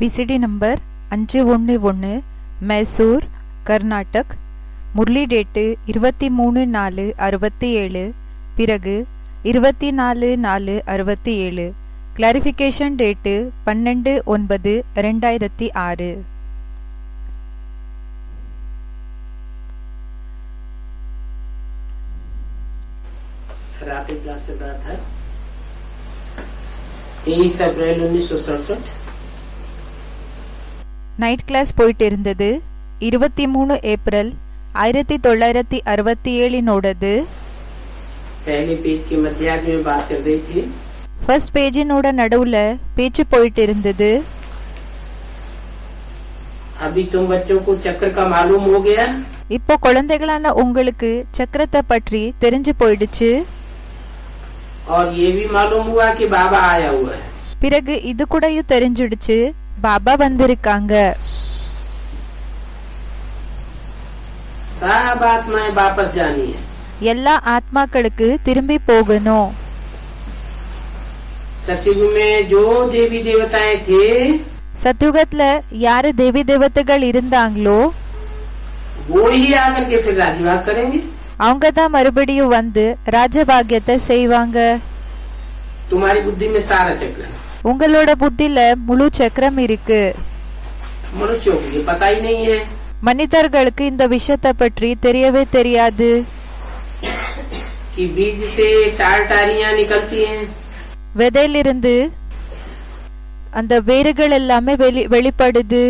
VCD number 511 Mysore Carnatic. Murali date 23/4/67. பிறகு 24/4/67. Clarification date 12/9/2006. रात class चल रहा था 23 अप्रैल 1967. நைட் கிளாஸ் போயிட்டு இருந்தது. 23 ஏப்ரல் 1967 पहले पेज के मध्यार्ध में बात चल रही थी. ஃபர்ஸ்ட் பேஜினோட நடுவுல பேச்சு போயிட்டு இருந்தது. अभी तुम बच्चों को चक्र का मालूम हो गया. இப்போ குழந்தைகளான உங்களுக்கு சக்கரத்தை பற்றி தெரிஞ்சு போயிடுச்சு. और ये भी मालूम हुआ कि बाबा आया हुआ है. பிறகு இது கூடயும் தெரிஞ்சிடுச்சு, பாபா வந்திருக்காங்க. सब आत्माएं वापस जानी है. எல்லா ஆத்மாக்களுக்கு திரும்பி போகணும். सतयुग में जो देवी देवताएं थे, சத்யுகத்துல யாரு தேவி தேவதைகள் இருந்தாங்களோ वो ही आकर के फिर राजभाग करेंगे. அவங்க தான் மறுபடியும் வந்து ராஜபாகியத்தை செய்வாங்க. तुम्हारी बुद्धि में सारा चक्र है. உங்களோட புத்தில முழு சக்கரம் இருக்கு. मनुष्यों को ये पता ही नहीं है. மனிதர்களுக்கு இந்த விஷயத்தை பற்றி தெரியவே தெரியாது. कि बीज से टार टारियां निकलती हैं. விதையிலிருந்து அந்த வேர்கள் எல்லாமே வெளிப்படுது.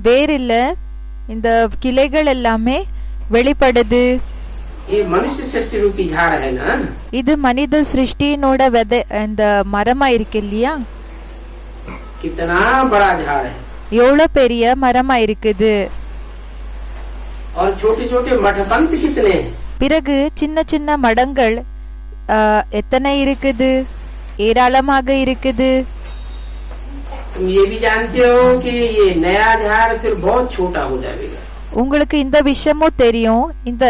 வேரில்ல இந்த கிளைகள் எல்லாமே வெளிப்படுது. ये मनुष्य सृष्टि रूपी झाड़ है ना. இது மனித சிருஷ்டியினோட விதை இந்த மரமா இருக்கு இல்லையா? कितना बड़ा झाड़ है. எவ்வளவு பெரிய மரமா இருக்குது. और छोटे छोटे मठपंथ कितने हैं. பிறகு சின்ன சின்ன மடங்கள் எத்தனை இருக்குது, ஏராளமாக இருக்குது. तुम ये भी जानते हो कि ये नया झाड़ फिर बहुत छोटा हो जाएगा. உங்களுக்கு இந்த விஷயமும் தெரியும், இந்த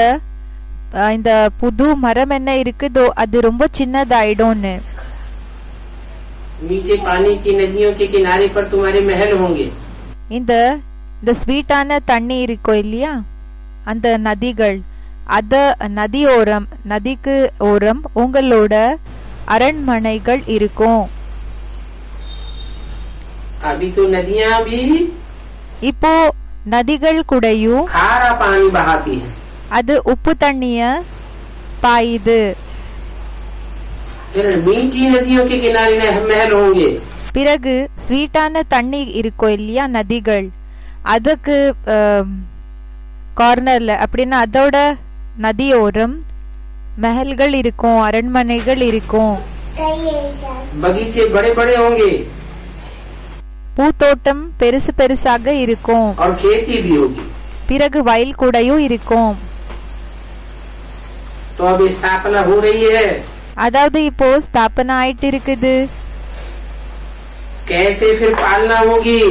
இந்த புது மரம் என்ன இருக்குதோ அது ரொம்ப சின்னதாயிடும்னு. नीचे पानी की नदियों के किनारे पर तुम्हारे महल होंगे. இந்த ஸ்வீட்டான தண்ணி இருக்கும் இல்லையா, அந்த நதிகள், அத நதியோரம், நதிக்கு ஓரம் உங்களோட அரண்மனைகள் இருக்கும். अभी तो नदियाँ भी இப்போ நதிகள் கூடயும் खारा पानी बहाती है. அது உப்பு தண்ணிய பாயுது. फिर मीठी नदियों के किनारे महल होंगे. பிறகு ஸ்வீட்டான தண்ணி இருக்கும் இல்லையா, நதிகள், அதுக்கு கார்னர்ல அப்படின்னா அதோட நதியோரம் மஹல்கள் இருக்கும், அரண்மனைகள் இருக்கும். बगीचे बड़े बड़े होंगे. பூத்தோட்டம் பெருசு பெருசாக இருக்கும். और खेती भी होगी. பிறகு வயல் கூடயும் இருக்கும். तो अब स्थापना हो रही है. அதாவது இப்போ ஸ்தாபனா ஆயிட்டு இருக்குது. कैसे फिर पालना होगी.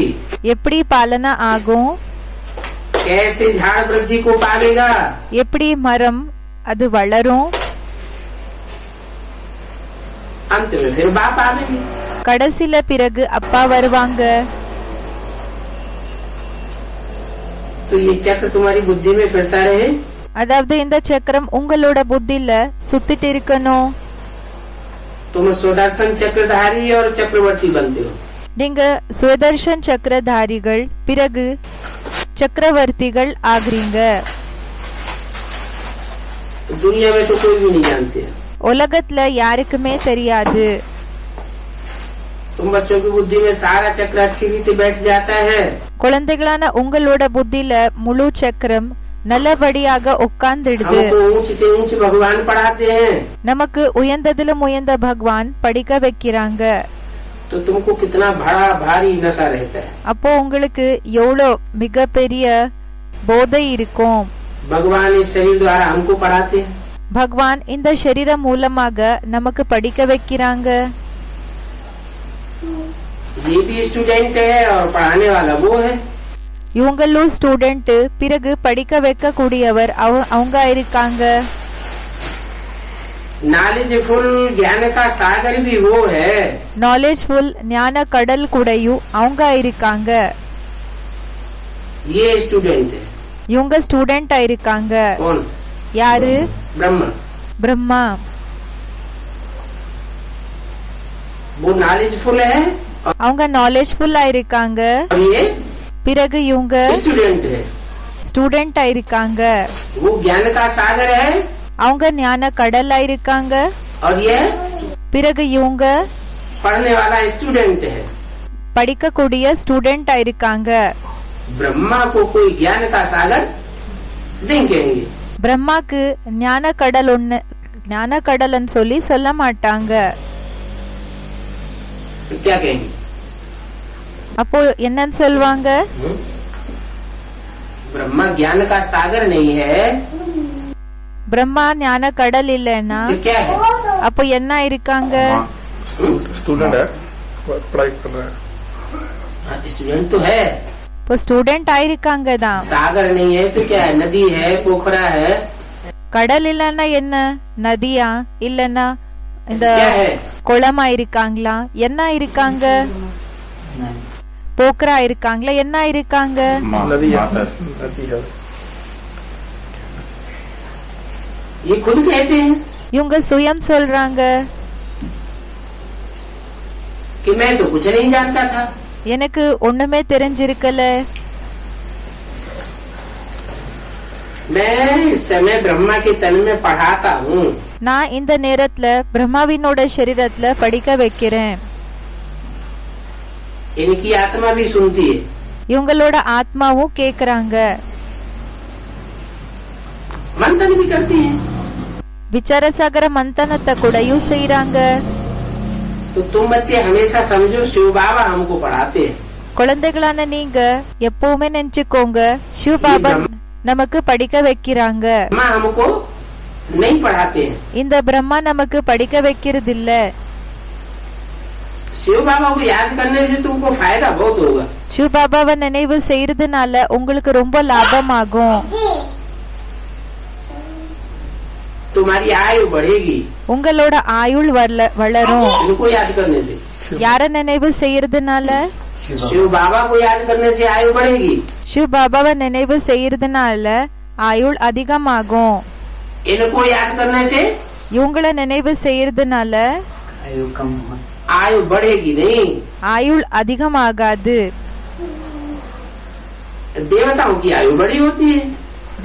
எப்படி பாலனா ஆகும், कैसे झाड़ वृद्धि को पालेगा. எப்படி மரம் அது வளரும். अंत में फिर बाप आवेंगे. கடைசில பிறகு அப்பா வருவாங்க. तो ये चक्र तुम्हारी बुद्धि में फिरता रहे. அதாவது இந்த சக்கரம் உங்களோட புத்தில சுத்திட்டு இருக்கணும். तुम सुदर्शन चक्रधारी और चक्रवर्ती बनते हो. நீங்க சுதர்ஷன் சக்கரதாரிகள், பிறகு சக்கரவர்த்திகள் ஆகுறீங்க. दुनिया में तो कोई भी नहीं जानते. உலகத்துல யாருக்குமே தெரியாது. तुम बच्चों की बुद्धि में सारा चक्र अच्छी रीति बैठ जाता है. குழந்தைகளான உங்களோட புத்தில முழு சக்கரம் நல்லபடியாக உட்கார்ந்துடுது. हमको ऊंच से ऊंच भगवान पढ़ाते हैं. நமக்கு உயர்ந்ததிலும் உயர்ந்த பகவான் படிக்க வைக்கிறாங்க. तो तुमको कितना बड़ा भारी नशा रहता है. அப்போ உங்களுக்கு எவ்வளோ மிகப்பெரிய போதை இருக்கும். भगवान इस शरीर द्वारा हमको पढ़ाते हैं. பகவான் இந்த சரீரம் மூலமாக நமக்கு படிக்க வைக்கிறாங்க. ये भी स्टूडेंट है और पढ़ाने वाला वो है. இவங்களும் ஸ்டூடெண்ட், பிறகு படிக்க வைக்க கூடியவர் அவங்க இருக்காங்க. knowledgeful ज्ञान का सागर भी वो है। நாலேஜ்ஃபுல் ஞான கடல் கூடயும் அவங்க இருக்காங்க. ये स्टूडेंट है। இவங்க ஸ்டூடெண்டா இருக்காங்க. कौन? யாரு? ब्रह्मा। பிரம்மா. वो knowledgeful है அவங்க நாலேஜ்ஃபுல்லா இருக்காங்க. और ये பிறகு இவங்க स्टूडेंट है। ஸ்டூடெண்டா இருக்காங்க. वो ज्ञान का सागर है அவங்க ஞான கடலா இருக்காங்க. और ये பிறகு இவங்க पढ़ने वाला स्टूडेंट है। படிக்கக்கூடிய ஸ்டூடெண்டா இருக்காங்க. ब्रह्मा को कोई ज्ञान का सागर नहीं कहेंगे। பிரம்மாக்கு ஞான கடல் ஒண்ணு ஞான கடல்னு சொல்லி சொல்ல மாட்டாங்க. क्या कहेंगे? அப்போ என்னன்னு சொல்வாங்க? ब्रह्मा ज्ञान का सागर नहीं है பிரம்மா ஞான கடல் இல்லைன்னா तो क्या है? அப்போ என்ன இருக்காங்க? स्टूडेंट है, पढ़ाई कर रहा है। स्टूडेंट तो है। இப்போ ஸ்டூடெண்ட் ஆயிருக்காங்க தான். सागर नहीं है तो क्या है? नदी है, पोखरा है, கடல் இல்லன்னா என்ன? நதியா இல்லன்னா இந்த क्या है? குளமா இருக்காங்களா? என்ன இருக்காங்க? போக்கரா இருக்காங்களா? என்ன இருக்காங்க? नदी है, नदी है। ये खुद कहते हैं இவங்க சுயம் சொல்றாங்க, कि मैं तो कुछ नहीं जानता था। எனக்கு ஒண்ணுமே தெரிஞ்சிருக்கல. मैं इस समय ब्रह्मा के तन में पढ़ाता हूँ। நான் இந்த நேரத்துல பிரம்மாவினோட சரீரத்துல படிக்க வைக்கிறேன். इनकी आत्मा भी सुनती है। இவங்களோட ஆத்மாவும் கேக்குறாங்க, मंथन भी करती है। விசாரசாகர மந்தனத்தை கூடயும் செய்யறாங்க. तो तुम बच्चे हमेशा समझो शिव बाबा हमको पढ़ाते हैं। குழந்தைகளான நீங்க எப்பவுமே நினைச்சுக்கோங்க, சிவ பாபா நமக்கு படிக்க வைக்கிறாங்க. ब्रह्मा हमको नहीं पढ़ाते हैं। இந்த பிரம்மா நமக்கு படிக்க வைக்கிறது இல்ல. शिव बाबा को याद करने से तुमको फायदा बहुत होगा। சிவ பாபாவை நினைவு செய்யறதுனால உங்களுக்கு ரொம்ப லாபமாகும். तुम्हारी आयु बढ़ेगी உங்களோட ஆயுள் வளரும். इनको याद करने से। யார நினைவு செய்யறதுனால? शिव बाबा को याद करने से आयु बढ़ेगी। சிவ பாபாவை நினைவு செய்யறதுனால ஆயுள் அதிகமாகும். इनको याद करने से இவங்கள நினைவு செய்யறதுனால आयु बढ़ेगी नहीं। ஆயுள் அதிகமாகாது. देवताओं की आयु बड़ी होती है।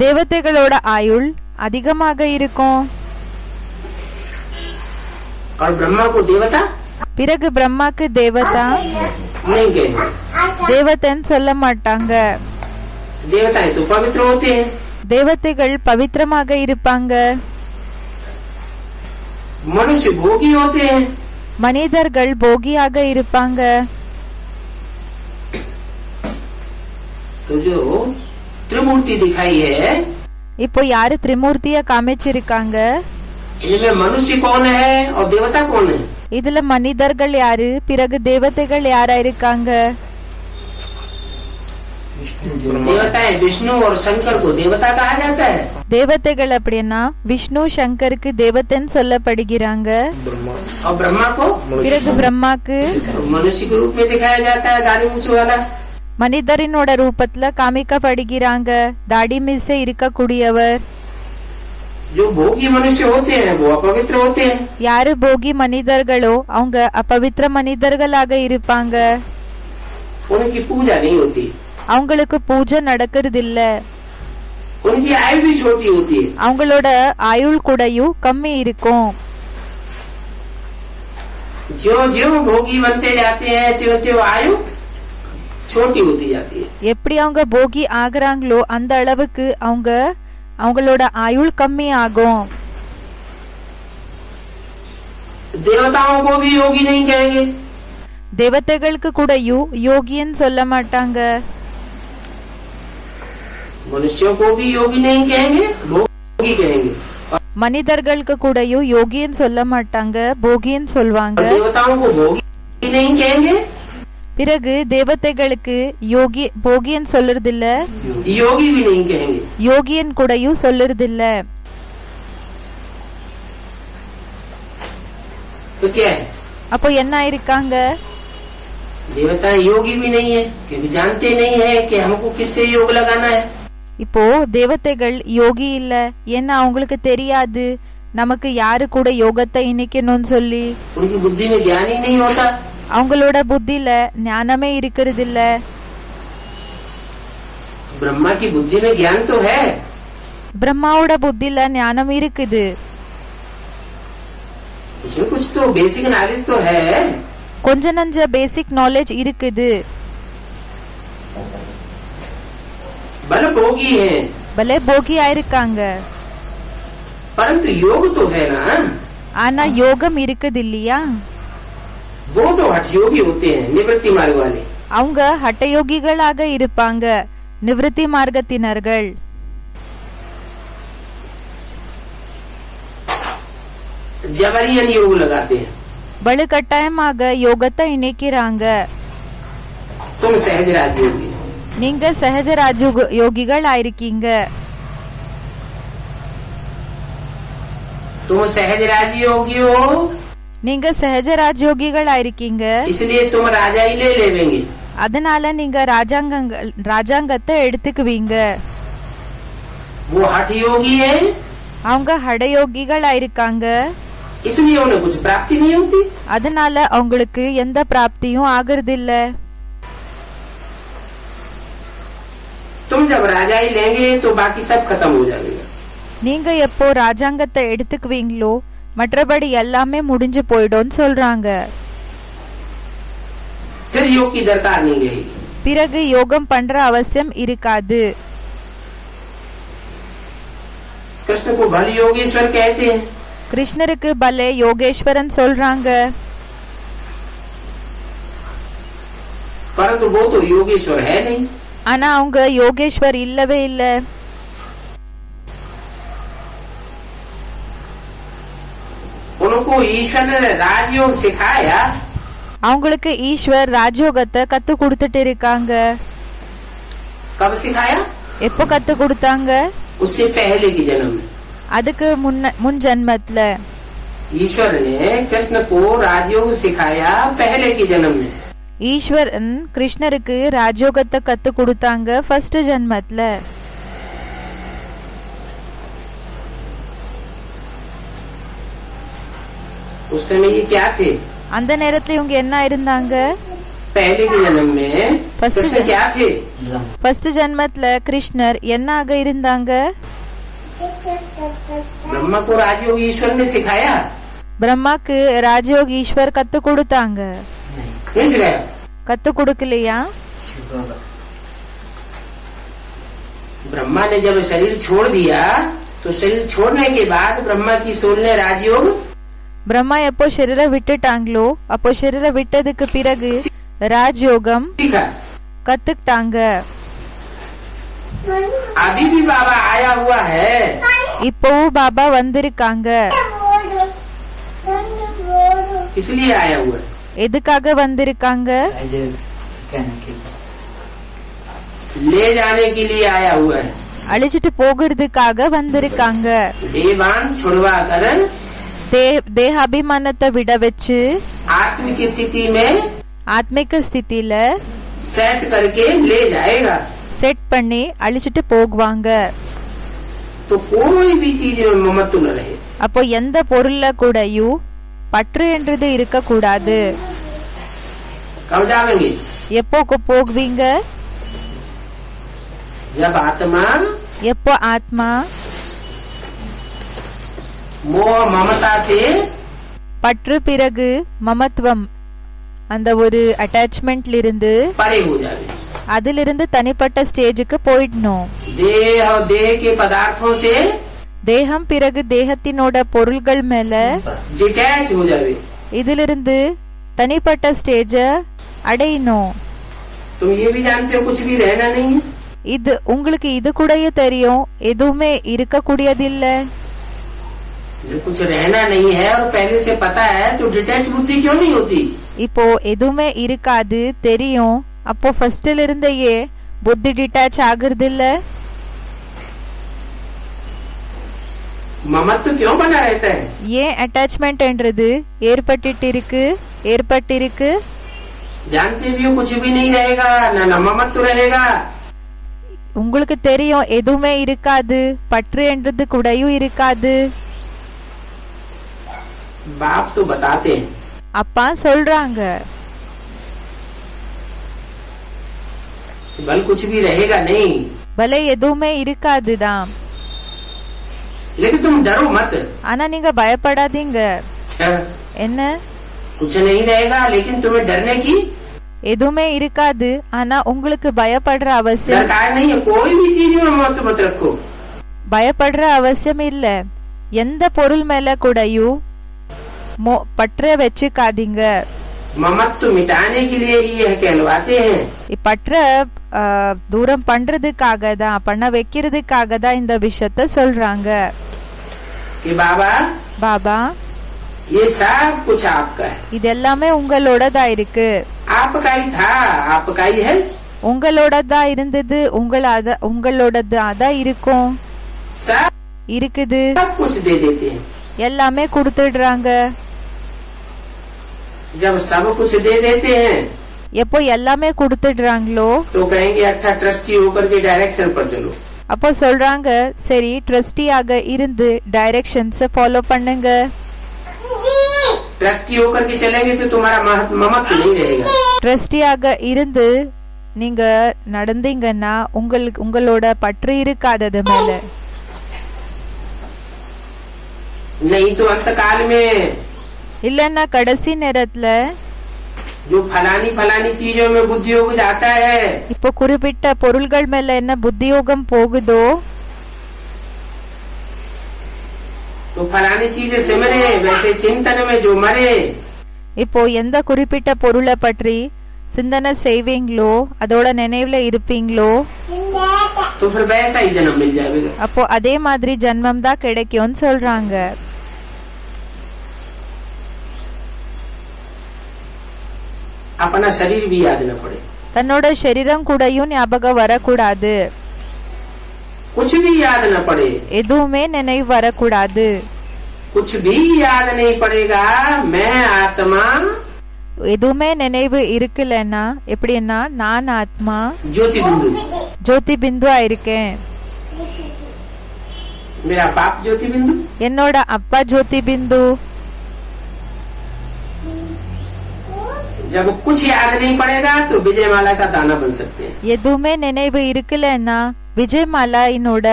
தேவதைகளோட ஆயுள் அதிகமாக இருக்கும். और ब्रह्मा को देवता பிறகு பிரம்மாக்கு தேவதா नहीं कहेंगे। தேவதன்னு சொல்ல மாட்டாங்க. देवताएं तो पवित्र होते हैं। தேவதைகள் பவித்திரமாக இருப்பாங்க. मनुष्य भोगी होते हैं। மனிதர்கள் போகியாக இருப்பாங்க. तो जो त्रिमूर्ति दिखाई है இப்போ யாரு திரிமூர்த்திய காமிச்சிருக்காங்க? इनमें मनुष्य कौन है और देवता कौन है? இதுல மனிதர்கள் யாரு, பிறகு தேவதைகள் யாரா இருக்காங்க? देवताएं विष्णु और शंकर को देवता कहा जाता है। தேவதைகள் அப்படின்னா விஷ்ணு சங்கருக்கு தேவதைன்னு சொல்லப்படுகிறாங்க. और ब्रह्मा को பிறகு பிரம்மாக்கு मनुष्य के रूप में दिखाया जाता है, दाढ़ी मूछ वाला। மனிதரினோட ரூபத்துல காமிக்கப்படுகிறாங்க, தாடி மீசை இருக்கக்கூடியவர். जो भोगी मनुष्य होते हैं वो अपवित्र होते हैं। யாரு போகி மனிதர்களோ அவங்க अपवित्र மனிதர்களாக இருப்பாங்க. उनकी पूजा नहीं होती। அவங்களுக்கு பூஜை நடக்கிறது இல்ல. उनकी आयु भी छोटी होती है। அவங்களோட ஆயுள் கூடயும் கம்மி இருக்கும். ज्यो ज्यो भोगी बनते जाते हैं त्यों त्यों आयु छोटी होती जाती है। எப்படி அவங்க போகி ஆகுறாங்களோ அந்த அளவுக்கு அவங்களோட ஆயுள் கம்மி ஆகும். देवताओं को भी योगी नहीं कहेंगे। தேவதைகளுக்கு கூடயும் யோகின்னு சொல்ல மாட்டாங்க. मनुष्यों को भी योगी नहीं कहेंगे, भोगी कहेंगे। மனிதர்களுக்கு கூடயும் யோகின்னு சொல்ல மாட்டாங்க, போகின்னு சொல்வாங்க. और देवताओं को भोगी नहीं कहेंगे, பிறகு தேவதைகளுக்கு போகின்னு சொல்லுறது இல்ல, योगी भी नहीं कहेंगे। யோகியன் கூடயும் சொல்லுறது இல்ல. तो क्या है? அப்போ என்ன ஆயிருக்காங்க? देवता योगी भी नहीं है क्योंकि जानते नहीं है कि हमको किससे योग लगाना है। இப்போ தேவதைகள் யோகி இல்ல, ஏன்னா அவங்களுக்கு தெரியாது நமக்கு யாரு கூட யோகத்தை இணைக்கணும்னு சொல்லி. उनकी बुद्धि में ज्ञान ही नहीं होता। அவங்களோட புத்தியில ஞானமே இருக்கிறது இல்ல. ब्रह्मा की बुद्धि में ज्ञान तो है। பிரம்மாவோட புத்தியில ஞானம் இருக்குது. उसमें कुछ तो बेसिक नॉलेज तो है। கொஞ்ச நஞ்ச பேசிக் நாலேஜ் இருக்குது. बल भोगी है, பலே போகி ஆயிருக்காங்க. परंतु योग तो है ना। ஆனா யோகம் இருக்குது இல்லையா? वो तो हठ योगी होते हैं, निवृत्ति मार्ग वाले। அவங்க ஹட்டயோகிகளாக இருப்பாங்க, நிவೃತ್ತಿ மார்க்கத்தினர்கள். जबरियन योग लगाते हैं। வலுக்கட்டாயமாக யோகத்தை இணைக்கிறாங்க. तुम सहज राजयोगी, நீங்க சகஜ யோகிகள் ஆயிருக்கீங்க. तुम सहज राजयोगी हो, நீங்க சகஜ ராஜயோகிகள் ஆயிருக்கீங்க. इसलिए तुम राजा ही ले लेंगे। அதனால நீங்க ராஜாங்கத்தை எடுத்துக்குவீங்க. वो हठ योगी है, அவங்க ஹடயோகிகள் ஆயிருக்காங்க. इसलिए उन्हें कुछ प्राप्ति नहीं होती। அதனால அவங்களுக்கு எந்த பிராப்தியும் ஆகிறது இல்ல. तुम जब राजा ही लेंगे तो बाकी सब खत्म हो जाएगा। நீங்க எப்போ ராஜாங்கத்தை எடுத்துக்குவீங்களோ மற்றபடி எல்லாமே முடிஞ்சு போயிடும்னு சொல்றாங்க. फिर योग की दरकार नहीं रहेगी। பிறகு யோகம் பண்ற அவசியம் இருக்காது. कृष्ण को भल योगेश्वर कहते हैं। கிருஷ்ணருக்கு பலே யோகேஸ்வரன் சொல்றாங்க. परंतु वो तो योगेश्वर है नहीं। ஆனா அவங்க யோகேஸ்வர் இல்லவே இல்ல. उनको ईश्वर ने राजयोग सिखाया। அவங்களுக்கு ஈஸ்வர் ராஜயோகத்தை கத்து கொடுத்துட்டு இருக்காங்க. कब सिखाया? எப்போ கத்து கொடுத்தாங்க? उससे पहले के जन्म में। அதுக்கு முன் ஜன்மத்துல ईश्वर ने कृष्ण को राजयोग सिखाया पहले के जन्म में। ஈஸ்வரன் கிருஷ்ணருக்கு ராஜயோகத்தை கத்து கொடுத்தாங்க ஃபர்ஸ்ட் ஜன்மத்துல. उस समय ये क्या थे? அந்த நேரத்துல இவங்க என்ன இருந்தாங்க? पहले के जन्म में कृष्ण क्या थे? ஃபர்ஸ்ட் ஜன்மத்துல கிருஷ்ணர் என்ன ஆக இருந்தாங்க? ब्रह्मा को राजयोग ईश्वर ने सिखाया। பிரம்மாக்கு ராஜயோக் ஈஸ்வர் கத்து கொடுத்தாங்க. கத்து கொடுக்கலையா? ब्रह्मा ने जब शरीर छोड़ दिया तो शरीर छोड़ने के बाद ब्रह्मा की सोल ने राजयोग। பிரம்மா எப்போ शरीर விட்டுட்டாங்களோ அப்போ शरीर விட்டதுக்கு பிறகு ராஜயோகம் கத்துக்கிட்டாங்க. अभी भी बाबा आया हुआ है। இப்போவும் பாபா வந்திருக்காங்க. इसलिए आया हुआ है। எதுக்காக வந்திருக்காங்க? ले जाने के लिए आया हुआ है। அழிச்சிட்டு போகிறதுக்காக வந்திருக்காங்க. देवान छुड़वा कर தேகாபிமானத்தை விட வச்சு आत्मिक स्थिति में ஆத்மிக ஸ்திதியில सेट करके ले जाएगा। செட் பண்ணி அழிச்சிட்டு போகுவாங்க. तो कोई भी चीज में ममत्व न रहे। அப்போ எந்த பொருள்ல கூடயும் பற்று என்றது இருக்க கூடாது. कब जाएंगे? எப்போ போகுவீங்க? जब आत्मा எப்போ ஆத்மா मोह ममता से பற்று பிறகு மமத்துவம் அந்த ஒரு அட்டாச்மெண்ட்ல இருந்து परे हो जाए। அதிலிருந்து தனிப்பட்ட ஸ்டேஜுக்கு போயிடணும். देह और देह के पदार्थों से தேகம் பிறகு தேகத்தினோட பொருள்கள் மேல डिटैच हो जाए। இதிலிருந்து தனிப்பட்ட ஸ்டேஜ அடையணும். तुम ये भी जानते हो कुछ भी रहना नहीं है। இது உங்களுக்கு இது கூடயே தெரியும் எதுவுமே இருக்க கூடியதில்ல. जो कुछ रहना नहीं है और पहले से पता है तो डिटैच बुद्धि क्यों नहीं होती? இப்போ எதுவுமே இருக்காது தெரியும், அப்போ ஃபர்ஸ்ட்ல இருந்தே புத்தி டிட்டாச் ஆகுறது இல்ல. ममत्व क्यों बना रहता है? ஏன் அட்டாச்மெண்ட் என்றது ஏற்பட்டிருக்கு जानते भी हो कुछ भी नहीं रहेगा, ना ममत्व रहेगा। உங்களுக்கு தெரியும் எதுவுமே இருக்காது, பற்று என்றது கூடயும் இருக்காது. बाप तो बताते हैं, அப்பா சொல்றாங்க बल कुछ भी रहेगा नहीं, பல எதுவுமே இருக்காதுதான். लेकिन तुम डरो मत। ஆனா நீங்க பயப்படாதீங்க. என்ன? कुछ नहीं रहेगा लेकिन तुम्हें डरने की எதுவுமே இருக்காது, ஆனா உங்களுக்கு பயப்படுற அவசியம் दरकार नहीं है। कोई भी चीज में मत मत रखो, பயப்படுற அவசியம் இல்ல. எந்த பொருள் மேல கூடயும் பற்ற வச்சுக்காதீங்க. ममत्व मिटाने के लिए ही यह कहलवाते हैं। பற்ற தூரம் பண்றதுக்காக தான், பண்ண வைக்கிறதுக்காக தான் இந்த விஷயத்த சொல்றாங்க. कि बाबा பாபா ये सब कुछ आपका है, இது எல்லாமே உங்களோடதா இருக்கு. आपका ही था, आपका ही है, உங்களோடதா இருந்தது, உங்களோடதான் இருக்கும், सब இருக்குது. कुछ दे देते हैं। எல்லாமே கொடுத்துடுறாங்க. जब सब कुछ दे देते हैं எப்போ எல்லாமே கொடுத்துடுறாங்களோ तो कहेंगे अच्छा ट्रस्टी होकर के डायरेक्शन पर चलो। அப்போ சொல்றாங்க சரி ட்ரஸ்டியாக இருந்து டைரக்ஷன்ஸ் ஃபாலோ பண்ணுங்க. ट्रस्टी होकर के चलेंगे तो तुम्हारा ममत्व नहीं रहेगा। ட்ரஸ்டியாக இருந்து நீங்க நடந்தீங்கன்னா உங்களோட பற்று இருக்காதது மேல. नहीं तो अंत काल में இல்லன்னா கடைசி நேரத்துல जो फलानी चीजों में बुद्धि योग जाता है, இப்போ குறிப்பிட்ட பொருள்கள் மேல என்ன புத்தியோகம் போகுதோ तो फलानी चीजें सिमरे, वैसे चिंतन में जो मरे, இப்போ எந்த குறிப்பிட்ட பொருளை பற்றி சிந்தனை செய்வீங்களோ அதோட நினைவுல இருப்பீங்களோ तो फिर वैसा ही जन्म मिल जाएगा। அப்போ அதே மாதிரி ஜன்மம் தான் கிடைக்கும்னு சொல்றாங்க. अपना शरीर भी याद न पड़े, தன்னோட சரீரம் கூடயும் ஞாபகம் வரக்கூடாது, कुछ भी याद न पड़े, எதுவுமே நினைவு வரக்கூடாது. कुछ भी याद नहीं पड़ेगा। मैं आत्मा எதுவுமே நினைவு இருக்குல்லன்னா எப்படின்னா நான் ஆத்மா ज्योति बिंदु, ஜோதி பிந்துவா இருக்கேன், मेरा बाप ज्योति बिंदु, என்னோட அப்பா ஜோதி பிந்து. जब कुछ याद नहीं पड़ेगा तो विजयमाला का दाना बन सकते हैं। எதுவுமே நினைவு இருக்குல்லன்னா விஜயமாலா என்னோட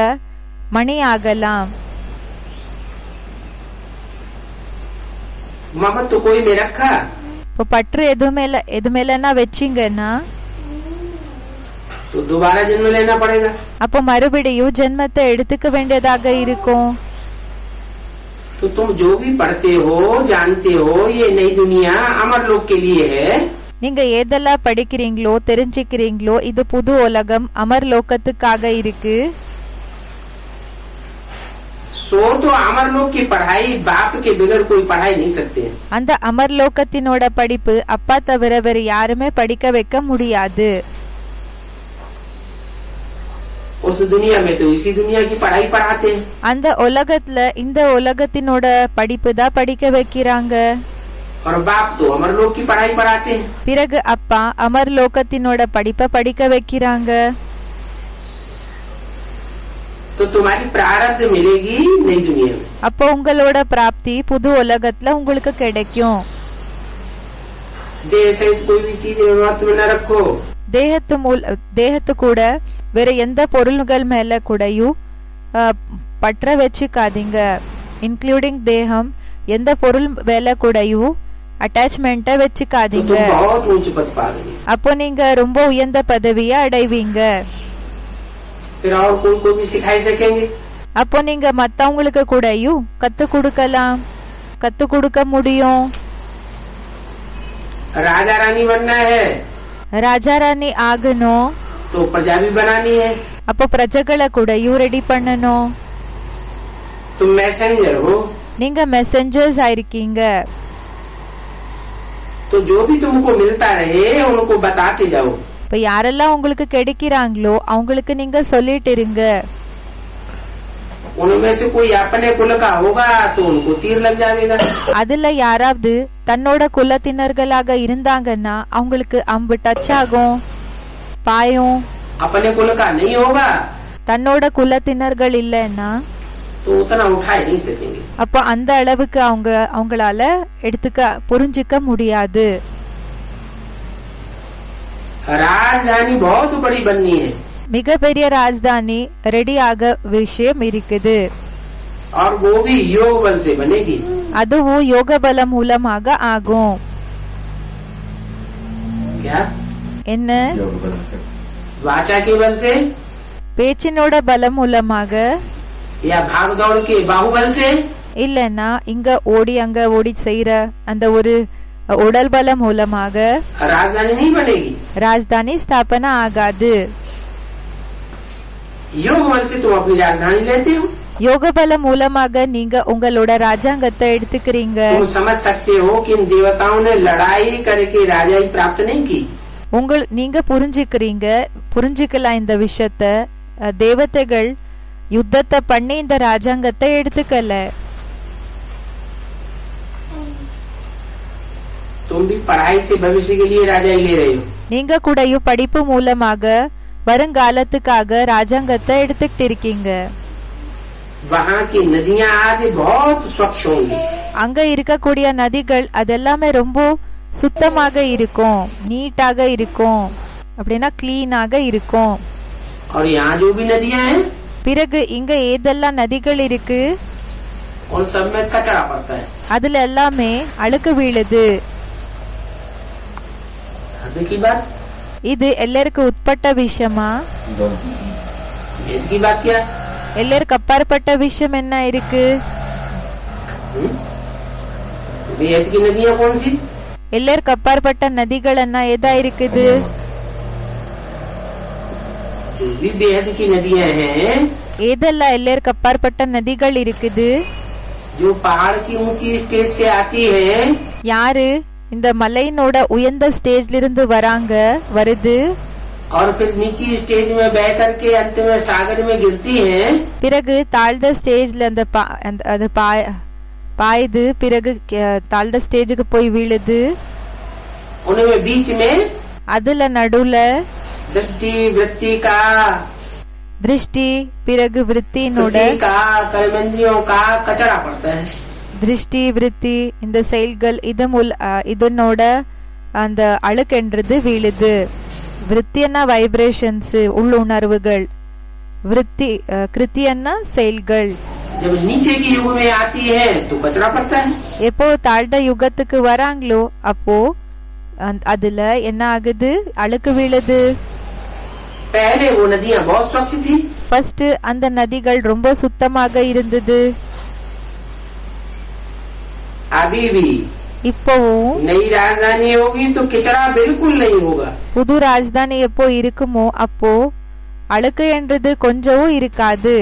மணி ஆகலாம். ममत्व तो कोई में रखा இப்போ பற்று எது மேலன்னா வச்சிங்கன்னா तो दोबारा जन्म लेना पड़ेगा। அப்போ மறுபடியும் ஜென்மத்தை எடுத்துக்க வேண்டியதாக இருக்கும். तो तुम जो भी पढ़ते हो जानते हो ये नई दुनिया अमर लोक के लिए है। நீங்க எதெல்லாம் படிக்கிறீங்களோ தெரிஞ்சுக்கிறீங்களோ இது புது உலகம் அமர் லோகத்துக்காக இருக்கு. सो तो अमर लोक की पढ़ाई बाप के बगैर कोई पढ़ाई नहीं सकते। அந்த அமர் லோகத்தினோட படிப்பு அப்பா தவிர வேற யாருமே படிக்க வைக்க முடியாது. उस दुनिया में तो इसी दुनिया की पढ़ाई पढ़ाते हैं। அந்த உலகத்துல இந்த உலகத்தினோட படிப்பு தான் படிக்க வைக்கிறாங்க. और बाप तो अमर लोक की पढ़ाई पढ़ाते हैं। பிறகு அப்பா அமர் லோகத்தினோட படிப்பை படிக்க வைக்கிறாங்க. तो तुम्हारी प्रारब्ध मिलेगी नई दुनिया में। அப்போ உங்களோட பிராப்தி புது உலகத்துல உங்களுக்கு கிடைக்கும். देह सहित कोई भी चीज महत्व न रखो। தேகத்து கூட வேற எந்த பொருள்கள் மேல கூடயும் பற்ற வச்சுக்காதீங்க. இன்க்ளூடிங் தேகம் எந்த பொருள் மேல கூடயும் அட்டாச்மெண்ட வச்சுக்காதீங்க. அப்போ நீங்க ரொம்ப உயர்ந்த பதவியை அடைவீங்க. அப்போ நீங்க மத்தவங்களுக்கு கூடயும் கத்து கொடுக்க முடியும். राजा रानी बनना है ராஜா ராணி ஆகணும். तो प्रजा भी बनानी है। அப்போ பிரஜைகளை கூடயும் ரெடி பண்ணணும். तुम मैसेंजर हो, நீங்க மெசஞ்சர்ஸ் ஆயிருக்கீங்க. तो जो भी तुमको मिलता रहे उनको बताते जाओ। இப்ப யாரெல்லாம் உங்களுக்கு கிடைக்கிறாங்களோ அவங்களுக்கு நீங்க சொல்லிட்டு இருங்க. उनमें से कोई अपने कुल का होगा तो उनको तीर लग जाएगा। அதுல யாராவது தன்னோட குலத்தினர்களாக இருந்தாங்கன்னா அவங்களுக்கு அம்பு டச் ஆகும், பாயும். अपने कुल का नहीं होगा தன்னோட குலத்தினர்கள் இல்லைன்னா तो उतना उठा ही नहीं सकेंगे। அப்போ அந்த அளவுக்கு அவங்களால புரிஞ்சுக்க முடியாது. राजधानी बहुत बड़ी बननी है மிகப்பெரிய ராஜதானி ரெடியாக விஷயம் இருக்குது. और वो भी योग बल से बनेगी। அதுவும் யோக பலம் மூலமாக ஆகும். क्या என்ன? वाचा के बल से பேச்சினோட பலம் மூலமாக या भाग दौड़ के बाहुबल से இல்லன்னா இங்க அங்க ஓடி செய்யற அந்த ஒரு உடல் பலம் மூலமாக राजधानी नहीं बनेगी। ராஜதானி ஸ்தாபனா ஆகாது. योग बल से तुम अपनी राजधानी लेते हो। யோக பலம் மூலமாக நீங்க உங்களோட ராஜாங்கத்தை எடுத்துக்கிறீங்க. तुम समझ सकते हो कि इन देवताओं ने लड़ाई करके राजाई प्राप्त नहीं की। நீங்க புரிஞ்சுக்கலாம் இந்த விஷயத்த. தேவதைகள் யுத்தத்தை பண்ணி இந்த ராஜாங்கத்தை எடுத்துக்கல. तुम भी पढ़ाई से भविष्य के लिए राजाई ले रहे हो। நீங்க கூடயும் படிப்பு மூலமாக வருங்காலத்துக்காக ராஜாங்கத்தை எடுத்துக்கிட்டு இருக்கீங்க. वहाँ की नदियाँ आज बहुत स्वच्छ होंगी। அங்க இருக்கக்கூடிய நதிகள் அதெல்லாமே ரொம்ப சுத்தமாக இருக்கும், நீட்டாக இருக்கும், அப்படின்னா கிளீனாக இருக்கும். और यहाँ जो भी नदियाँ हैं பிறகு இங்க ஏதெல்லாம் நதிகள் இருக்கு उन सब में कचरा पड़ता है। அதுல எல்லாமே அழுக்கு வீழுது. हद की बात, இது எல்லாருக்கும் உட்பட்ட விஷயமா? भेद की बात क्या? எல்லாருக்கு அப்பாற்பட்ட விஷயம் என்ன இருக்கு? भेद की नदियाँ कौन सी? எல்லாருக்கு அப்பாற்பட்ட நதிகள் என்ன எதா இருக்குது? भी बेहद की नदियाँ हैं ஏதெல்லாம் எல்லாருக்கு அப்பாற்பட்ட நதிகள் இருக்குது? जो पहाड़ की ऊंची स्टेज से आती है யாரு இந்த மலையினோட உயர்ந்த ஸ்டேஜ்ல இருந்து வருது, और फिर नीची स्टेज में बह करके अंत में सागर में गिरती हैं। பிறகு தாழ்ந்த ஸ்டேஜ்ல அது பாயுது, பிறகு தாழ்ந்த ஸ்டேஜுக்கு போய் விழுது. उनमें बीच में அதுல நடுவுல दृष्टि वृत्ति का திருஷ்டி பிறகு விருத்தினோட कृति का कर्मेंद्रियों का कचरा पड़ता है। திருஷ்டி விருத்தி இந்த செயல்கள் இதனோட அந்த அழுக்கென்றது வீழுது. விருத்தியன்னா வைப்ரேஷன்ஸ் உள்ளுணர்வுகள், விருத்தி கிருத்தியன்னா செயல்கள். जब नीचे की युग में आती है तो कचरा पड़ता है। எப்போ தாழ்ந்த யுகத்துக்கு வராங்களோ அப்போ அதுல என்ன ஆகுது? அழுக்கு வீழுது. पहले वो नदियाँ बहुत स्वच्छ थी। ஃபர்ஸ்ட் அந்த நதிகள் ரொம்ப சுத்தமாக இருந்தது. अभी भी இப்பவும் नई राजधानी होगी तो कचरा बिल्कुल नहीं होगा। புது ராஜதானி எப்போ இருக்குமோ அப்போ அழுக்கு என்றது கொஞ்சமும் இருக்காது.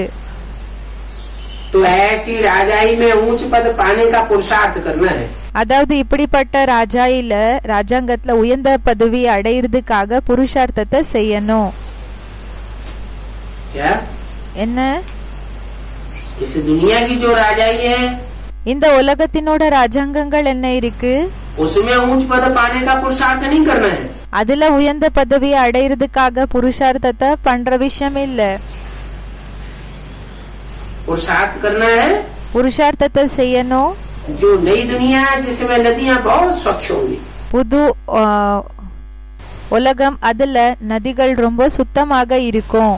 तो ऐसी राजाई में ऊंच पद पाने का पुरुषार्थ करना है। அதாவது இப்படிப்பட்ட ராஜாங்கத்துல உயர்ந்த பதவி அடையிறதுக்காக புருஷார்த்தத்தை செய்யணும். क्या? என்ன? इस दुनिया की जो राजाई है இந்த உலகத்தினோட ராஜாங்கங்கள் என்ன இருக்கு? उसमें ऊंच पद पाने का पुरुषार्थ नहीं करना है। அதுல உயர்ந்த பதவி அடையிறதுக்காக புருஷார்த்தத்தை பண்ற விஷயம் இல்ல. पुरुषार्थ करना है புருஷார்த்தத்தை செய்யணும் जो नई दुनिया जिसमें नदियाँ बहुत स्वच्छ होंगी। புது உலகம் அதுல நதிகள் ரொம்ப சுத்தமாக இருக்கும்.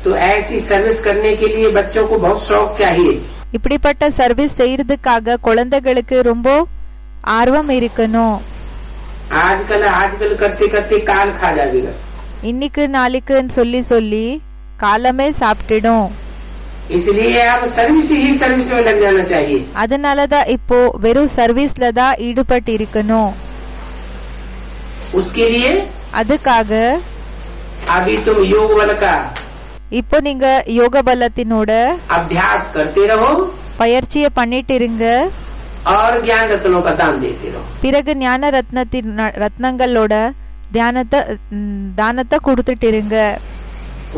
तो ऐसी सर्विस करने के लिए बच्चों को बहुत शौक चाहिए। இப்படிப்பட்ட சர்வீஸ் செய்யறதுக்காக குழந்தைகளுக்கு ரொம்ப ஆர்வம் இருக்கணும். आजकल करते करते काल खा जाएगा। இன்னைக்கு நாளைக்குன்னு சொல்லி காலமே சாப்பிட்டுடும். इसलिए आप सर्विस ही सर्विस में लग जाना चाहिए। அதனாலதான் இப்போ வெறும் சர்வீஸ்ல தான் ஈடுபட்டு இருக்கணும். उसके लिए அதுக்காக अभी तुम योग बल का இப்போ நீங்க யோக பலத்தினோட अभ्यास करते रहो பயிற்சியை பண்ணிட்டு இருங்க. और ज्ञान रत्नों का दान देते रहो। பிறகு ஞான ரத்னங்களோட தானத்தை கொடுத்துட்டு இருங்க.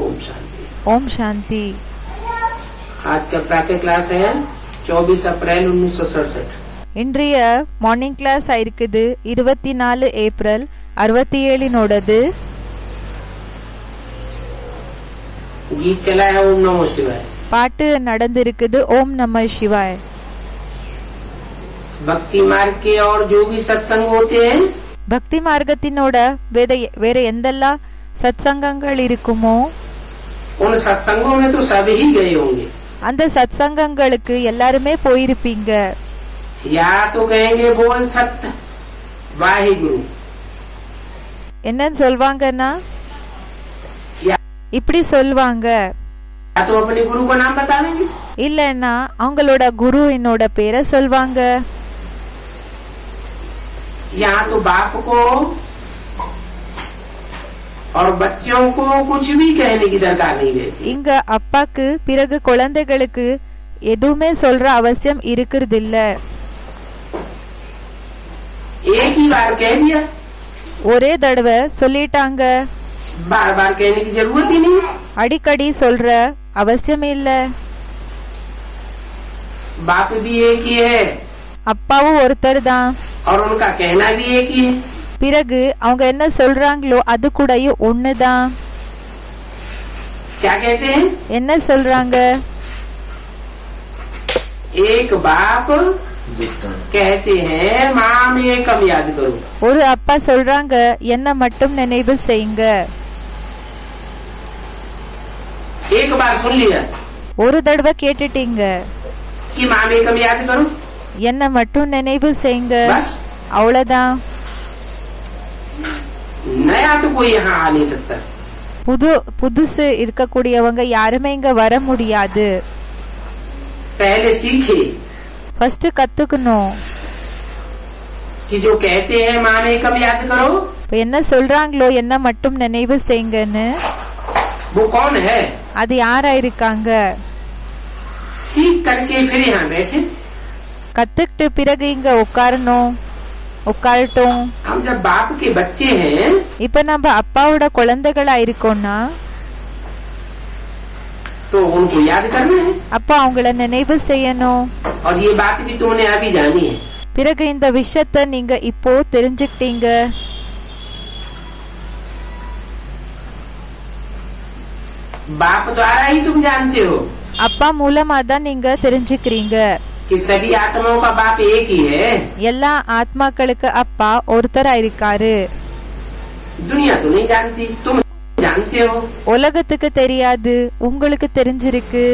ओम शांति। ஓம் சாந்தி. आज का प्रातः क्लास है 24 अप्रैल 1967. இன்றைய மார்னிங் கிளாஸ் ஆயிருக்குது 24 ஏப்ரல் 67 गीत चला है ओम नमो शिवाय. பாட்டு நடந்திருக்குது ஓம் நம சிவாய். भक्ति मार्ग के और जो भी सत्संग होते हैं பக்தி மார்க்கத்தினோட வேற எந்தெல்லாம் சத்சங்கங்கள் இருக்குமோ उन सत्संगों में तो सभी गए होंगे. அந்த சத்சங்கங்களுக்கு எல்லாருமே போயிருப்பீங்க. या तो कहेंगे बोल सत्य वाहे गुरु. என்னன்னு சொல்வாங்கன்னா या இப்படி சொல்வாங்க. तो अपने गुरु का नाम बतावेंगे. இல்லன்னா அவங்களோட குருவினோட பேரை சொல்வாங்க. यहाँ तो बाप को और बच्चों को कुछ भी कहने की दरकार नहीं रहती. இங்க அப்பாக்கு பிறகு குழந்தைகளுக்கு எதுவுமே சொல்ற அவசியம் இருக்கிறது இல்ல. एक ही बार कह दिया, ஒரே தடவை சொல்லிட்டாங்க. बार बार कहने की जरूरत ही नहीं. அடிக்கடி சொல்ற அவசியம் இல்ல. बाप भी एक ही है அப்பாவும் ஒருத்தர் தான். और उनका कहना भी एक ही है. பிறகு அவங்க என்ன சொல்றாங்களோ அது கூடயும் ஒண்ணுதான். क्या कहते हैं? என்ன சொல்றாங்க? एक बाप कहते हैं माम एकम याद करो. ஒரு அப்பா சொல்றாங்க என்ன மட்டும் நினைவு செய்யுங்க. एक बार सुन लिया ஒரு தடவை கேட்டுட்டீங்க कि माम एकम याद करो, என்ன மட்டும் நினைவு செய்யுங்க, बस. அவ்வளவுதான். नया तो कोई यहाँ आ नहीं सकता. புதுசு இருக்கக்கூடியவங்க யாருமே இங்க வர முடியாது. पहले सीखे ஃபர்ஸ்ட் கத்துக்கணும். कि जो कहते हैं माम एकम याद करो இப்ப என்ன சொல்றாங்களோ என்ன மட்டும் நினைவு செய்யுங்கன்னு वो कौन है. அது யாரா இருக்காங்க? सीख करके फिर यहाँ बैठे. கத்துக்கிட்டு பிறகு இங்க உட்காரட்டும். हम जब बाप के बच्चे हैं இப்ப நம்ம அப்பாவோட குழந்தைகளா இருக்கோம்னா तो उनको याद करना है. அப்ப அவங்கள நினைவு செய்யணும். और ये बात भी तुमने अभी जानी है. பிறகு இந்த விஷயத்த நீங்க இப்போ தெரிஞ்சுக்கிட்டீங்க. बाप द्वारा ही तुम जानते हो அப்பா மூலமா தான் நீங்க தெரிஞ்சுக்கிறீங்க. कि सभी आत्माओं का बाप एक ही है. எல்லா ஆத்மாக்களுக்கு அப்பா ஒருத்தரா இருக்காரு. दुनिया तो नहीं जानती, तुम जानते हो உலகத்துக்கு தெரியாது, உங்களுக்கு தெரிஞ்சிருக்கு.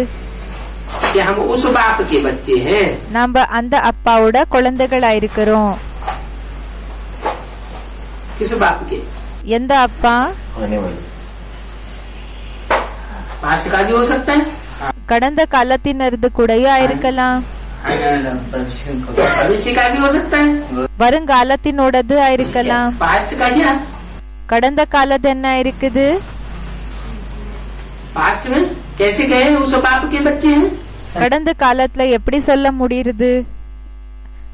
कि हम उस बाप के बच्चे हैं. நாம அந்த அப்பாவோட குழந்தைகளா இருக்கிறோம். किस बाप के? எந்த அப்பா? पास्ट का भी हो सकता है, கடந்த காலத்தினரது கூடயும் இருக்கலாம், भविष्य का भी हो सकता है. வருங்காலத்தினோடது இருக்கலாம். पास्ट का क्या? கடந்த காலத்து என்ன இருக்குது? पास्ट में कैसे कहे उस बाप के बच्चे हैं? கடந்த காலத்துல எப்படி சொல்ல முடியுது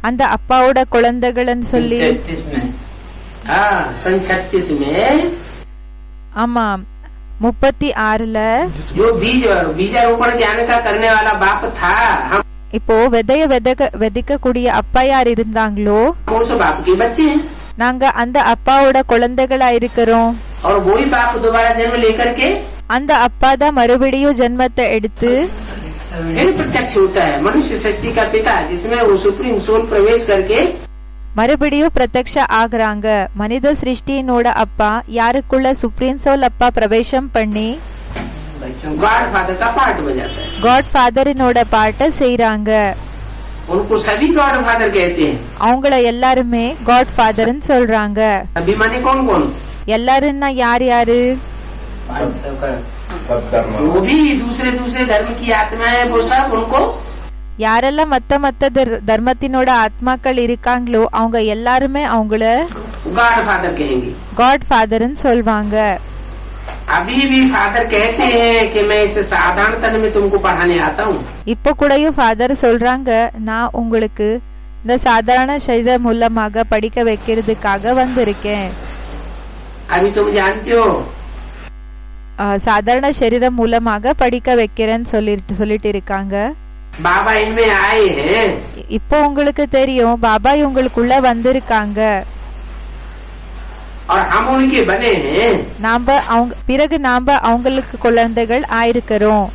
அந்த அப்பாவோட குழந்தைகள்னு சொல்லி? हाँ, सन 36 में ஆமா 36ல जो बीजारोपण ज्ञान का करने वाला बाप था, हम இப்போ விதைய விதைக்கக்கூடிய அப்பா யார் இருந்தாங்களோ उस बाप के बच्चे हैं. நாங்க அந்த அப்பாவோட குழந்தைகளா இருக்கிறோம். और वही बाप दोबारा जन्म लेकर के அந்த அப்பா தான் மறுபடியும் ஜென்மத்தை எடுத்து फिर प्रत्यक्ष होता है मनुष्य शक्ति का पिता, जिसमें वो सुप्रीम सोल प्रवेश करके மறுபடியும் பிரத்யக்ஷ ஆகுறாங்க. மனித சிருஷ்டியினோட அப்பா யாருக்குள்ள சுப்ரீம் சோல் அப்பா பிரவேசம் பண்ணி गॉड फादर का पार्ट बजाता है. காட் ஃபாதரினோட பாட்டை செய்யறாங்க. उनको सभी गॉड फादर कहते हैं. அவங்கள எல்லாருமே காட் ஃபாதர்னு சொல்றாங்க. अभी माने कौन कौन? எல்லாருன்னா யார் யாரு? वो भी दूसरे धर्म की आत्माएं, वो सब उनको யாரெல்லாம் மத்த தர்மத்தினோட ஆத்மாக்கள் இருக்காங்களோ அவங்க எல்லாருமே அவங்கள गॉड फादर कहेंगे. காட் ஃபாதர்னு சொல்வாங்க. अभी भी फादर कहते हैं कि मैं इस साधारण तन में तुमको पढ़ाने आता हूँ. இப்ப கூடயும் ஃபாதர் சொல்றாங்க நான் உங்களுக்கு இந்த சாதாரண சரீரம் மூலமாக படிக்க வைக்கிறதுக்காக வந்திருக்கேன். अभी तुम जानते हो சாதாரண சரீரம் மூலமாக படிக்க வைக்கிறேன்னு சொல்லிட்டு இருக்காங்க. बाबा इनमें आए हैं இப்போ உங்களுக்கு தெரியும் பாபா இவங்களுக்குள்ள வந்திருக்காங்க. और हम उनके बने हैं. பிறகு நாம அவங்களுக்கு குழந்தைகள் ஆயிருக்கிறோம்.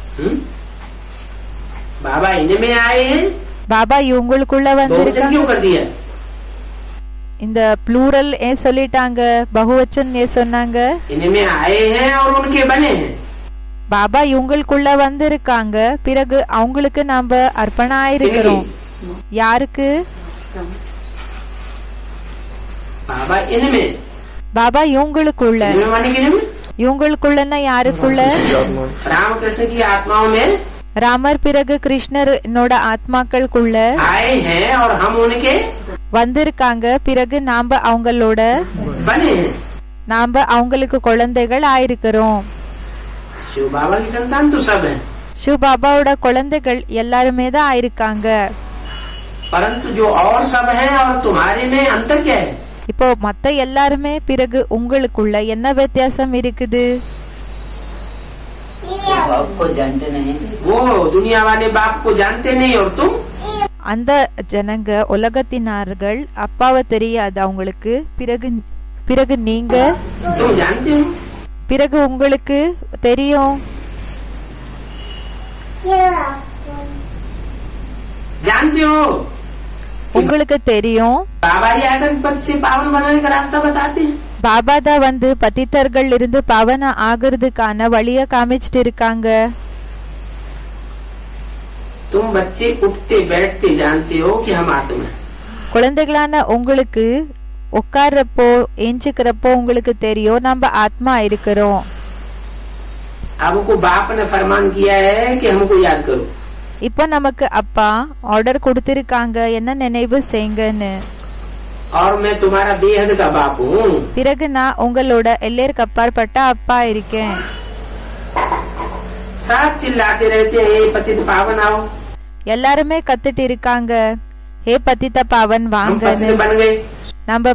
बाबा इनमें आए हैं. பாபா இவங்களுக்குள்ள வந்திருக்காங்க. क्यों कर दिया? இந்த ப்ளூரல் ஏன் சொல்லிட்டாங்க, பகுவச்சன் ஏன் சொன்னாங்க? इनमें आए हैं और उनके बने हैं. பாபா இவங்களுக்குள்ள வந்திருக்காங்க, பிறகு அவங்களுக்கு நாம அர்ப்பணம் ஆயிருக்கிறோம். யாருக்கு? बाबा इनमें. பாபா இவங்களுக்குள்ள. இவங்களுக்குள்ளன்னா யாருக்குள்ள? रामकृष्ण की आत्माओं में. ராமர் பிறகு கிருஷ்ணரோட ஆத்மாக்களுக்குள்ள आए हैं और हम उनके வந்திருக்காங்க, பிறகு நாம அவங்களோட बने हैं. நாம அவங்களுக்கு குழந்தைகள் ஆயிருக்கிறோம். शिव बाबा की संतान तो सब है. शिव பாபாவோட குழந்தைகள் எல்லாருமே தான் ஆயிருக்காங்க. परंतु जो और सब है और तुम्हारे में अंतर क्या है? இப்போ மத்த எல்லாருமே பிறகு உங்களுக்குள்ள என்ன வித்தியாசம் இருக்குது? बाप को जानते नहीं. वो दुनिया वाले बाप को जानते नहीं और तुम. அந்த ஜனங்க உலகத்தினார்கள் அப்பாவை தெரியாது அவங்களுக்கு, பிறகு நீங்க तुम जानते हो. பிறகு உங்களுக்கு தெரியும். जानते हो உங்களுக்கு தெரியும் बाबा ही आकर पद से पावन बनाने का रास्ता बताते हैं. பாபா தான் வந்து பतितர்கள் இருந்து பாவன ஆகிறதுக்கான வழிய காமிச்சிட்டு இருக்காங்க. तुम बच्चे उठते बैठते जानते हो कि हम आत्मा है. குழந்தைகளான உங்களுக்கு உட்கார்றப்போ எஞ்சிக்கிறப்போ உங்களுக்கு தெரியும் நம்ம ஆத்மா இருக்கிறோம். हमको बाप ने फरमान किया है कि हमको याद करो. இப்போ நமக்கு அப்பா ஆர்டர் கொடுத்திருக்காங்க என்ன நினைவு செய்யுங்கன்னு. और मैं तुम्हारा बेहद का बाप हूँ. பிறகு நான் உங்களோட எல்லைக்கு அப்பாற்பட்ட அப்பா இருக்கேன். सब चिल्लाते रहते हैं ये पतित पावन आओ. எல்லாருமே கத்துட்டு இருக்காங்க ஹே பतित पावन हम வாங்கன்னு. पतित बन गए. நம்ம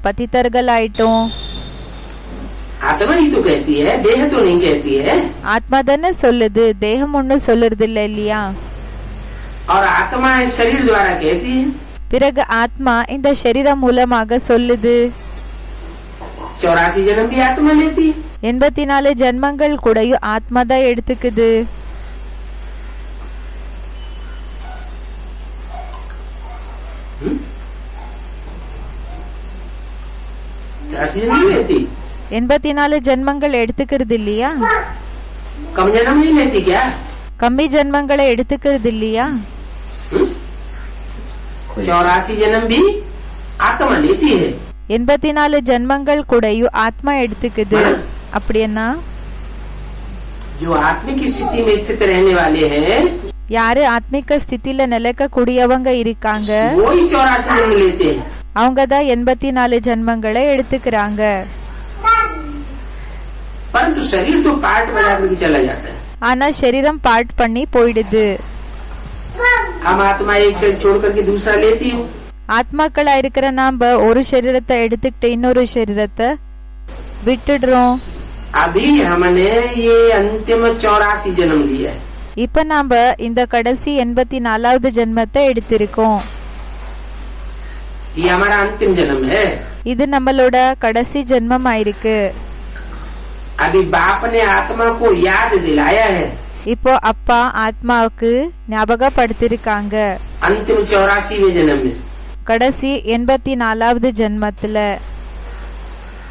பतितர்கள் ஆயிட்டோம். आत्मा ही तो कहती है, देह तो नहीं कहती है. ஆத்மா தானே சொல்லுது, தேகம் ஒண்ணு சொல்லுறது இல்ல இல்லையா? और आत्मा इस शरीर द्वारा कहती है. பிறகு ஆத்மா இந்த சரீரம் மூலமாக சொல்லுது. 84 जन्म भी आत्मा लेती है. 84 ஜென்மங்கள் கூடயும் ஆத்மா தான் எடுத்துக்குது. जन्म नहीं लेती. 84 ஜென்மங்கள் எடுத்துக்கிறது இல்லையா? कम जन्म नहीं लेती क्या? கம்மி ஜென்மங்களை எடுத்துக்கிறது இல்லையா? 84 जन्म भी आत्मा लेती है. 84 ஜென்மங்கள் கூடயும் ஆத்மா எடுத்துக்குது. அப்படின்னா जो आत्मिक स्थिति में स्थित रहने वाले हैं யாரு ஆத்மிக ஸ்திதியில நிலைக்க கூடியவங்க இருக்காங்க वो ही 84 जन्म लेते हैं. அவங்க தான் 84 ஜென்மங்களை எடுத்துக்கிறாங்க. परंतु शरीर तो पार्ट बजा करके चला जाता है. ஆனா சரீரம் பார்ட் பண்ணி போயிடுது. हम आत्मा एक शरीर छोड़ करके दूसरा लेती हूँ. ஆத்மாக்களா இருக்கிற நாம ஒரு சரீரத்தை எடுத்துக்கிட்டு இன்னொரு சரீரத்தை விட்டுடுறோம். अभी हमने ये अंतिम 84 जन्म लिया है. இப்ப நாம இந்த கடைசி 84வது ஜென்மத்தை எடுத்திருக்கோம். ये हमारा अंतिम जन्म है. இது நம்மளோட கடைசி ஜென்மம் ஆயிருக்கு. अभी बाप ने आत्मा को याद दिलाया है. இப்போ அப்பா ஆத்மாவுக்கு ஞாபகப்படுத்திருக்காங்க अंतिम 84वें जन्म में கடைசி 84வது ஜென்மத்துல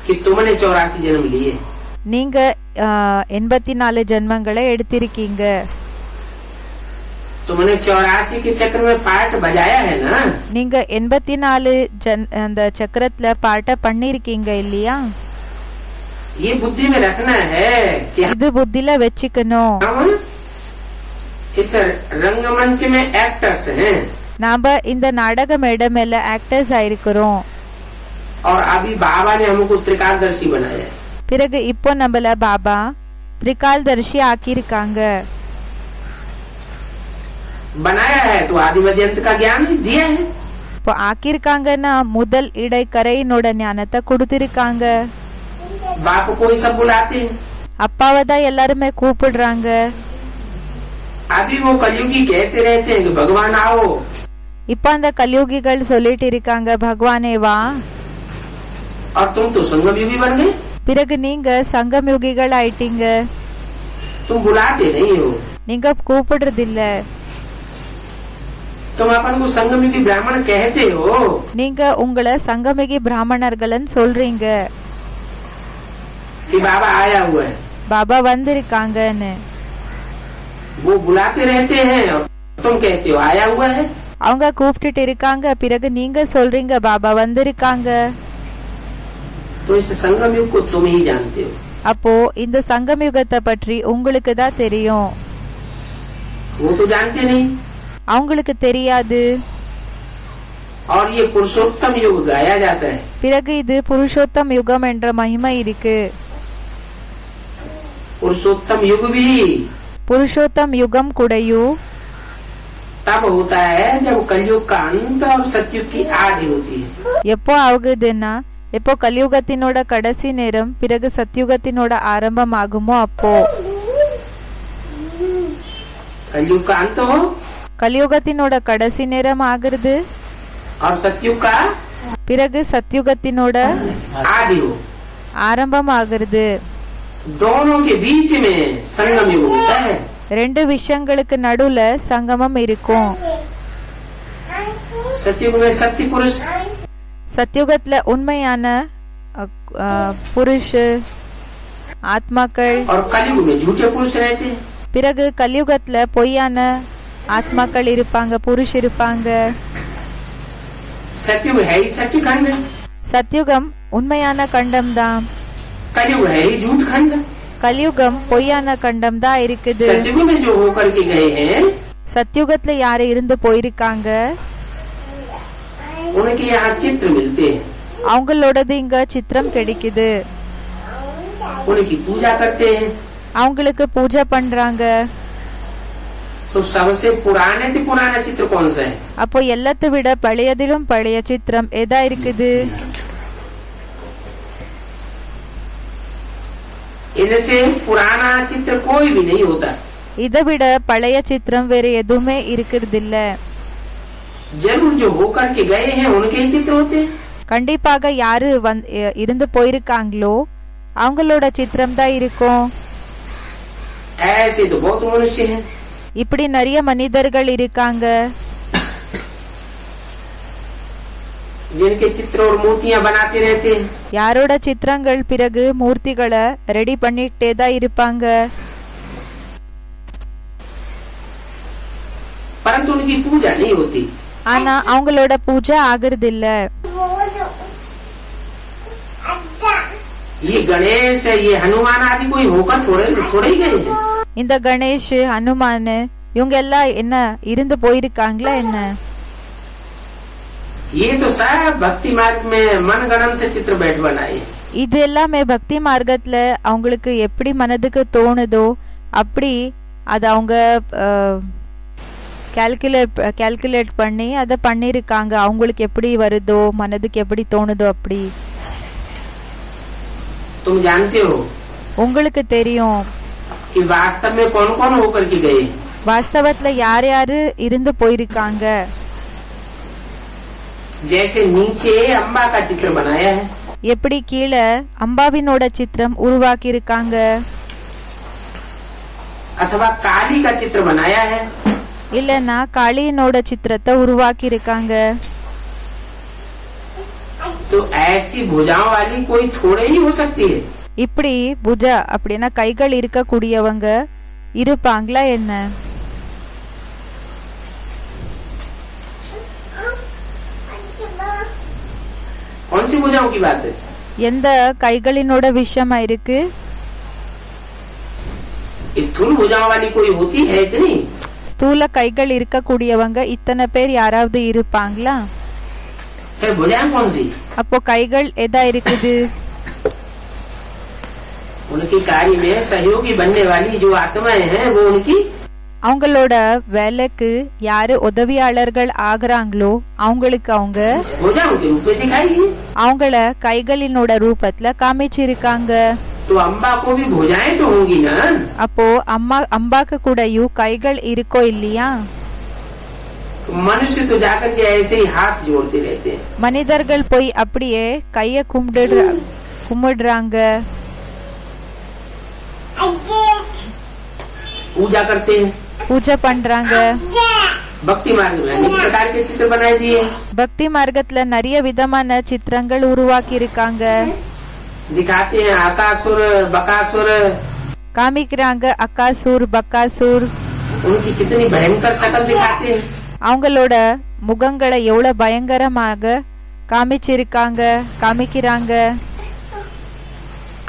कि तुमने 84 जन्म लिए. நீங்க 84 ஜென்மங்களை எடுத்திருக்கீங்க. तुमने 84 के चक्र में पार्ट बजाया है ना. நீங்க 84 அந்த சக்கரத்துல பாட்ட பண்ணிருக்கீங்க இல்லையா? ये बुद्धि में रखना है कि இது புத்தில வச்சுக்கணும். हम इस रंगमंच में एक्टर्स हैं நாம இந்த நாடக மேடை மேல ஆக்டர்ஸ் ஆயிருக்கிறோம். और अभी बाबा ने हमको त्रिकालदर्शी बनाया है. பிறகு இப்போ நம்மள பாபா திரிகால்தர்ஷி ஆக்கியிருக்காங்க. बनाया है तो आदि मध्य अंत का ज्ञान दिया है. இப்போ ஆக்கியிருக்காங்கன்னா முதல் இடை கரையினோட ஞானத்தை கொடுத்திருக்காங்க. बाप को ही सब बुलाते हैं. அப்பாவை தான் எல்லாருமே கூப்பிடுறாங்க. अभी वो कलयुगी कहते रहते हैं कि भगवान आओ, இப்ப அந்த கலியுகிகள் சொல்லிட்டு இருக்காங்க பகவானே வா. और तुम तो संगम युगी बन गए, பிறகு நீங்க சங்கம் யுகிகள் ஆயிட்டீங்க. तुम बुलाते नहीं हो, நீங்க கூப்பிடுறது இல்ல. तुम अपन को संगम युगी ब्राह्मण कहते हो, நீங்க உங்களை சங்கமிகி பிராமணர்கள்னு சொல்றீங்க. कि बाबा आया हुआ है, பாபா வந்திருக்காங்கன்னு. वो बुलाते रहते हैं और तुम कहते हो आया हुआ है. அவங்க கூப்பிட்டுட்டு இருக்காங்க, பிறகு நீங்க சொல்றீங்க பாபா வந்திருக்காங்க. तो इस संगम युग को तुम ही जानते हो, அப்போ இந்த சங்கம் யுகத்தை பற்றி உங்களுக்கு தான் தெரியும், वो तो जानते नहीं. அவங்களுக்கு தெரியாது. और ये पुरुषोत्तम युग गाया जाता है, பிறகு இது புருஷோத்தம் யுகம் என்ற மகிமை இருக்கு. पुरुषोत्तम युग भी புருஷோத்தம் யுகம் கூடயும் तब होता है जब कलयुग का अंत और सतयुग की आदि होती है. எப்போ ஆகுதுன்னா எப்போ கலியுகத்தினோட கடைசி நேரம் பிறகு சத்யுகத்தினோட ஆரம்பம் ஆகுமோ அப்போ. कलयुग का अंत हो கலியுகத்தினோட கடைசி நேரம் ஆகுறது, और सतयुग का பிறகு சத்யுகத்தினோட आदि हो, ஆரம்பம் ஆகுறது. दोनों के बीच में संगम युग होता है. ரெண்டு விஷயங்களுக்கு நடுவுல சங்கமம் இருக்கும். सतयुग में सत्य पुरुष, சத்யுகத்துல உண்மையான புருஷ ஆத்மாக்கள், और कलयुग में झूठे पुरुष रहते हैं. பிறகு கலியுகத்துல பொய்யான ஆத்மாக்கள் இருப்பாங்க, புருஷ் இருப்பாங்க. सतयुग है ही सच्चिखंड, சத்யுகம் உண்மையான கண்டம் தான், कलयुग है ही झूठ खंड. கலியுகம் பொய்யான கண்டம் தான் இருக்குது. सतयुग में जो होकर के गए हैं சத்யுகத்துல யாரு இருந்து போயிருக்காங்க उनके यहाँ चित्र मिलते हैं, அவங்களோடது இங்க சித்திரம் கிடைக்குது. उनकी पूजा करते हैं. அவங்களுக்கு பூஜை பண்றாங்க. तो सबसे पुराने से पुराना चित्र कौन सा है? அப்போ எல்லாத்தை விட பழையதிலும் பழைய சித்திரம் எதா இருக்குது? इनसे पुराना चित्र कोई भी नहीं होता. இதை விட பழைய சித்திரம் வேற எதுவுமே இருக்கிறது இல்ல. जरूर जो होकर के गए हैं उनके ही चित्र होते हैं. கண்டிப்பாக யாரு இருந்து போயிருக்காங்களோ அவங்களோட சித்திரம் தான் இருக்கும். ऐसे तो बहुत मनुष्य हैं. இப்படி நிறைய மனிதர்கள் இருக்காங்க, जिनके चित्र और मूर्तियां बनाते रहते हैं. யாரோட சித்திரங்கள் பிறகு மூர்த்திகளை ரெடி பண்ணிட்டே தான் இருப்பாங்க. परंतु उनकी पूजा नहीं होती. ஆனா அவங்களோட பூஜை ஆகுறது இல்ல. ये गणेश ये हनुमान आदि कोई होकर थोड़े ही गए हैं. இந்த கணேஷ் ஹனுமான் இவங்க எல்லாம் என்ன இருந்து போயிருக்காங்களா என்ன? ये तो सब भक्ति मार्ग में मनगढ़ंत चित्र बैठ बनाए. இது எல்லாமே பக்தி மார்க்கத்துல அவங்களுக்கு எப்படி மனதுக்கு தோணுதோ அப்படி அது அவங்க கால்குலேட் பண்ணி அதை பண்ணிருக்காங்க. அவங்களுக்கு எப்படி வருதோ மனதுக்கு எப்படி தோணுதோ அப்படி. तुम जानते हो உங்களுக்கு தெரியும் कि वास्तव में कौन कौन होकर के गए. வாஸ்தவத்துல யார் யாரு இருந்து போயிருக்காங்க. जैसे नीचे अम्बा का चित्र बनाया है, எப்படி கீழே அம்பாவினோட சித்திரம் உருவாக்கி இருக்காங்க, अथवा काली का चित्र बनाया है, இல்லன்னா காளியனோட சித்திரத்தை உருவாக்கி இருக்காங்க. तो ऐसी भुजाओं वाली कोई थोड़े ही हो सकती है. இப்படி புஜா அப்படின்னா கைகள் இருக்கக்கூடியவங்க இருப்பாங்களா என்ன? कौन सी भुजाओं की बात है? எந்த கைகளினோட விஷயமா இருக்கு? स्थूल भुजाओं वाली कोई होती है इतनी? ஸ்தூல கைகள் இருக்கக்கூடியவங்க இத்தனை பேர் யாராவது இருப்பாங்களா? फिर भुजाएं कौन सी? அப்போ கைகள் எதா இருக்குது? उनके कार्य में सहयोगी बनने वाली जो आत्माएं हैं वो उनकी அவங்களோட வேலைக்கு யாரு உதவியாளர்கள் ஆகுறாங்களோ அவங்களுக்கு அவங்க भुजाओं के रूप में दिखाई. அவங்கள கைகளினோட ரூபத்துல காமிச்சிருக்காங்க. तो अम्बा को भी भुजाएं तो होंगी ना। அப்போ அம்பாக்கு கூடயும் கைகள் இருக்கோ இல்லையா? तो मनुष्य तो जाकर के ऐसे ही हाथ जोड़ते रहते हैं। மனிதர்கள் போய் அப்படியே கைய கும்பிடுறாங்க, पूजा करते हैं, பூஜை பண்றாங்க. भक्ति मार्ग में अनेक प्रकार के चित्र बनाए दिए, பக்தி மார்க்கத்துல நிறைய விதமான சித்திரங்கள் உருவாக்கி இருக்காங்க. दिखाते हैं आकासुर बकासुर, காமிக்கிறாங்க அக்காசூர் பக்காசூர். उनकी कितनी भयंकर शक्ल दिखाते हैं। அவங்களோட முகங்களை எவ்வளவு பயங்கரமாக காமிக்கிறாங்க.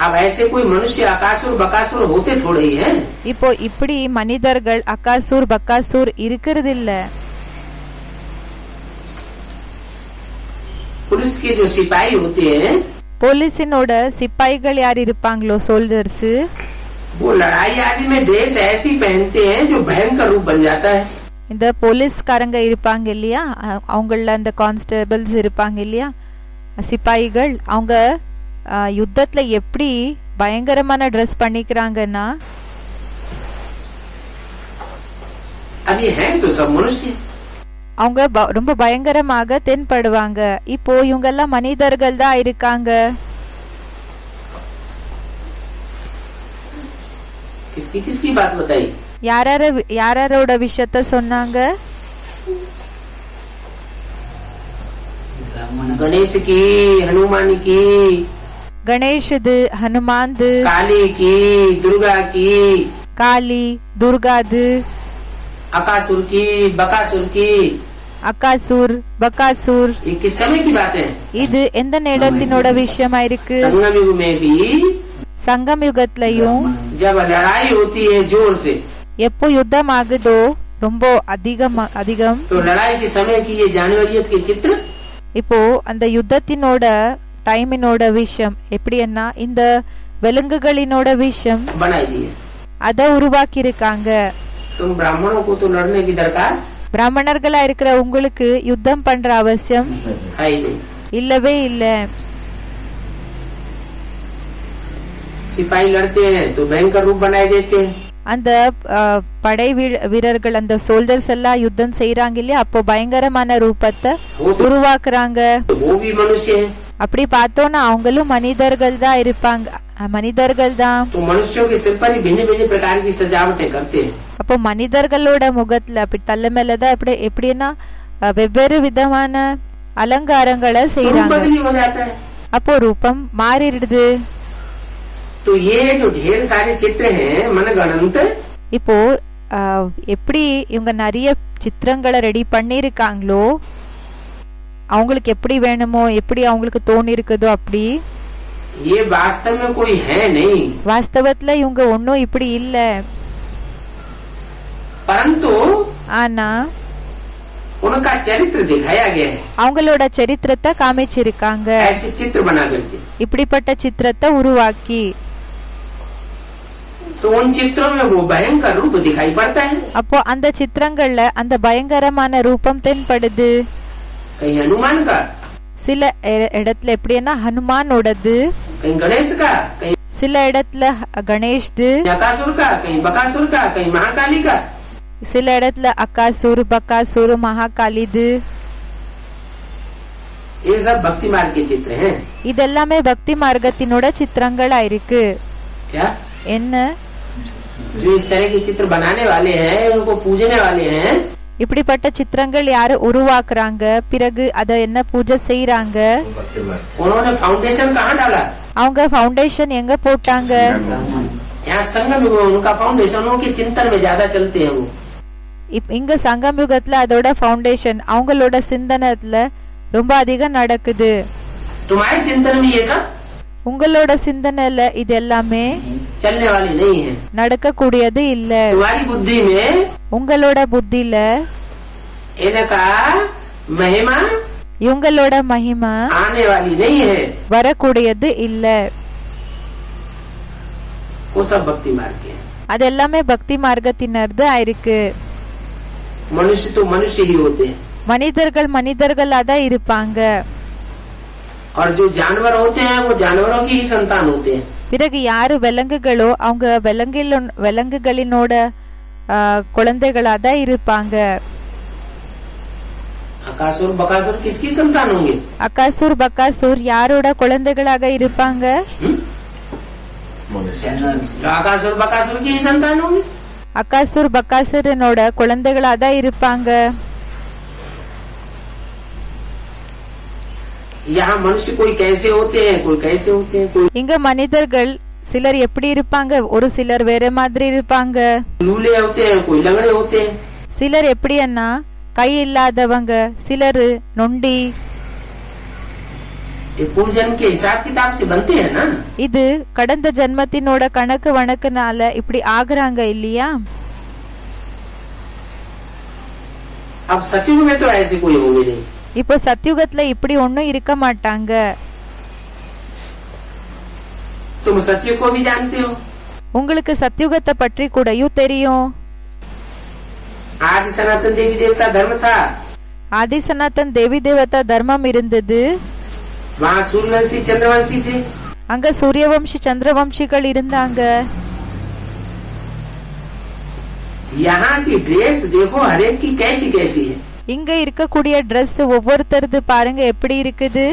अब ऐसे कोई मनुष्य आकासुर बकासुर होते थोड़े ही हैं। இப்போ இப்படி மனிதர்கள் அக்காசூர் பக்காசூர் இருக்கிறது இல்ல. पुलिस के जो सिपाही होते हैं, போலீஸினோட சிப்பாய்கள் யார் இருப்பாங்களோ, சோல்ஜர்ஸ், वो लड़ाई आदि में ड्रेस ऐसी पहनते हैं जो भयंकर रूप बन जाता है। இந்த போலீஸ்காரங்க இருப்பாங்க இல்லையா, அவங்கள அந்த கான்ஸ்டபிள்ஸ் இருப்பாங்க இல்லையா, சிப்பாய்கள், அவங்க யுத்தத்துல எப்படி பயங்கரமான ட்ரெஸ் பண்ணிக்கிறாங்கன்னா, अभी हैं तो सब मनुष्य, அவங்க ரொம்ப பயங்கரமாக தென்படுவாங்க. இப்போ இவங்க எல்லாம் மனிதர்கள் தான் இருக்காங்க. किसकी बात बताई? யாரோட விஷயத்த சொன்னாங்க? गणेश की, हनुमान की, கணேஷது, ஹனுமான்து, काली की, दुर्गा की, காளி, துர்காது, अकासुर की, बकासुर की, அக்காசூர் பக்காசூர். ये किस समय की बात है? இது எந்த நேரத்தினோட விஷயமா இருக்கு? संगम युग में भी சங்கம் யுகத்திலையும் जब लड़ाई होती है जोर से, எப்போ யுத்தம் ஆகுதோ ரொம்ப அதிகம், तो लड़ाई के समय की ये जानवरियत के चित्र, இப்போ அந்த யுத்தத்தினோட டைமினோட விஷயம் எப்படின்னா இந்த விலங்குகளினோட விஷயம் बनाई दिए। அத உருவாக்கி இருக்காங்க. तुम ब्राह्मणों को तो लड़ने की दरकार பிராமணர்களா இருக்கிற உங்களுக்கு யுத்தம் பண்ற அவசியம் है ही नहीं। இல்லவே இல்ல. सिपाही लड़ते हैं तो भयंकर रूप बनाए देते हैं। அந்த படை வீரர்கள், அந்த சோல்ஜர்ஸ் எல்லாம் யுத்தம் செய்யறாங்க இல்லையா, அப்போ பயங்கரமான ரூபத்தை உருவாக்குறாங்க. वो भी मनुष्य है। அப்படி பார்த்தோம்னா அவங்களும் மனிதர்கள் தான் இருப்பாங்க, மனிதர்கள் தான். तो मनुष्यों के सिर पर ही भिन्न भिन्न प्रकार की सजावटें करते हैं। அப்போ மனிதர்களோட முகத்துல அப்படி தள்ள மேலதான் எப்படின்னா வெவ்வேறு விதமான அலங்காரங்களை செய்யறாங்க. बदली हो जाता है। அப்போ ரூபம் மாறிடுது. तो ये जो ढेर सारे चित्र हैं मनगणंत, இப்போ எப்படி இவங்க நிறைய சித்திரங்களை ரெடி பண்ணிருக்காங்களோ, அவங்களுக்கு எப்படி வேணுமோ, எப்படி அவங்களுக்கு தோணி இருக்குதோ அப்படி, ये वास्तव में कोई है नहीं। வாஸ்தவத்துல இவங்க ஒன்னும் இப்படி இல்ல. परंतु ஆனா उनका चरित्र दिखाया गया है, அவங்களோட சரித்திரத்தை காமிச்சிருக்காங்க. ऐसे चित्र बना करके। இப்படிப்பட்ட சித்திரத்தை உருவாக்கி, तो उन चित्रों में वो भयंकर रूप दिखाई पड़ता है। அப்போ அந்த சித்திரங்கள்ல அந்த பயங்கரமான ரூபம் தென்படுது. कहीं हनुमान का, சில இடத்துல எப்படின்னா ஹனுமானோடது, कहीं गणेश का, कहीं சில இடத்துல கணேஷ்து, अकासुर का, कहीं बकासुर का, कहीं महाकाली का, சில இடத்துல அக்காசூர் பக்காசூர் மகாகாலிது. ये सब भक्ति मार्ग के चित्र हैं। இதெல்லாமே பக்தி மார்க்கத்தினோட சித்திரங்களா இருக்கு. क्या என்ன, जो इस तरह के चित्र बनाने वाले हैं, उनको पूजने वाले हैं, இப்படிப்பட்ட சித்திரங்கள் யாரு உருவாக்குறாங்க, பிறகு அத என்ன பூஜை செய்யறாங்க, उन्होंने फाउंडेशन कहाँ डाला? அவங்க ஃபவுண்டேஷன் எங்க போட்டாங்க? यहाँ संगम युग में उनका फाउंडेशन उनके चिंतन में ज्यादा चलते हैं। वो இங்க சங்கம் யுகத்துல அதோட ஃபவுண்டேஷன் அவங்களோட சிந்தனத்துல ரொம்ப அதிகம் நடக்குது. तुम्हारे चिंतन में ये सब உங்களோட சிந்தனையில இது எல்லாமே चलने वाली नहीं है। நடக்க கூடியது இல்ல. तुम्हारी बुद्धि में உங்களோட புத்தியில इनका महिमा இவங்களோட மகிமா आने वाली नहीं है। வரக்கூடியது இல்ல. वो सब भक्ति मार्ग के हैं। அது எல்லாமே பக்தி மார்க்கத்தினர்து ஆயிருக்கு. मनुष्य तो मनुष्य ही होते हैं, மனிதர்கள் மனிதர்களா தான் இருப்பாங்க. और जो जानवर होते हैं वो जानवरों की ही संतान होते हैं। பிறகு யாரு விலங்குகளோ அவங்க விலங்குகளினோட குழந்தைகளாதான் இருப்பாங்க. अकासुर बकासुर किसकी संतान होंगे? அகாசுர் பகாசுர் யாரோட குழந்தைகளாக இருப்பாங்க? अकासुर बकासुर की ही संतान होंगे. அகாசுர் பகாசுரனோட குழந்தைகளாதான் இருப்பாங்க. यहाँ मनुष्य कोई कैसे होते हैं, कोई कैसे होते हैं, कोई இங்க மனிதர்கள் சிலர் எப்படி இருப்பாங்க, ஒரு சிலர் வேற மாதிரி இருப்பாங்க. लूले होते हैं, कोई लंगड़े होते हैं. சிலர் எப்படின்னா கை இல்லாதவங்க, சிலர் நொண்டி. ये पूर्व जन्म के हिसाब किताब से बनते हैं ना. இது கடந்த ஜென்மத்தினோட கணக்கு வணக்குனால இப்படி ஆகுறாங்க இல்லையா? अब सतयुग में तो ऐसे कोई होंगे नहीं. இப்போ சத்யுகத்துல இப்படி ஒன்னும் இருக்க மாட்டாங்க. तुम सतयुग को भी जानते हो. உங்களுக்கு சத்யுகத்தை பற்றி கூடயும் தெரியும். आदि सनातन देवी देवता धर्म था. ஆதி சனாதன் தேவி தேவதா தர்மம் இருந்தது. वहाँ सूर्यवंशी चंद्रवंशी थे. அங்க சூரியவம்சி சந்திரவம்சிகள் இருந்தாங்க. यहाँ की ड्रेस देखो हरेक की कैसी कैसी है. இங்க இருக்கக்கூடிய ட்ரெஸ் ஒவ்வொருத்தருது பாருங்க எப்படி இருக்குது.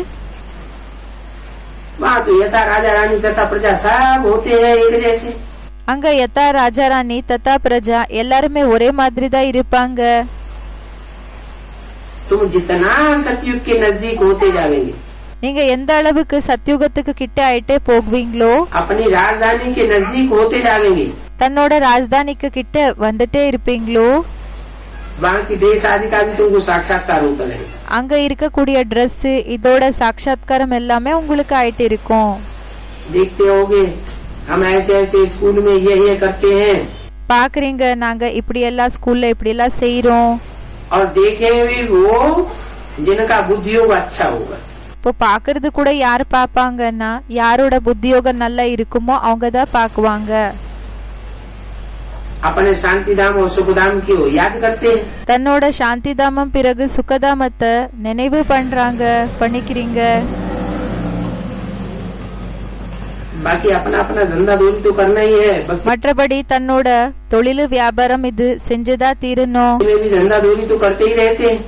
वहाँ तो यथा राजा रानी तथा प्रजा सब होते हैं एक जैसे. அங்க யதா ராஜாராணி தத்தா பிரஜா எல்லாருமே ஒரே மாதிரி தான் இருப்பாங்க. तुम जितना सतयुग के नजदीक होते जाएंगे, நீங்க எந்த அளவுக்கு சத்யுகத்துக்கு கிட்ட ஆயிட்டே போகுவீங்களோ, अपनी राजधानी के नजदीक होते जाएंगे, தன்னோட ராஜதானிக்கு கிட்ட வந்துட்டே இருப்பீங்களோ, वहाँ की देश आदि का भी तुमको साक्षात्कार होता रहेगा. அங்க இருக்கக்கூடிய ட்ரெஸ் இதோட சாட்சாத்காரம் எல்லாமே உங்களுக்கு ஆயிட்டு இருக்கும். देखते होगे हम ऐसे ऐसे स्कूल में ये करते हैं. பாக்குறீங்க நாங்க இப்படி எல்லாம் ஸ்கூல்ல இப்படி எல்லாம் செய்யறோம். और देखेंगे भी वो जिनका बुद्धियोग अच्छा होगा. இப்போ பாக்குறது கூட யாரு பாப்பாங்கன்னா யாரோட புத்தியோகம் நல்லா இருக்குமோ அவங்கதான் பாக்குவாங்க. अपने शांति धाम और सुख धाम की याद करते हैं. தன்னோட சாந்தி தாமம் பிறகு சுகதாமத்தை நினைவு பண்ணிக்கிறீங்க. बाकी अपना अपना धंधा धोनी तो करना ही है. மற்றபடி தன்னோட தொழில் வியாபாரம் இது செஞ்சுதா தீரணும். में भी धंधा धोनी तो करते ही रहते हैं.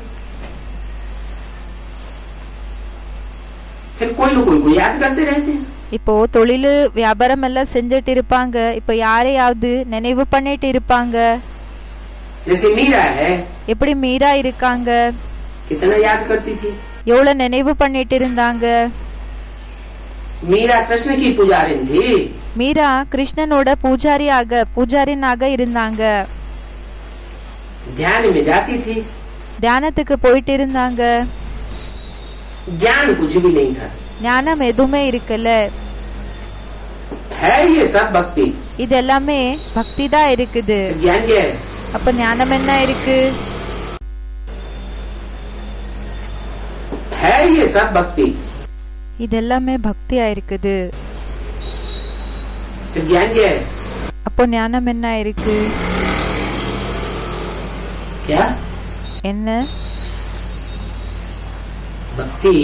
फिर कोई न कोई को याद करते रहते हैं. இப்போ தொழில் வியாபாரம் எல்லாம் செஞ்சுட்டு இருப்பாங்க. இப்ப யாரையாவது நினைவு பண்ணிட்டு இருப்பாங்க. जैसे मीरा है, எப்படி மீரா இருக்காங்க, कितना याद करती थी. எவ்வளவு நினைவு பண்ணிட்டு இருந்தாங்க. मीरा कृष्ण की पुजारिन थी. மீரா கிருஷ்ணனோட பூஜாரினாக இருந்தாங்க. ध्यान में जाती थी. தியானத்துக்கு போயிட்டு இருந்தாங்க. ज्ञान कुछ भी नहीं था. ஞானம் எதுவுமே இருக்கல. है ये सब भक्ति. இது எல்லாமே பக்தி தான் இருக்குது. ज्ञान क्या है? அப்ப ஞானம் என்ன இருக்கு? है ये सब भक्ति. இது எல்லாமே பக்தியா இருக்குது. फिर ज्ञान क्या है? அப்போ ஞானம் என்ன இருக்கு? क्या என்ன? भक्ति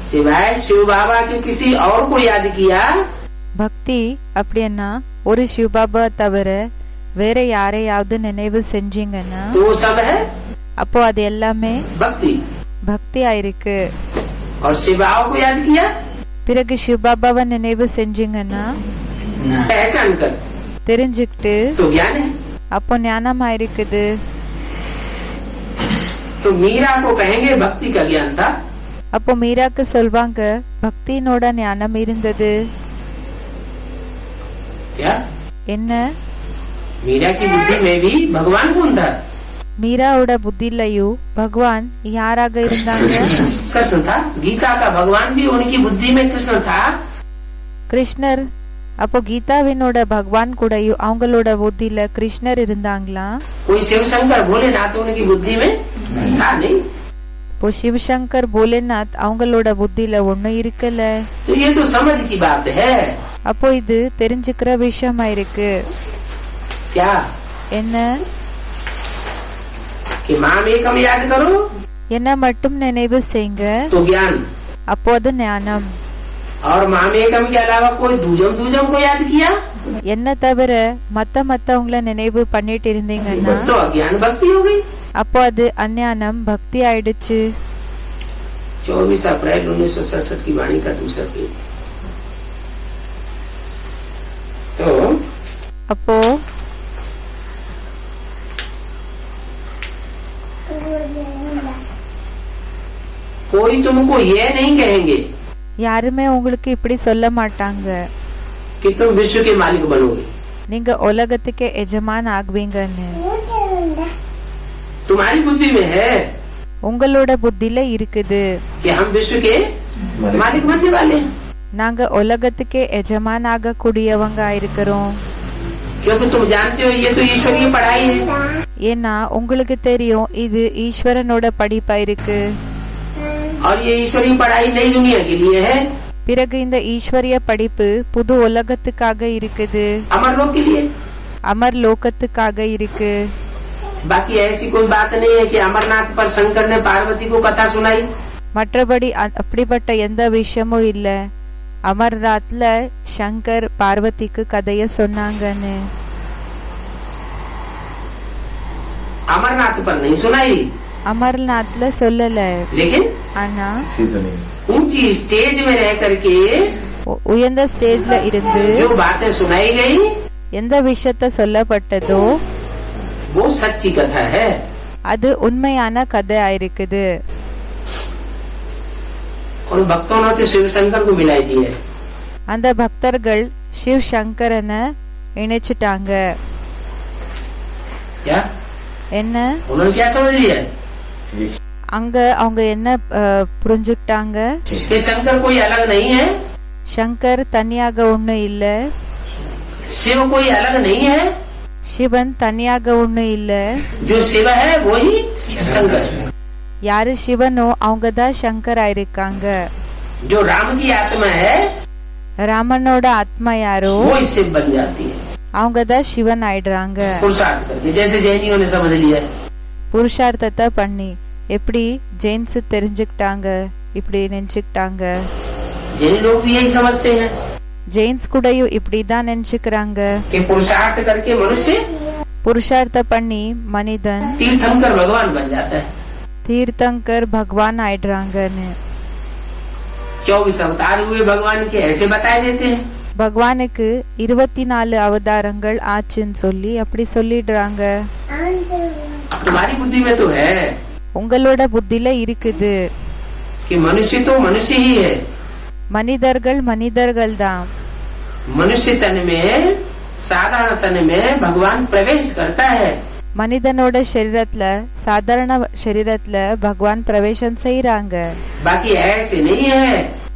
सिवाय शिव बाबा के किसी और को याद किया. பக்தி அப்படின்னா ஒரு சிவபாபா தவிர வேற யாரையாவது நினைவு செஞ்சீங்கன்னா तो वो सब है அப்போ அது எல்லாமே भक्ति. பக்தியா இருக்கு. और शिव बाबा को याद किया பிறகு சிவபாபாவை நினைவு செஞ்சீங்கன்னா पहचान कर தெரிஞ்சுக்கிட்டு तो ज्ञान है. அப்போ ஞானமா இருக்குது. तो मीरा को कहेंगे भक्ति का ज्ञान था. அப்போ மீராக்கு சொல்வாங்க பக்தியினோட ஞானம் இருந்தது. क्या என்ன? मीरा की बुद्धि में भी भगवान कौन था? மீராவோட புத்திலையும் பகவான் யாராக இருந்தாங்க? कृष्ण था. गीता का भगवान भी उनकी बुद्धि में कृष्ण था. கிருஷ்ணர். அப்போ கீதாவினோட பகவான் கூடயும் அவங்களோட புத்தியில கிருஷ்ணர் இருந்தாங்களா? कोई शिव शंकर भोलेनाथ उनकी बुद्धि में था नहीं. இப்போ சிவசங்கர் போலேநாத் அவங்களோட புத்தியில ஒன்னும் இருக்கல. तो ये तो समझ की बात है. அப்போ இது தெரிஞ்சுக்கிற விஷயமா இருக்கு. क्या என்ன? कि माम एकम याद करो என்ன மட்டும் நினைவு செய்யுங்க. तो ज्ञान. அப்போ அது ஞானம். और मामेकम के अलावा कोई दूजम दूजम को याद किया என்ன தவிர மத்தவங்கள நினைவு பண்ணிட்டு இருந்தீங்கன்னா तो अज्ञान भक्ति हो गई। அப்போ அது அஞ்ஞானம் பக்தி ஆயிடுச்சு। 24 अप्रैल 1967 की वाणी का दूसरा पेज। तो அப்போ कोई तुमको ये नहीं कहेंगे யாருமே உங்களுக்கு இப்படி சொல்ல மாட்டாங்க कि तुम विश्व के मालिक बनोगे। நீங்க உலகத்துக்கு எஜமான் ஆகுவீங்கன்னு। तुम्हारी बुद्धि में है உங்களோட புத்தில இருக்குது कि हम विश्व के मालिक बनने वाले हैं, நாங்க உலகத்துக்கு எஜமான் ஆக கூடியவங்க இருக்கிறோம்। क्योंकि तुम जानते हो ये तो ईश्वरीय पढ़ाई है। ஏன்னா உங்களுக்கு தெரியும் இது ஈஸ்வரனோட படிப்பா இருக்கு। और ये ईश्वरीय पढ़ाई नई दुनिया के लिए है, பிறகு இந்த ஈஸ்வரிய படிப்பு புது உலகத்துக்காக இருக்குது, अमर लोक के लिए। அமர் லோகத்துக்காக இருக்கு। बाकी ऐसी कोई बात नहीं है कि अमरनाथ पर शंकर ने पार्वती को कथा सुनाई। மற்றபடி அப்படிப்பட்ட எந்த விஷயமும் இல்ல அமர்நாத்ல சங்கர் பார்வதிக்கு கதைய சொன்னாங்கன்னு। अमरनाथ पर नहीं सुनाई, அமர்நாத்ல சொல்லல, लेकिन ஆனா ऊंची स्टेज में रह करके உயர்ந்த ஸ்டேஜ்ல இருந்து जो बातें सुनाई गई எந்த விஷயத்த சொல்லப்பட்டதோ वो सच्ची कथा है। அது உண்மையான கதை ஆயிருக்குது। और भक्तों ने शिव शंकर को मिलाई दी है। அந்த பக்தர்கள் சிவ் சங்கரனை இணைச்சிட்டாங்க। क्या என்ன उन्होंने क्या समझ लिया அங்க அவங்க என்ன புரிஞ்சுக்கிட்டாங்க? कि शंकर कोई अलग नहीं है, சங்கர் தனியாக ஒண்ணு இல்ல, शिव कोई अलग नहीं है, சிவன் தனியாக ஒண்ணு இல்ல, जो शिव है वो ही शंकर है। யாரு சிவனோ அவங்கதான் சங்கர் ஆயிருக்காங்க। जो राम की आत्मा है ராமனோட ஆத்மா யாரோ वो ही शिव बन जाती है, அவங்கதான் சிவன் ஆயிடுறாங்க। पुरुषार्थ करके, जैसे जैनियों ने समझ लिया। புருஷார்த்தத்தை பண்ணி எப்படி ஜெயின்ஸ் தெரிஞ்சுக்கிட்டாங்க, இப்படி நினைச்சுக்கிட்டாங்க। जैन लोग भी यही समझते हैं ஜெயின்ஸ் கூடயும் இப்படிதான் நினைச்சுக்கிறாங்க। कि पुरुषार्थ करके मनुष्य புருஷார்த்த பண்ணி மனிதன் तीर्थंकर भगवान बन जाता है। தீர்த்தங்கர் பகவான் ஆயிடுறாங்கன்னு। 24 अवतार हुए भगवान के ऐसे बताए देते हैं। பகவானுக்கு 24 அவதாரங்கள் ஆச்சுன்னு சொல்லி அப்படி சொல்லிடுறாங்க। तुम्हारी बुद्धि में तो है உங்களோட புத்தில இருக்குது कि मनुष्य तो मनुष्य ही है। மனிதர்கள் மனிதர்கள் தான்। मनुष्य तन में, साधारण तन में भगवान प्रवेश करता है। மனிதனோட சரீரத்துல சாதாரண சரீரத்துல பகவான் பிரவேசம் செய்யறாங்க। बाकी ऐसे नहीं है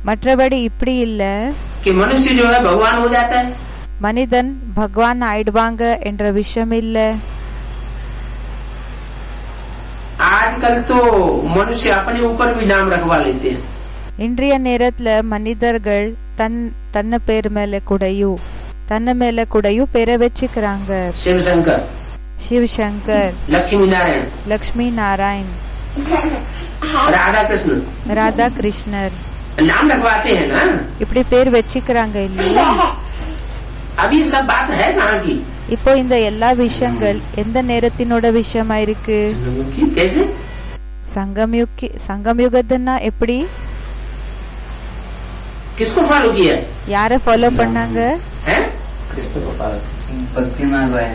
மற்றபடி இப்படி இல்ல कि मनुष्य जो है भगवान हो जाता है। மனிதன் பகவான் ஆயிடுவாங்க என்ற விஷயம் இல்ல। आजकल तो मनुष्य अपने ऊपर भी नाम रखवा लेते हैं। இன்றைய நேரத்துல மனிதர்கள் தன்ன பேர் மேல கூடயும் தன்ன மேல கூடயும் பேரை வச்சுக்கிறாங்க। शिव शंकर, சிவ் சங்கர், लक्ष्मी नारायण, லக்ஷ்மி நாராயண், राधा कृष्ण ராதா கிருஷ்ணர் नाम रखवाते हैं ना। இப்படி பேர் வச்சுக்கிறாங்க இல்லையா? अभी सब बात है कहाँ की? இப்போ இந்த எல்லா விஷயங்கள் எந்த நேரத்தினோட விஷயமா இருக்கு? कैसे? சங்கம்யுகத்துன்னா எப்படி? किसको फॉलो किया யார ஃபாலோ பண்ணாங்க? है? भक्ति मार्ग है।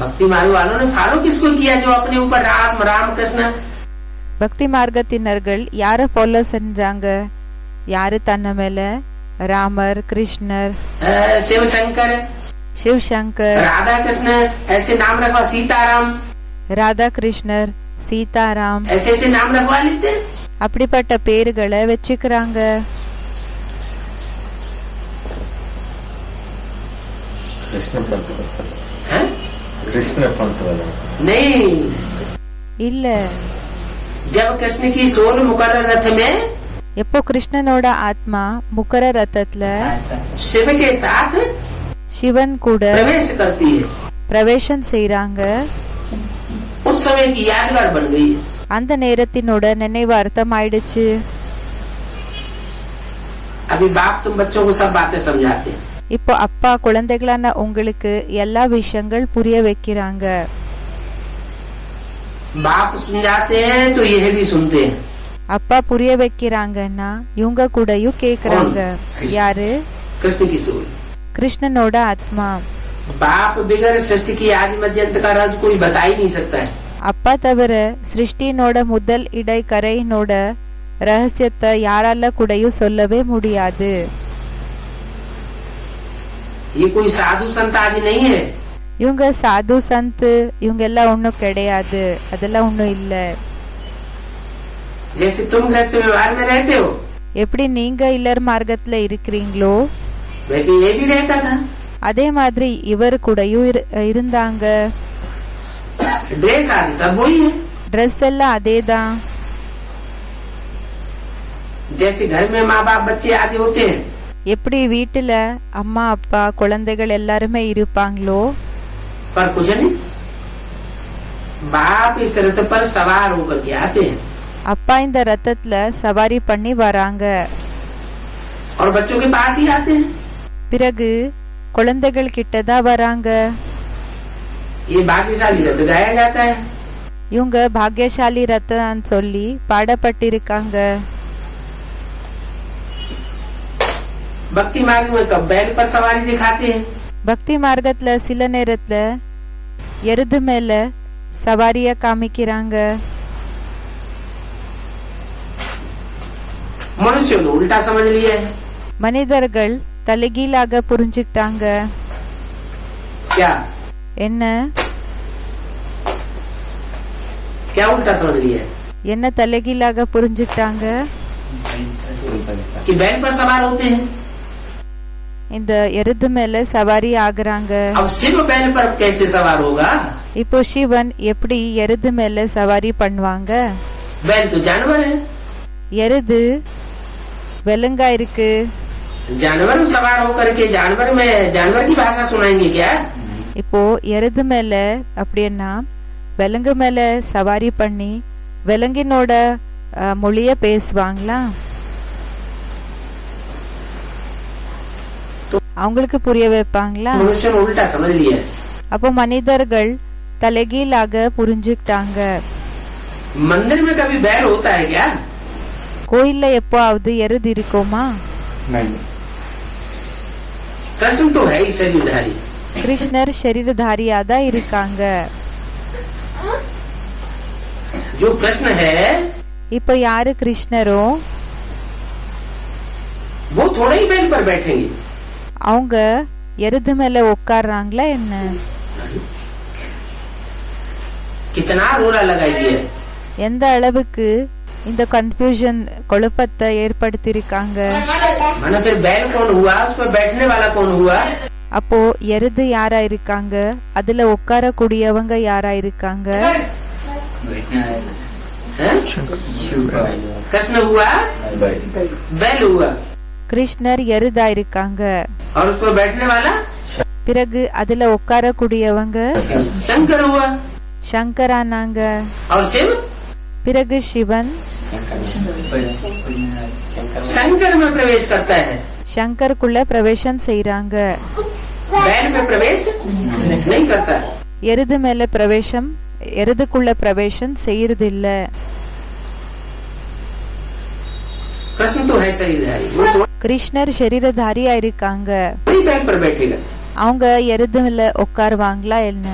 भक्ति मार्ग वालों ने फॉलो किसको किया? जो अपने ऊपर राम कृष्ण। பக்தி மார்க்கத்தினர்கள் யார ஃபாலோ செஞ்சாங்க? யாரு தன்ன மேல? ராமர், கிருஷ்ணர், शिव शंकर, சிவ் சங்கர், राधा कृष्ण, ऐसे नाम रखवा, सीताराम, ராதா கிருஷ்ணர், சீதாராம், ऐसे ऐसे नाम रखवा लेते हैं। அப்படிப்பட்ட பேர்களை வச்சுக்கிறாங்க। कृष्ण पंथ वाला नहीं, இல்ல, जब कृष्ण की सोल मुकर्रर रथ में எப்போ கிருஷ்ணனோட ஆத்மா முக்கர ரத்தத்துல शिव के साथ சிவன் கூட प्रवेश करती है, பிரவேசம் செய்யறாங்க। उस समय की यादगार बन गई है। அந்த நேரத்தினோட நினைவு அர்த்தம் ஆயிடுச்சு। अभी बाप तुम बच्चों को सब बातें समझाते हैं। இப்போ அப்பா குழந்தைகளான உங்களுக்கு எல்லா விஷயங்கள் புரிய வைக்கிறாங்க. बाप समझाते हैं तो यह भी सुनते हैं। அப்பா புரிய வைக்கிறாங்கன்னா இவங்க கூடயும் கேக்குறாங்க. யாரு? कृष्ण की सोल। கிருஷ்ணனோட ஆத்மா. बाप बिगड़ सृष्टि की आदि मध्यंत का राज कोई बता ही नहीं सकता है। அப்பா தவிர சிருஷ்டினோட முதல் இடை கரையினோட ரகசியத்தை யாரால கூடயும் சொல்லவே முடியாது. ये कोई साधु संत आदि नहीं है। இவங்க சாது சந்த் இவங்க எல்லாம் ஒன்னும் கிடையாது. அதெல்லாம் ஒன்னும் இல்ல. जैसे तुम गृहस्थ व्यवहार में रहते हो எப்படி நீங்க இல்லற மார்க்கத்துல இருக்கிறீங்களோ वैसे ये भी रहता था। அதே மாதிரி இவர் கூடயும் இருந்தாங்க. ड्रेस आदि सब वही है। ட்ரெஸ் எல்லாம் அதேதான். जैसे घर में माँ बाप बच्चे आदि होते हैं எப்படி வீட்டுல அம்மா அப்பா குழந்தைகள் எல்லாருமே இருப்பாங்களோ पर कुछ नहीं। बाप इस रथ पर सवार होकर के आते हैं அப்பா இந்த ரத்தத்துல சவாரி பண்ணி வராங்க. और बच्चों के पास ही आते हैं। பிறகு குழந்தைகள் கிட்டதான் வராங்க. ये भाग्यशाली रथ गाया जाता है। இவங்க பாக்யசாலி ரத்தம் சொல்லி பாடப்பட்டிருக்காங்க. भक्ति मार्ग में कब बैल पर सवारी दिखाते हैं। பக்தி மார்க்கத்துல சில நேரத்துல எருது மேல சவாரிய காமிக்கிறாங்க. मनुष्य ने उल्टा समझ लिया है। மனிதர்கள் தலைகீழாக புரிஞ்சுக்கிட்டாங்க. क्या என்ன क्या उल्टा समझ लिया है என்ன தலைகீழாக புரிஞ்சுக்கிட்டாங்க? कि बैल पर सवार होते हैं। இந்த எருது மேல சவாரி ஆகுறாங்க. अब शिव बैल पर कैसे सवार होगा। இப்போ சிவன் எப்படி எருது மேல சவாரி பண்ணுவாங்க? बैल तो जानवर है। எருது விலங்கா இருக்கு. जानवर में सवार होकर के जानवर की भाषा सुनाएंगे क्या। இப்போ எருது மேல அப்படின்னா விலங்கு மேல சவாரி பண்ணி விலங்கினோட மொழிய பேசுவாங்களா? அவங்களுக்கு புரிய வைப்பாங்களா? मनुष्य ने उल्टा समझ लिया है। அப்போ மனிதர்கள் தலைகீழாக புரிஞ்சுக்கிட்டாங்க. मंदिर में कभी बैल होता है क्या। கோயில்ல எப்போவாவது எருது இருக்குமா? नहीं। कृष्ण तो है ही शरीरधारी। கிருஷ்ணர் शरीरधारिயா தான் இருக்காங்க. जो कृष्ण है இப்ப யாரு கிருஷ்ணரோ वो थोड़े ही बैल पर बैठेंगे। அவங்க எருது மேல உட்கார்றாங்களா என்ன? कितना रोड़ा लगाइए। எந்த அளவுக்கு இந்த கன்ஃபியூஷன் குழப்பத்தை ஏற்படுத்தியிருக்காங்க. माना फिर बैल कौन हुआ, उस पर बैठने वाला कौन हुआ। அப்போ எருது யாரா இருக்காங்க, அதுல உட்கார கூடியவங்க யாரா இருக்காங்க? कृष्ण हुआ बैल हुआ கிருஷ்ணர் எருதா இருக்காங்க. और उस पर बैठने वाला பிறகு அதுல உட்கார கூடியவங்க शंकर हुआ சங்கரானாங்க. और शिव பிறகு சிவன் शंकर में प्रवेश करता है। சங்கருக்குள்ள பிரவேசம் செய்யறாங்க. बैल में प्रवेश नहीं करता। எருது மேல பிரவேசம் எருதுக்குள்ள பிரவேசம் செய்யறது இல்ல. कृष्ण तो है शरीरधारी। वो तो கிருஷ்ணர் शरीरधारिயா இருக்காங்க. वही बैल पर बैठेगा। அவங்க எருதுல உட்காருவாங்களா என்ன?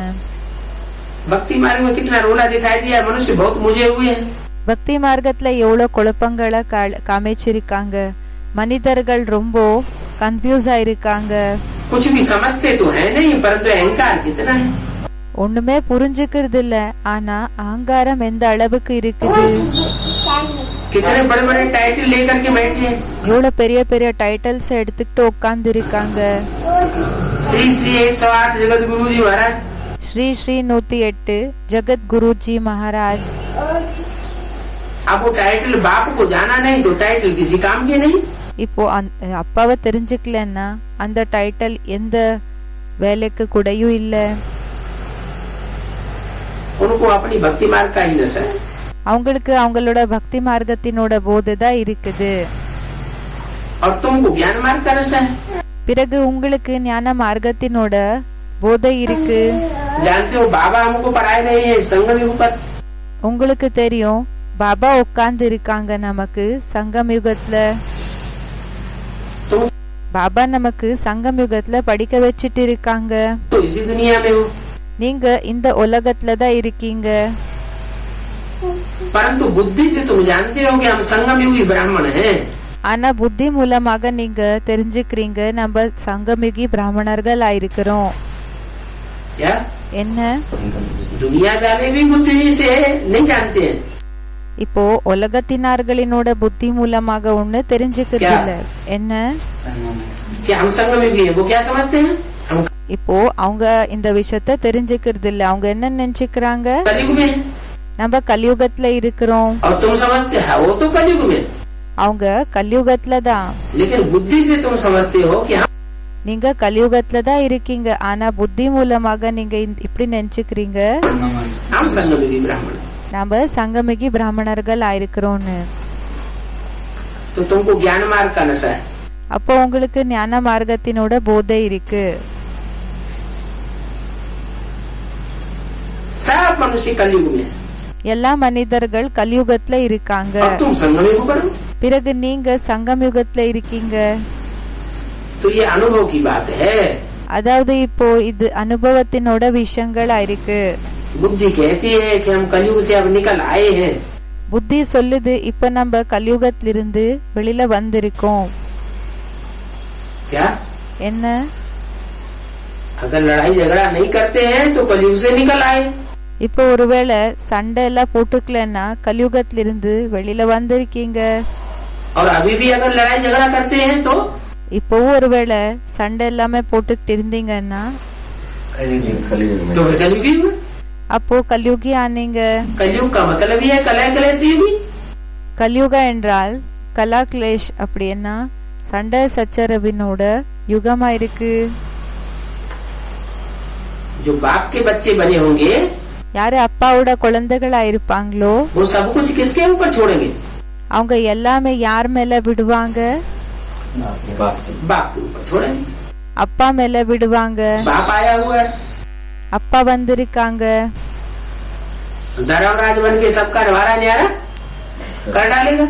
भक्ति मार्ग में कितना रोला दिखाई दिया। मनुष्य बहुत मुझे हुए हैं। பக்தி மார்க்கத்துல எவ்வளவு குழப்பங்களை காமிச்சிருக்காங்க. மனிதர்கள் ரொம்ப கன்ஃபியூஸ் ஆயிருக்காங்க. कुछ भी समझते तो है नहीं, परंतु अहंकार कितना है। ஒண்ணுமே புரிஞ்சுக்கிறது இல்ல. ஆனா அகங்காரம் எந்த அளவுக்கு இருக்குது. कितने बड़े बड़े टाइटल लेकर के बैठे हैं। எவ்வளவு பெரிய பெரிய டைட்டில்ஸ் எடுத்துக்கிட்டு உட்கார்ந்து இருக்காங்க. श्री श्री 108 जगत गुरु जी महाराज। ஸ்ரீ ஸ்ரீ 108 ஜகத் குருஜி மகாராஜ். अब वो टाइटल बाप को जाना नहीं तो टाइटल किसी काम के नहीं। இப்போ அப்பாவை தெரிஞ்சுக்கலன்னா அந்த டைட்டில் எந்த வேலைக்கு கூடயும் இல்ல. उनको अपनी भक्ति मार्ग का ही नशा है। அவங்களுக்கு அவங்களோட பக்தி மார்க்கத்தினோட போதை தான் இருக்குது. और तुमको ज्ञान मार्ग का रस है। பிறகு உங்களுக்கு ஞான மார்க்கத்தினோட போதை இருக்கு. जानते हो बाबा हमको पढ़ाए रहे हैं संगम युग पर। உங்களுக்கு தெரியும் பாபா உட்கார்ந்து இருக்காங்க நமக்கு சங்கம் யுகத்துல. तुम பாபா நமக்கு சங்கம் யுகத்துல படிக்க வச்சிட்டு இருக்காங்க. तो इसी दुनिया में हो, நீங்க இந்த உலகத்துல தான் இருக்கீங்க. परंतु बुद्धि से तुम जानते हो कि हम संगम युगी ब्राह्मण हैं। ஆனா புத்தி மூலமாக நீங்க தெரிஞ்சுக்கிறீங்க நம்ம சங்கமிகி பிராமணர்கள் ஆயிருக்கிறோம். क्या என்ன दुनिया वाले भी बुद्धि से नहीं जानते हैं। இப்போ உலகத்தினார்களினோட புத்தி மூலமாக ஒண்ணு தெரிஞ்சுக்கிறது இல்ல. என்ன कि हम संगम युगी हैं, वो क्या समझते हैं हम இப்போ அவங்க இந்த விஷயத்த தெரிஞ்சுக்கிறது இல்ல. அவங்க என்ன நினைச்சுக்கிறாங்க कलयुग में हैं। நம்ம கலியுகத்துல இருக்கிறோம். और तुम समझते हैं वो तो कलयुग में, அவங்க கலியுகத்துல தான். लेकिन बुद्धि से तुम समझते हो कि हम நீங்க கலியுகத்துல தான் இருக்கீங்க. ஆனா புத்தி மூலமாக நீங்க இப்படி நினைச்சுக்கிறீங்க संगम युगी ब्राह्मण। நம்ம சங்கமிகி பிராமணர்கள் ஆயிருக்கிறோம்னு. तो तुमको ज्ञान मार्ग का नशा है। அப்போ உங்களுக்கு ஞான மார்க்கத்தினோட போதை இருக்கு. सब मनुष्य कलयुग में, எல்லா மனிதர்கள் கலியுகத்துல இருக்காங்க. और तुम संगम युग पर हो। பிறகு நீங்க சங்கம் யுகத்துல இருக்கீங்க. तो ये अनुभव की बात है। அதாவது இப்போ இது அனுபவத்தினோட விஷயங்களா இருக்கு. बुद्धि कहती है कि हम कलयुग से अब निकल आए हैं। புத்தி சொல்லுது இப்ப நம்ம கலியுகத்திலிருந்து வெளியில வந்திருக்கோம். क्या என்ன अगर लड़ाई झगड़ा नहीं करते हैं तो कलयुग से निकल आए। இப்போ ஒருவேளை சண்டை எல்லாம் போட்டுக்கலன்னா கலியுகத்திலிருந்து வெளியில வந்திருக்கீங்க. और अभी भी अगर लड़ाई झगड़ा करते हैं तो இப்பவும் ஒருவேளை சண்டை எல்லாமே போட்டுக்கிட்டு இருந்தீங்கன்னா फिर कलयुगी में। அப்போ கலியுகி ஆனீங்க. कलयुग का मतलब ही है कलह कलेश युगी। கலியுகா என்றால் கலா கிளேஷ் அப்படின்னா சண்டை சச்சரவினோட யுகமா இருக்கு. जो बाप के बच्चे बने होंगे யாரு அப்பாவோட குழந்தைகளா இருப்பாங்களோ वो सब कुछ किसके ऊपर छोड़ेंगे? அவங்க எல்லாமே யார் மேல விடுவாங்க? बाप के ऊपर छोड़ेंगे। அப்பா மேல விடுவாங்க. बाप आया हुआ है, அப்பா வந்திருக்காங்க. धर्मराज बन के सबका निवारा न्यारा कर डालेगा।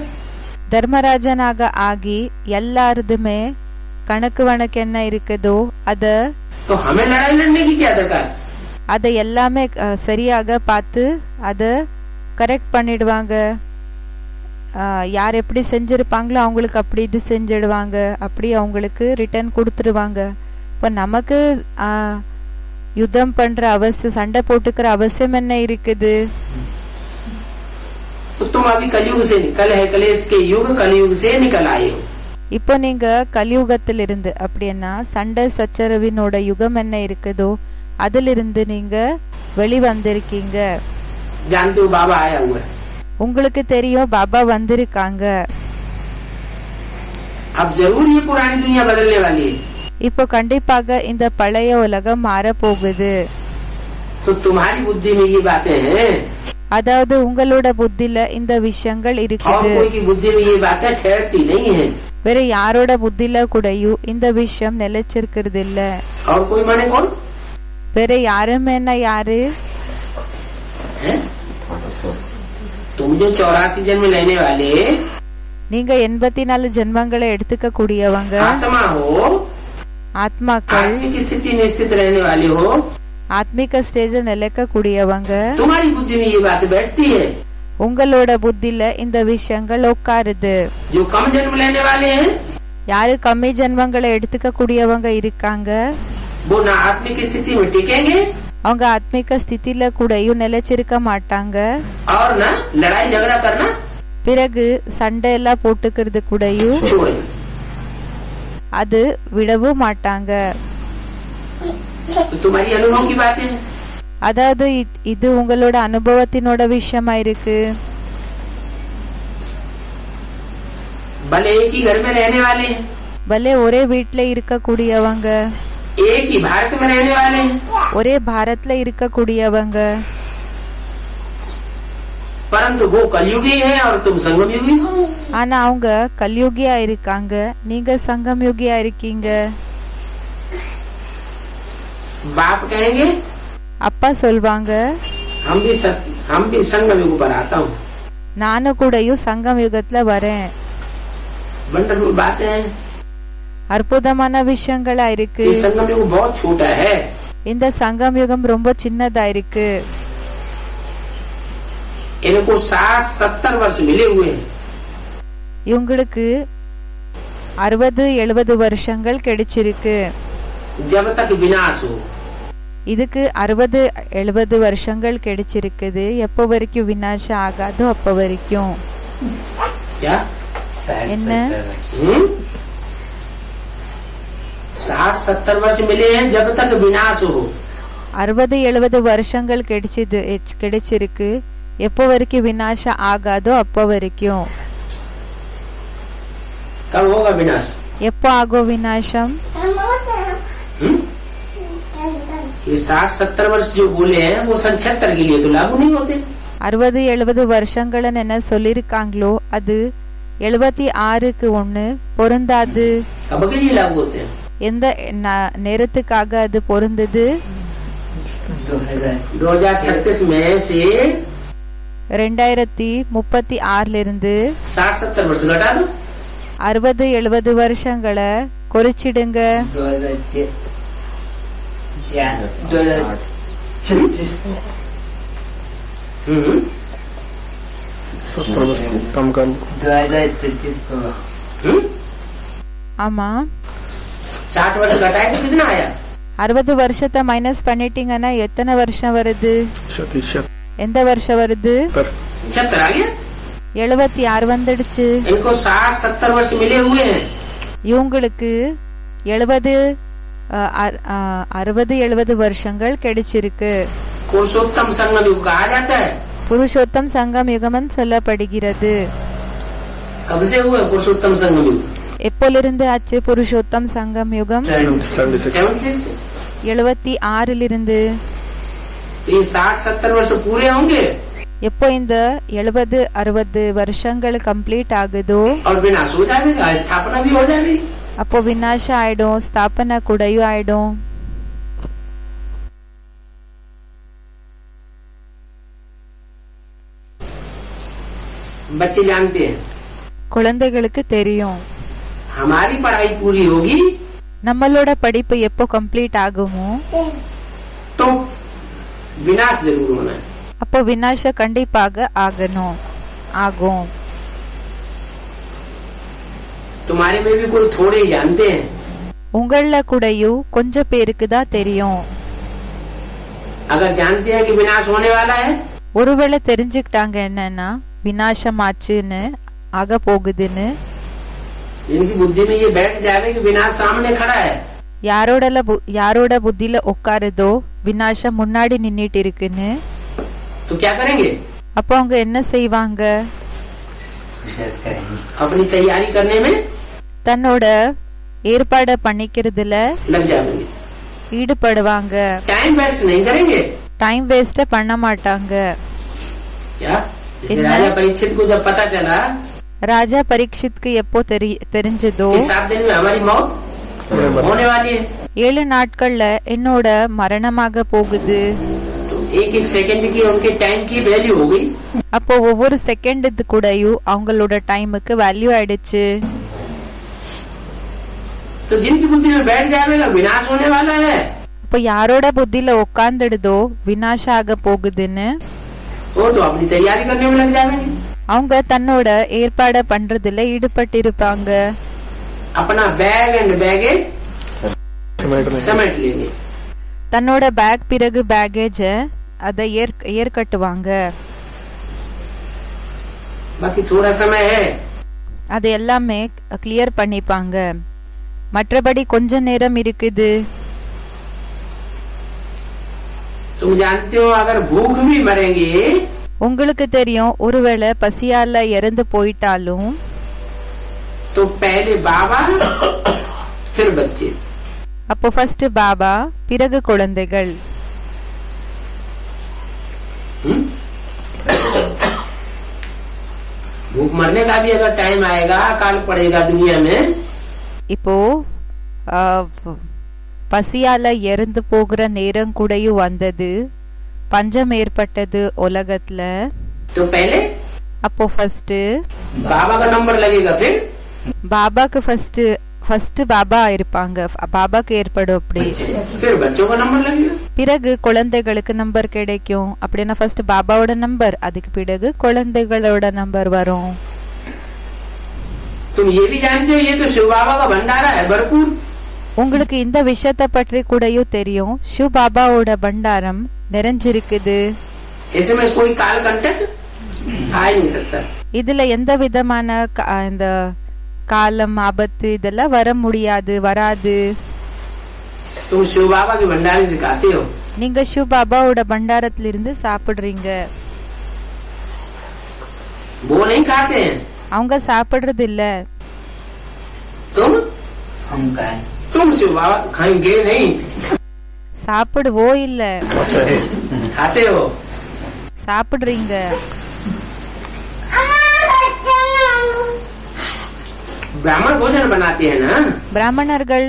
தர்மராஜனாக ஆகி எல்லாருதுமே கணக்கு வழக்கு என்ன இருக்குதோ तो हमें लड़ाई लड़ने की क्या दरकार? அதை எல்லாமே சரியாக பார்த்து அத கரெக்ட் பண்ணிடுவாங்க. யார் எப்படி செஞ்சிருப்பாங்களோ அவங்களுக்கு அப்படி இது செஞ்சிடுவாங்க. அப்படி அவங்களுக்கு ரிட்டர்ன் கொடுத்துடுவாங்க. இப்ப நமக்கு யுத்தம் பண்ற அவசியம் சண்டை போட்டுக்கிற அவசியம் என்ன இருக்குது? तो तुम अभी कलयुग से कलह कलेश के युग कलयुग से निकल आए हो। இப்போ நீங்க கலியுகத்திலிருந்து அப்படின்னா சண்டை சச்சரவினோட யுகம் என்ன இருக்குதோ அதிலிருந்து நீங்க வெளிவந்திருக்கீங்க. जानते हो बाबा आया हुआ है। உங்களுக்கு தெரியும் பாபா வந்திருக்காங்க. अब जरूर ये पुरानी दुनिया बदलने वाली है। இப்போ கண்டிப்பாக இந்த பழைய உலகம் மாற போகுது. तो तुम्हारी बुद्धि में ये बातें हैं அதாவது உங்களோட புத்தில இந்த விஷயங்கள் और இருக்குது. कोई की बुद्धि में ये बातें ठहरती नहीं है। வேற யாரோட புத்தில கூடயும் இந்த விஷயம் நிலைச்சிருக்கிறது இல்ல. और कोई माने कौन வேற யாரும் என்ன யாரு? है? तुम जो 84 जन्म लेने वाले நீங்க 84 ஜென்மங்களை எடுத்துக்க கூடியவங்க आत्मा हो, ஆத்மாக்கள், आत्मिक स्थिति में स्थित रहने वाले हो, ஆத்மிக ஸ்டேஜ நிலைக்க கூடியவங்க. तुम्हारी बुद्धि में ये बात बैठती है। உங்களோட புத்தில இந்த விஷயங்கள் உட்காருது. जो कम जन्म लेने वाले हैं யாரு கம்மி ஜென்மங்களை எடுத்துக்க கூடியவங்க இருக்காங்க वो ना आत्मिक स्थिति में टिकेंगे அவங்க ஆத்மிக ஸ்திதில கூடயும் நிலைச்சிருக்க மாட்டாங்க. और ना लड़ाई झगड़ा करना பிறகு சண்டை எல்லாம் போட்டுக்கிறது கூடயும் छोड़ेंगे। அது விடவும் மாட்டாங்க. तो तुम्हारी अनुभव की बातें हैं। அதாவது இது உங்களோட அனுபவத்தினோட விஷயமா இருக்கு. भले एक ही घर में रहने वाले हैं, பலே ஒரே வீட்ல இருக்க கூடியவங்க, एक ही भारत में रहने वाले हैं, ஒரே பாரத்ல இருக்க கூடியவங்க, परंतु वो कलयुगी है और तुम संगम युगी हो। ஆனா அவங்க கல்யுகியா இருக்காங்க, நீங்க சங்கம் யுகியா இருக்கீங்க. बाप कहेंगे அப்பா சொல்வாங்க, हम भी संगम युग पर आता हूँ। நானும் கூடயும் சங்கம் யுகத்துல வரேன். वंडरफुल बातें हैं। அற்புதமான விஷயங்களா இருக்கு. ये संगम युग बहुत छोटा है। இந்த சங்கம் யுகம் ரொம்ப சின்னதா இருக்கு. इनको 60-70 वर्ष मिले हुए हैं। இவங்களுக்கு 60-70 வருஷங்கள் கிடைச்சிருக்கு. जब तक विनाश हो। இதுக்கு 60-70 வருஷங்கள் கிடைச்சிருக்குது. எப்ப வரைக்கும் விநாசம் ஆகாதோ அப்ப வரைக்கும். क्या என்ன 60-70 वर्ष मिले हैं जब तक विनाश हो। 60-70 வருஷங்கள் கிடைச்சிருக்கு. எப்ப வரைக்கும் விநாசம் ஆகாதோ அப்ப வரைக்கும். कब होगा विनाश? எப்போ ஆகும் விநாசம்? ये 60-70 वर्ष जो बोले हैं वो 76 के लिए तो लागू नहीं होते। 60-70 வருஷங்கள் என்ன சொல்லிருக்காங்களோ அது 76க்கு ஒண்ணு பொருந்தாது. कब के लिए लागू होते हैं? எந்த நேரத்துக்காக அது பொருந்தது? 2036 में से 2036 இருந்து 60-70 वर्ष घटा दो। 60-70 வருஷங்களை குறைச்சிடுங்க. 70 वर्ष कम कर 2033 ஆமா, 60 वर्ष घटाए तो कितना आया? 60 வருஷத்தை மைனஸ் பண்ணிட்டீங்கன்னா எத்தனை வருஷம் வருது? 76 எந்த வருஷம் வருது? 76 आ गया। 76 வந்துடுச்சு. इनको 60-70 वर्ष मिले हुए हैं। இவங்களுக்கு 60-70 வருஷங்கள் கிடைச்சிருக்கு. पुरुषोत्तम संगम युग कहा जाता है। புருஷோத்தம் சங்கம் யுகமன் சொல்லப்படுகிறது. कब से हुआ पुरुषोत्तम संगम युग? எப்போலிருந்து ஆச்சு புருஷோத்தம் சங்கம் யுகம்? 76 76 ये 60-70 वर्ष पूरे होंगे எப்போ இந்த 70-60 வருஷங்கள் கம்ப்ளீட் ஆகுதோ और विनाश हो जाएगा, स्थापना भी हो जाएगी। அப்போ விநாசம் ஆயிடும், ஸ்தாபனா கூடயும் ஆயிடும். बच्चे जानते हैं குழந்தைகளுக்கு தெரியும் हमारी पढ़ाई पूरी होगी நம்மளோட படிப்பு எப்போ கம்ப்ளீட் ஆகுமோ तो विनाश जरूर होना है। அப்போ விநாசம் கண்டிப்பாக ஆகும். तुम्हारे में भी कोई थोड़े ही जानते हैं। உங்கள கூடயும் கொஞ்சம் பேருக்கு தான் தெரியும். अगर जानते हैं कि विनाश होने वाला है ஒருவேளை தெரிஞ்சுக்கிட்டாங்க என்னன்னா விநாசம் ஆச்சுன்னு ஆக போகுதுன்னு, इनकी बुद्धि में ये बैठ जाए कि विनाश सामने खड़ा है, யாரோட புத்தியில உட்காருதோ விநாசம் முன்னாடி நின்னுட்டு இருக்குன்னு, तो क्या करेंगे? அப்போ அவங்க என்ன செய்வாங்க? अपनी तैयारी करने में தன்னோட ஏற்பாடு பண்ணிக்கிறதுல लग जाएंगे। ஈடுபடுவாங்க. टाइम वेस्ट नहीं करेंगे। டைம் வேஸ்ட் பண்ண மாட்டாங்க. क्या राजा परीक्षित को जब पता चला ராஜா பரீட்சித்துக்கு எப்போ தெரிஞ்சதோ 7 दिन में हमारी मौत होने वाली है, 7 நாட்கள்ல என்னோட மரணமாக போகுது. तो एक सेकंड की उनके टाइम की वैल्यू हो गई। அப்போ ஒவ்வொரு செகண்ட் கூடயும் அவங்களோட டைமுக்கு வேல்யூ ஆயிடுச்சு. तो जिनकी बुद्धि में बैठ जाएगा विनाश होने वाला है, அப்போ யாரோட புத்தியில உட்கார்ந்துடுதோ விநாசம் ஆக போகுதுன்னு वो तो अपनी तैयारी करने में लग जाएंगे। அவங்க தன்னோட ஏற்பாடு பண்றதுல ஈடுபட்டு இருப்பாங்க. अपना बैग एंड बैगेज समेट लेंगे। தன்னோட பேக் பிறகு பேகேஜ அதை ஏற்கட்டுவாங்க. बाकी थोड़ा समय है, அது எல்லாமே கிளியர் பண்ணிப்பாங்க. மற்றபடி கொஞ்ச நேரம் இருக்குது. तुम जानते हो अगर भूख भी मरेंगे உங்களுக்கு தெரியும் ஒருவேளை பசியால இறந்து போயிட்டாலும் तो पहले बाबा फिर बच्चे। அப்போ ஃபர்ஸ்ட் பாபா பிறகு குழந்தைகள். भूख मरने का भी अगर टाइम आएगा, काल पड़ेगा दुनिया में, இப்போ பசியால இறந்து போகிற நேரம் கூடயும் வந்தது, பஞ்சம் ஏற்பட்டது உலகத்துல. तो पहले அப்போ ஃபர்ஸ்ட் बाबा का नंबर लगेगा, பாபாக்கு ஃபர்ஸ்ட் பாபா இருப்பாங்க, பாபாக்கு ஏற்படும். அப்படி फिर बच्चों का नंबर लगेगा, பிறகு குழந்தைகளுக்கு நம்பர் கிடைக்கும். அப்படின்னா ஃபர்ஸ்ட் பாபாவோட நம்பர், அதுக்கு பிறகு குழந்தைகளோட நம்பர் வரும். तुम ये भी जानते हो, ये तो शिव बाबा का भंडारा है भरपूर. உங்களுக்கு இந்த விஷயத்தை பற்றி கூடயும் தெரியும், சிவ பாபாவோட பண்டாரம் நிறைஞ்சிருக்குது. इसमें कोई काल कंटक आ ही नहीं सकता. இதுல எந்த விதமான இந்த காலம் ஆபத்து இதெல்லாம் வர முடியாது, வராது. तुम शिव बाबा के भंडारे से खाते हो, நீங்க சிவ பாபாவோட பண்டாரத்திலிருந்து சாப்பிடுறீங்க. वो नहीं खाते हैं. அவங்க சாப்பிடுறது இல்ல. हम खाए तुम शिव बाबा खाएंगे नहीं, சாப்பிடுவோ இல்ல, अच्छा है खाते हो. சாப்பிடுறீங்க. ब्राह्मण भोजन बनाते हैं ना, பிராமணர்கள்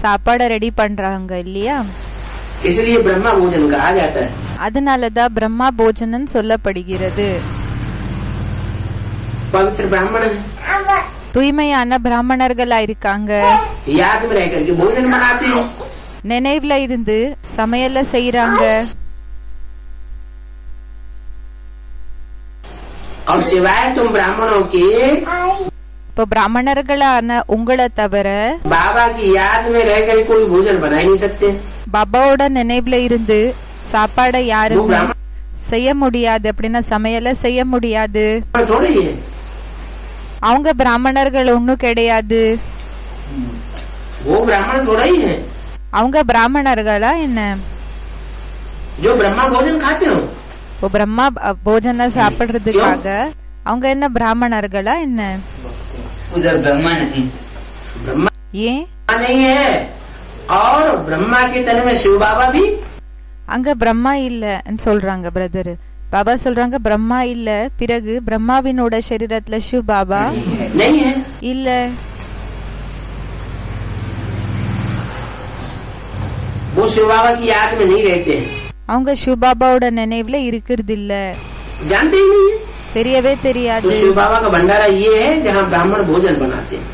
சாப்பாடை ரெடி பண்றாங்க இல்லையா, इसलिए ब्रह्मा भोजन कहा जाता है. அதனாலதான் பிரம்மா போஜனம் சொல்லப்படுகிறது. पवित्र ब्राह्मण है, தூய்மையான பிராமணர்களா இருக்காங்க, याद में रह करके भोजन बनाते हैं. நினைவுல இருந்து சமையல செய்யறாங்க. और सिवाय तुम ब्राह्मणों के இப்போ பிராமணர்களான உங்களை தவிர बाबा की याद में रह कर कोई भोजन बना ही नहीं सकते. பாபாவோட நினைவுல இருந்து சாப்பாடை वो யாரும் ब्राह्मण செய்ய முடியாது, அப்படின்னா சமையல செய்ய முடியாது. थोड़ी है, அவங்க பிராமணர்கள் ஒன்னும் கிடையாது. वो ब्राह्मण थोड़ा ही है அவங்க பிராமணர்களா என்ன? जो ब्रह्मा भोजन खाते हो. இப்போ பிரம்மா போஜன சாப்பிடுறதுக்காக அவங்க என்ன பிராமணர்களா என்ன? उधर ब्रह्मा नहीं, ब्रह्मा ஏன் नहीं है, और ब्रह्मा के तन में शिव बाबा भी. அங்க பிரம்மா இல்லன்னு சொல்றாங்க பிரதர். பாபா சொல்றாங்க பிரம்மா இல்ல, பிறகு பிரம்மாவினோட சரீரத்துல சிவ பாபா नहीं है. இல்ல. वो शिव बाबा की याद में नहीं रहते हैं, அவங்க சிவ பாபாவோட நினைவுல இருக்கிறது இல்ல, जानते ही नहीं है. தெரியவே तो தெரியாது. शिव बाबा का भंडारा ये है जहाँ ब्राह्मण भोजन बनाते हैं.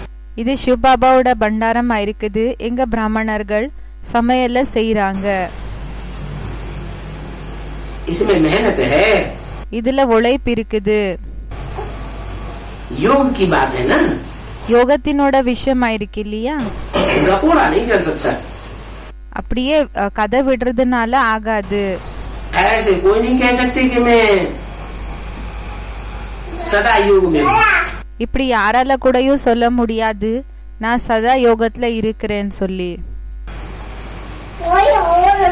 இது சிவ பாபாவோட பண்டாரமா இருக்குது, எங்க பிராமணர்கள் சமையல செய்யறாங்க. इसमें मेहनत है, இதுல உழைப்பு இருக்குது. योग की बात है ना, யோகத்தினோட விஷயமா இருக்கு இல்லையா. गपोड़ा नहीं चल सकता. அப்படியே கதை விடுறதுனால ஆகாது. ऐसे कोई नहीं कह सकते कि मैं सदा योग में हूँ. இப்படி யாரால கூடயும் சொல்ல முடியாது நான் சதா யோகத்துல இருக்கிறேன்னு சொல்லி.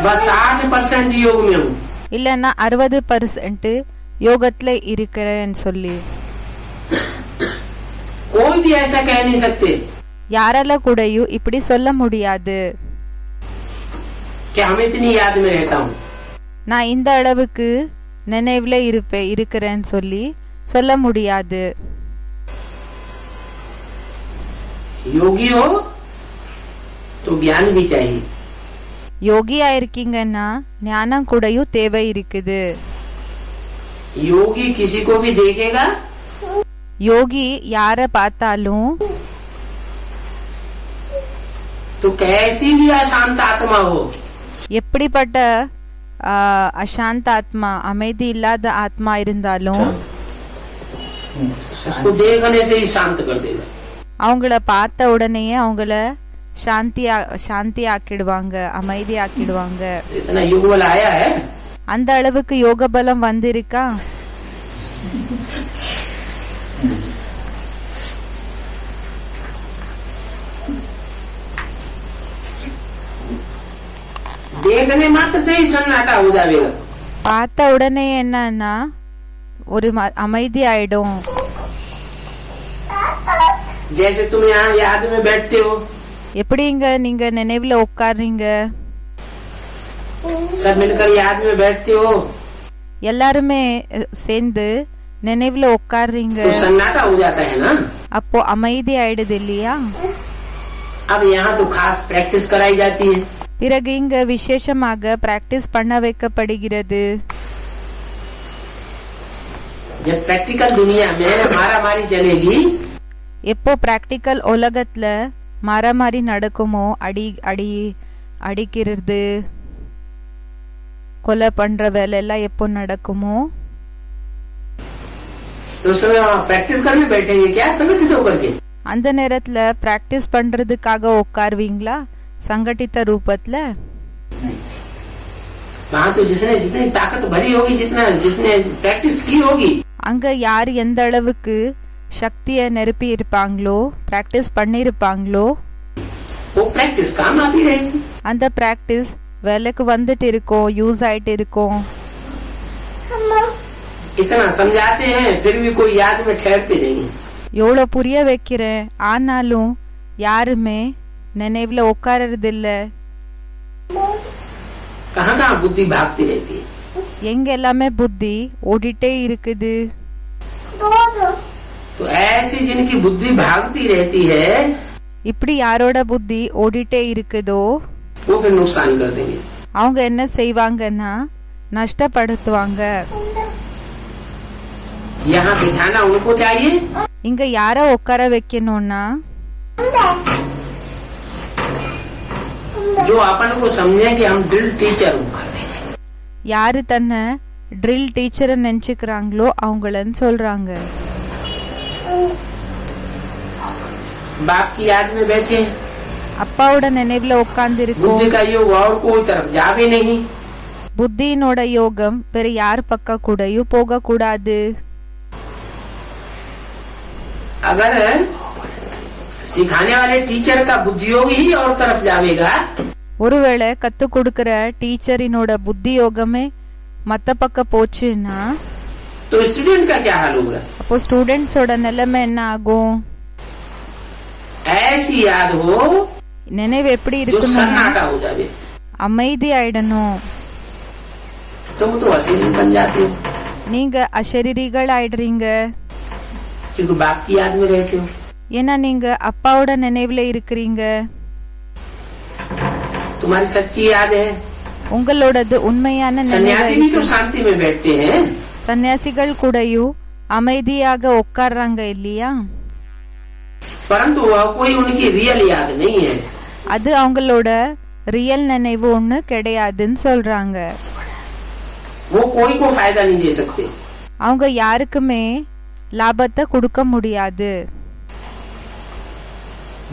बस 60% योग में हूँ. இல்லன்னா 60% யோகத்துல இருக்கிறேன்னு சொல்லி. कोई भी ऐसा कह नहीं सकते யாரால கூடயும் இப்படி சொல்ல முடியாது कि हम इतनी याद में रहता हूँ. நான் இந்த அளவுக்கு நினைவுல இருக்கிறேன்னு சொல்லி சொல்ல முடியாது. योगी हो तो ज्ञान भी चाहिए. யோகியா இருக்கீங்கன்னா ஞானம் கூடயும் தேவை இருக்குது. योगी किसी को भी देखेगा யோகி யார பார்த்தாலும் तो कैसी भी अशांत आत्मा हो, எப்படிப்பட்ட அசாந்த ஆத்மா, அமைதி இல்லாத ஆத்மா இருந்தாலும் उसको देखने से ही शांत कर देगा. அவங்கள பார்த்த உடனேயே அவங்கள சாந்தி ஆக்கிடுவாங்க, அமைதி ஆக்கிடுவாங்க. इतना युग बल आया है. அந்த அளவுக்கு யோக பலம் வந்திருக்கா? देखने मात्र से ही सन्नाटा हो जाएगा. பார்த்த உடனே என்னன்னா ஒரு அமைதி ஆயிடும். जैसे तुम यहाँ याद में बैठते हो, எப்படிங்க நீங்க நினைவுல உட்கார்றீங்க, सब मिलकर याद में बैठते हो, எல்லாருமே சேர்ந்து நினைவுல உட்கார்றீங்க, तो सन्नाटा हो जाता है ना। அப்போ அமைதி ஆயிடுது இல்லையா? अब यहाँ तो खास प्रैक्टिस कराई जाती है। பிறகு இங்க விசேஷமாக பிராக்டிஸ் பண்ண வைக்கப்படுகிறது. जब प्रैक्टिकल दुनिया में मारामारी चलेगी, எப்போ பிராக்டிக்கல் உலகத்துல மாறாமாரி நடக்குமோ, அடிக்கிறது கொலை பண்ற வேலை எல்லாம் எப்போ நடக்குமோ, तो उसमें प्रैक्टिस करने बैठेंगे क्या संगठित होकर के? அந்த நேரத்துல பிராக்டிஸ் பண்றதுக்காக உட்காருவீங்களா சங்கட்டித்த ரூபத்துல? वहाँ तो जिसने जितनी ताकत भरी होगी, जिसने प्रैक्टिस की होगी, அங்க யார் எந்த அளவுக்கு சக்திய நிரப்பி இருப்பாங்களோ, பிராக்டிஸ் பண்ணி இருப்பாங்களோ, वो प्रैक्टिस काम आती रहेगी। அந்த பிராக்டிஸ் வேலைக்கு வந்துட்டு இருக்கும், யூஸ் ஆயிட்டு இருக்கும். इतना समझाते हैं फिर भी कोई याद में ठहरते नहीं। எவ்வளவு புரிய வைக்கிறேன், ஆனாலும் யாருமே நினைவுல உட்காரது இல்ல. कहाँ कहाँ बुद्धि भागती रहती है। எங்க எல்லாமே புத்தி ஓடிட்டே இருக்குது. तो ऐसी जिनकी बुद्धि भागती रहती है, இப்படி யாரோட புத்தி ஓடிட்டே இருக்குதோ वो फिर नुकसान कर देंगे। அவங்க என்ன செய்வாங்கன்னா நஷ்டப்படுத்துவாங்க. यहाँ बिठाना उनको चाहिए, இங்க யார உட்கார வைக்கணும்னா जो अपन को समझे कि हम ड्रिल टीचर हूँ। யாரு தன்னை ட்ரில் டீச்சர் நினைச்சுக்கிறாங்களோ அவங்களன்னு சொல்றாங்க. बाप की याद में बैठे, அப்பாவோட நினைவுல உட்கார்ந்து இருக்கோம். बुद्धि का योग और कोई तरफ जावे नहीं। புத்தியினோட யோகம் வேற யார் பக்க கூடயும் போக கூடாது. अगर सिखाने वाले टीचर का बुद्धि योग ही और तरफ जावेगा, ஒருவேளை கத்து கொடுக்கிற டீச்சரினோட புத்தி யோகமே மத்த பக்க போச்சுன்னா तो स्टूडेंट का क्या हाल होगा? அப்போ ஸ்டூடெண்ட்ஸோட நிலைமை என்ன ஆகும்? ऐसी याद हो நினைவு எப்படி जो இருக்கணும்? सन्नाटा हो जावे, அமைதி ஆயிடணும். तुम तो असीम बन जाते हो நீங்க அசரீரிகள் ஆயிடுறீங்க. क्योंकि बाप की याद में रहते हो। ஏன்னா நீங்க அப்பாவோட நினைவுல இருக்கிறீங்க. तुम्हारी सच्ची याद है। உங்களோடது உண்மையான सन्यासी भी तो நினைவு. शांति में बैठते हैं, சன்னியாசிகள் கூடயும் அமைதியாக உட்கார்றாங்க இல்லையா? परंतु वह कोई उनकी रियल याद नहीं है। அது அவங்களோட ரியல் நினைவு ஒண்ணு கிடையாதுன்னு சொல்றாங்க. वो कोई को फायदा नहीं दे सकते। அவங்க யாருக்குமே லாபத்தை கொடுக்க முடியாது.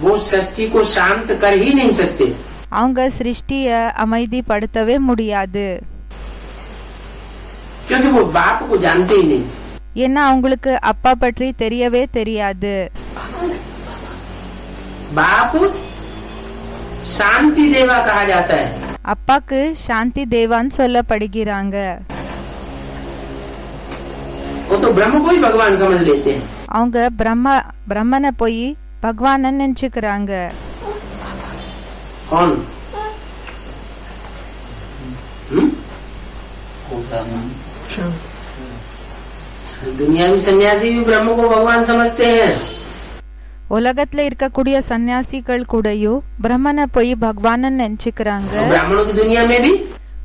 वो सृष्टि को शांत कर ही नहीं सकते। அவங்க சிருஷ்டிய அமைதிப்படுத்தவே முடியாது. क्योंकि वो बाप को जानते ही नहीं। ஏன்னா அவங்களுக்கு அப்பா பற்றி தெரியவே தெரியாது. बाप शांति देवा कहा जाता है। அப்பாக்கு சாந்தி தேவான்னு சொல்லப்படுகிறாங்க. वो तो ब्रह्म को ही भगवान समझ लेते हैं। அவங்க பிரம்மனை போய் பகவான் நினைச்சுக்கிறாங்க. कौन? दुनियावी सन्यासी भी ब्रह्म को भगवान समझते हैं। உலகத்துல இருக்கக்கூடிய சன்னியாசிகள் கூடயும் பிரம்மனை போய் பகவான் நினைச்சுக்கிறாங்க. ब्राह्मणों की दुनिया में भी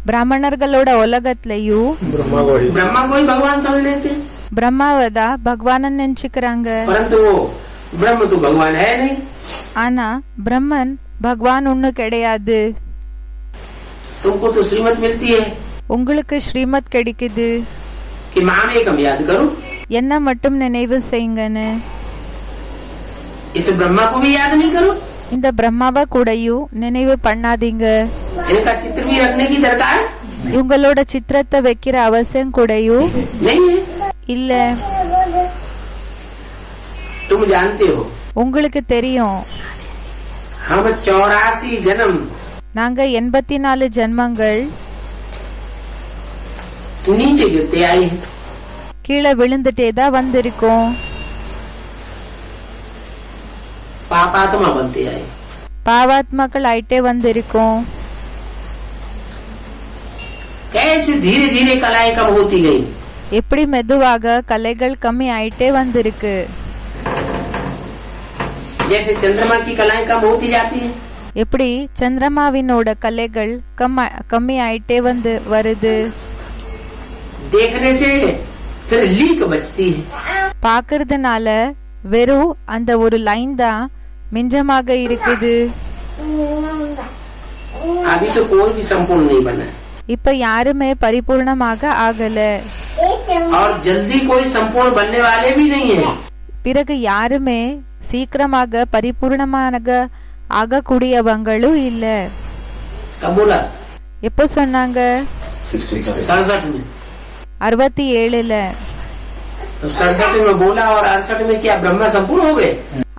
பிராமணர்களோட உலகத்திலயும் ब्रह्मा को ही भगवान समझ लेते हैं। பிரம்மாவதா பகவான் நினைச்சுக்கிறாங்க. परंतु वो ब्रह्म तो भगवान है नहीं। ஆனா பிரம்மன் பகவான் ஒண்ணு கிடையாது. तुमको तो श्रीमत मिलती है உங்களுக்கு ஸ்ரீமத் கிடைக்குது, कि माम एकम याद करो, என்ன மட்டும் நினைவு செய்யுங்கன்னு. इस ब्रह्मा को भी याद नहीं करो, இந்த பிரம்மாவை கூடயும் நினைவு பண்ணாதீங்க. इनका चित्र भी रखने की दरकार இவங்களோட சித்திரத்தை வைக்கிற அவசியம் கூடயும் नहीं है। இல்ல. तुम जानते हो உங்களுக்கு தெரியும், हम 84 जन्म நாங்க 84 ஜென்மங்கள் नीचे गिरते आए हैं। கீழே விழுந்துட்டே தான் வந்திருக்கோம். पापात्मा बनते आए। பாவாத்மாக்கள் ஆயிட்டே வந்திருக்கோம். कैसे धीरे धीरे कलाएं कम होती गई। எப்படி மெதுவாக கலைகள் கம்மி ஆயிட்டே வந்திருக்கு. जैसे चंद्रमा की कलाएं कम होती जाती है, எப்படி சந்திரமாவினோட கலைகள் கம்மி ஆயிட்டே வருது. देखने से फिर लीक बचती है. பாக்குறதுனால வெறும் அந்த ஒரு லைன் தான் மிஞ்சமாக இருக்குது. अभी तो कोई भी संपूर्ण नहीं बना, இப்ப யாருமே பரிபூர்ணமாக ஆகல. और जल्दी कोई संपूर्ण बनने वाले भी नहीं है. பிறகு யாருமே சீக்கிரமாக பரிபூர்ணமாக ஆகக்கூடியவங்களும் இல்ல. कब बोला? எப்போ சொன்னாங்க? 67 में. 67ல. तो 67 में बोला और 68 में क्या ब्रह्मा संपूर्ण हो गए?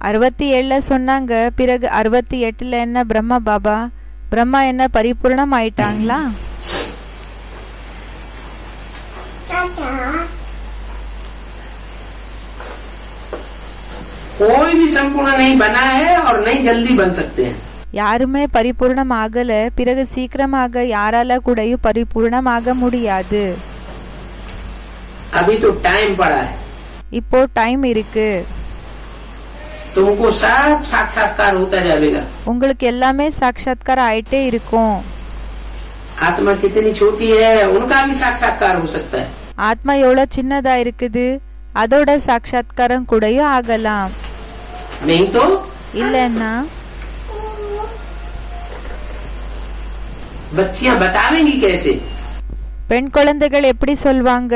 67ல சொன்னாங்க. பிறகு 68ல என்ன பிரம்மா என்ன பரிபூர்ணம் ஆயிட்டாங்களா? कोई भी संपूर्ण नहीं बना है और नहीं जल्दी बन सकते हैं. யாருமே பரிபூர்ணம் ஆகல. பிறகு சீக்கிரமாக யாரால கூடயும் பரிபூர்ணமாக முடியாது. अभी तो टाइम पड़ा है. இப்போ டைம் இருக்கு. तुमको सब साक्षात्कार होता जाएगा. உங்களுக்கு எல்லாமே சாட்சாத்காரம் ஆயிட்டே இருக்கும். आत्मा कितनी छोटी है उनका भी साक्षात्कार हो सकता है. ஆத்மா எவ்வளவு சின்னதா இருக்குது, அதோட சாட்சாத்காரம் கூடயும் ஆகலாம். नहीं तो இல்லன்னா बच्चियां बतावेंगी कैसे பெண் குழந்தைகள் எப்படி சொல்வாங்க?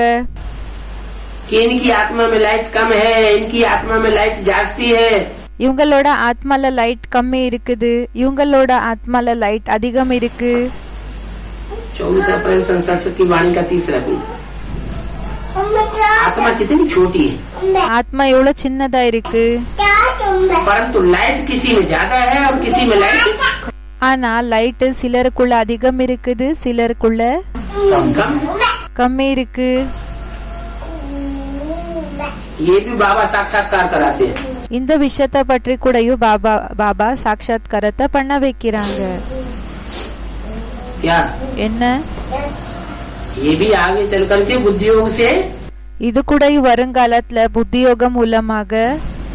कि इनकी आत्मा में लाइट कम है, इनकी आत्मा में लाइट जास्ती है. இவங்களோட ஆத்மால லைட் கம்மி இருக்குது, இவங்களோட ஆத்மால லைட் அதிகம் இருக்கு. 24 अप्रैल संसद की वाणी का 3रा पेज. आत्मा कितनी छोटी है, ஆத்மா எவ்வளவு சின்னதா இருக்கு, परंतु लाइट किसी में ज्यादा है और किसी में लाइट ஆனா லைட் சிலருக்குள்ள அதிகம் இருக்குது, சிலருக்குள்ள कम. கம்மி இருக்கு. ये भी बाबा साक्षात्कार कराते हैं. இந்த விஷயத்தை பற்றி கூடயும் பாபா சாட்சாத்காரத்தை பண்ண வைக்கிறாங்க. क्या என்ன? ये भी आगे चल करके बुद्धि योग से இது கூடயும் வருங்காலத்துல புத்தியோகம் மூலமாக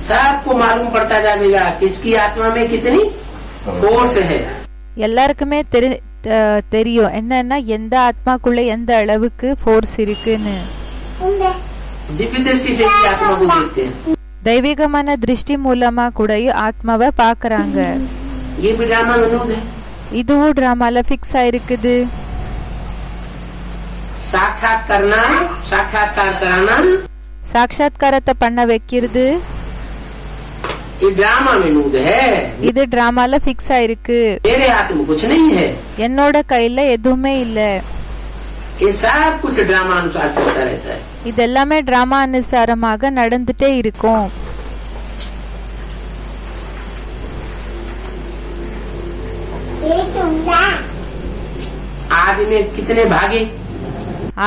सबको मालूम पड़ता जाएगा किसकी आत्मा में कितनी फोर्स है. எல்லாருக்குமே தெரியும் என்னன்னா எந்த ஆத்மாக்குள்ள எந்த அளவுக்கு ஃபோர்ஸ் இருக்குன்னு. दिव्य दृष्टि से भी आत्मा को देखते हैं. தெய்வீகமான திருஷ்டி மூலமா கூடயும் ஆத்மாவை பாக்குறாங்க. ये भी ड्रामा मौजूद है. இதுவும் டிராமால பிக்ஸ் ஆயிருக்குது. साक्षात्कार कराना சாட்சாத்காரத்தை பண்ண வைக்கிறது ये ड्रामा में नूद है. இது டிராமால பிக்ஸ் ஆயிருக்கு. मेरे हाथ में कुछ नहीं है, என்னோட கையில எதுவுமே இல்ல. ये सब कुछ ड्रामा अनुसार चलता रहता है. இது எல்லாமே டிராமா அனுசாரமாக நடந்துட்டே இருக்கும். आदि में कितने भागे,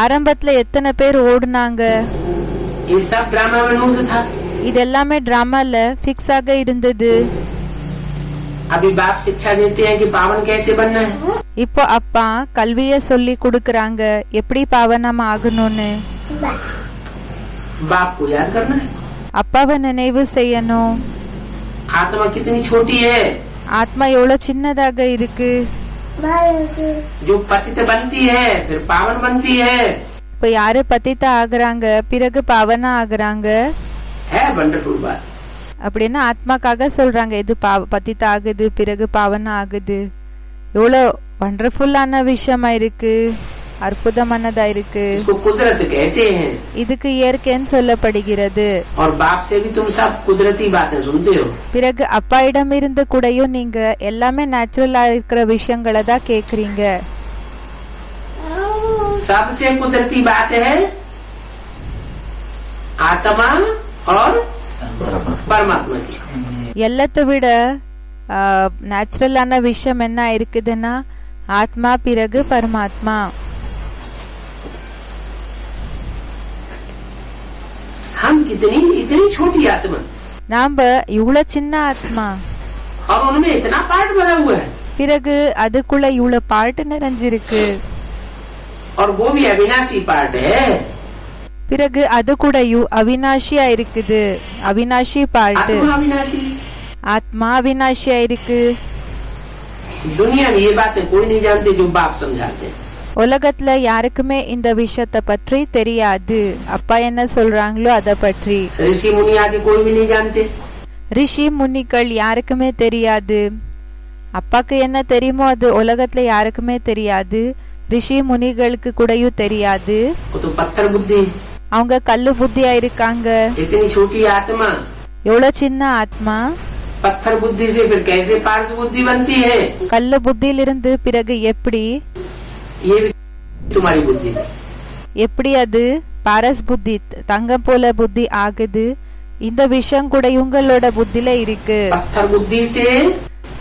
ஆரம்பத்துல எத்தனை பேர் ஓடுனாங்க. ये सब ड्रामा में नूद था. இது எல்லாமே டிராமால பிக்ஸ் ஆக இருந்தது. अभी बाप शिक्षा देते हैं कि पावन कैसे बनना है. இப்போ அப்பா கல்விய சொல்லி கொடுக்கறாங்க எப்படி பாவனம் ஆகணும்னு. बाप को याद करना है. அப்பாவை நினைவு செய்யணும். आत्मा कितनी छोटी है, ஆத்மா எவ்வளவு சின்னதாக இருக்கு. जो पतित बनती है फिर पावन बनती है. இப்ப யாரு பத்தித்தா ஆகுறாங்க பிறகு பாவனா ஆகுறாங்க. है वंडरफुल बात. அப்படின்னா ஆத்மாக்காக சொல்றாங்க இது பத்தித்தா ஆகுது பிறகு பாவனா ஆகுது. எவ்வளவு வண்டர்ஃபுல்லான விஷயமா இருக்கு, அற்புதமானதா இருக்கு. इसको कुदरत कहते हैं. இதுக்கு இயற்கைன்னு சொல்லப்படுகிறது. और बाप से भी तुम सब कुदरती बातें सुनते हो. பிறகு அப்பா இடம் இருந்து கூடயும் நீங்க எல்லாமே நேச்சுரலா இருக்கிற விஷயங்களை தான் கேக்குறீங்க. सबसे कुदरती बात है आत्मा और परमात्मा की. எல்லாத்தை விட நேச்சுரலான விஷயம் என்ன இருக்குதுன்னா ஆத்மா பிறகு பரமாத்மா. हम इतनी छोटी आत्मा நாம இவ்வளவு சின்ன ஆத்மா, और उनमें इतना पार्ट भरा हुआ है. பிறகு அதுக்குள்ள இவ்வளவு பாட்டு நிறைஞ்சிருக்கு. और वो भी अविनाशी पार्ट है. பிறகு அது கூடயும் அவினாஷியா இருக்குது. அவினாஷி பாட்டு. आत्मा अविनाशी। ஆத்மா அவினாஷியா இருக்கு. दुनिया में ये बातें कोई नहीं जानते जो बाप समझाते हैं। உலகத்துல யாருக்குமே இந்த விஷயத்தை பற்றி தெரியாது. அப்பா என்ன சொல்றாங்களோ அத பற்றி. ऋषि मुनि आदि कोई भी नहीं जानते। ரிஷி முனிகள் யாருக்குமே தெரியாது. அப்பாக்கு என்ன தெரியுமோ அது உலகத்துல யாருக்குமே தெரியாது. ரிஷி முனிகளுக்கு கூடயும் தெரியாது. वो तो पत्थर बुद्धि। அவங்க கல்லு புத்தியா இருக்காங்க. इतनी छोटी आत्मा எவ்வளவு சின்ன ஆத்மா. पत्थर बुद्धि से फिर कैसे पारस बुद्धि बनती है? கல்லு புத்தியிலிருந்து பிறகு எப்படி ये भी तुम्हारी बुद्धि है। எப்படி அது பாரஸ் புத்தி தங்கம் போல புத்தி ஆகுது? இந்த விஷயம் கூட உங்களோட புத்தியில இருக்கு. पत्थर बुद्धि से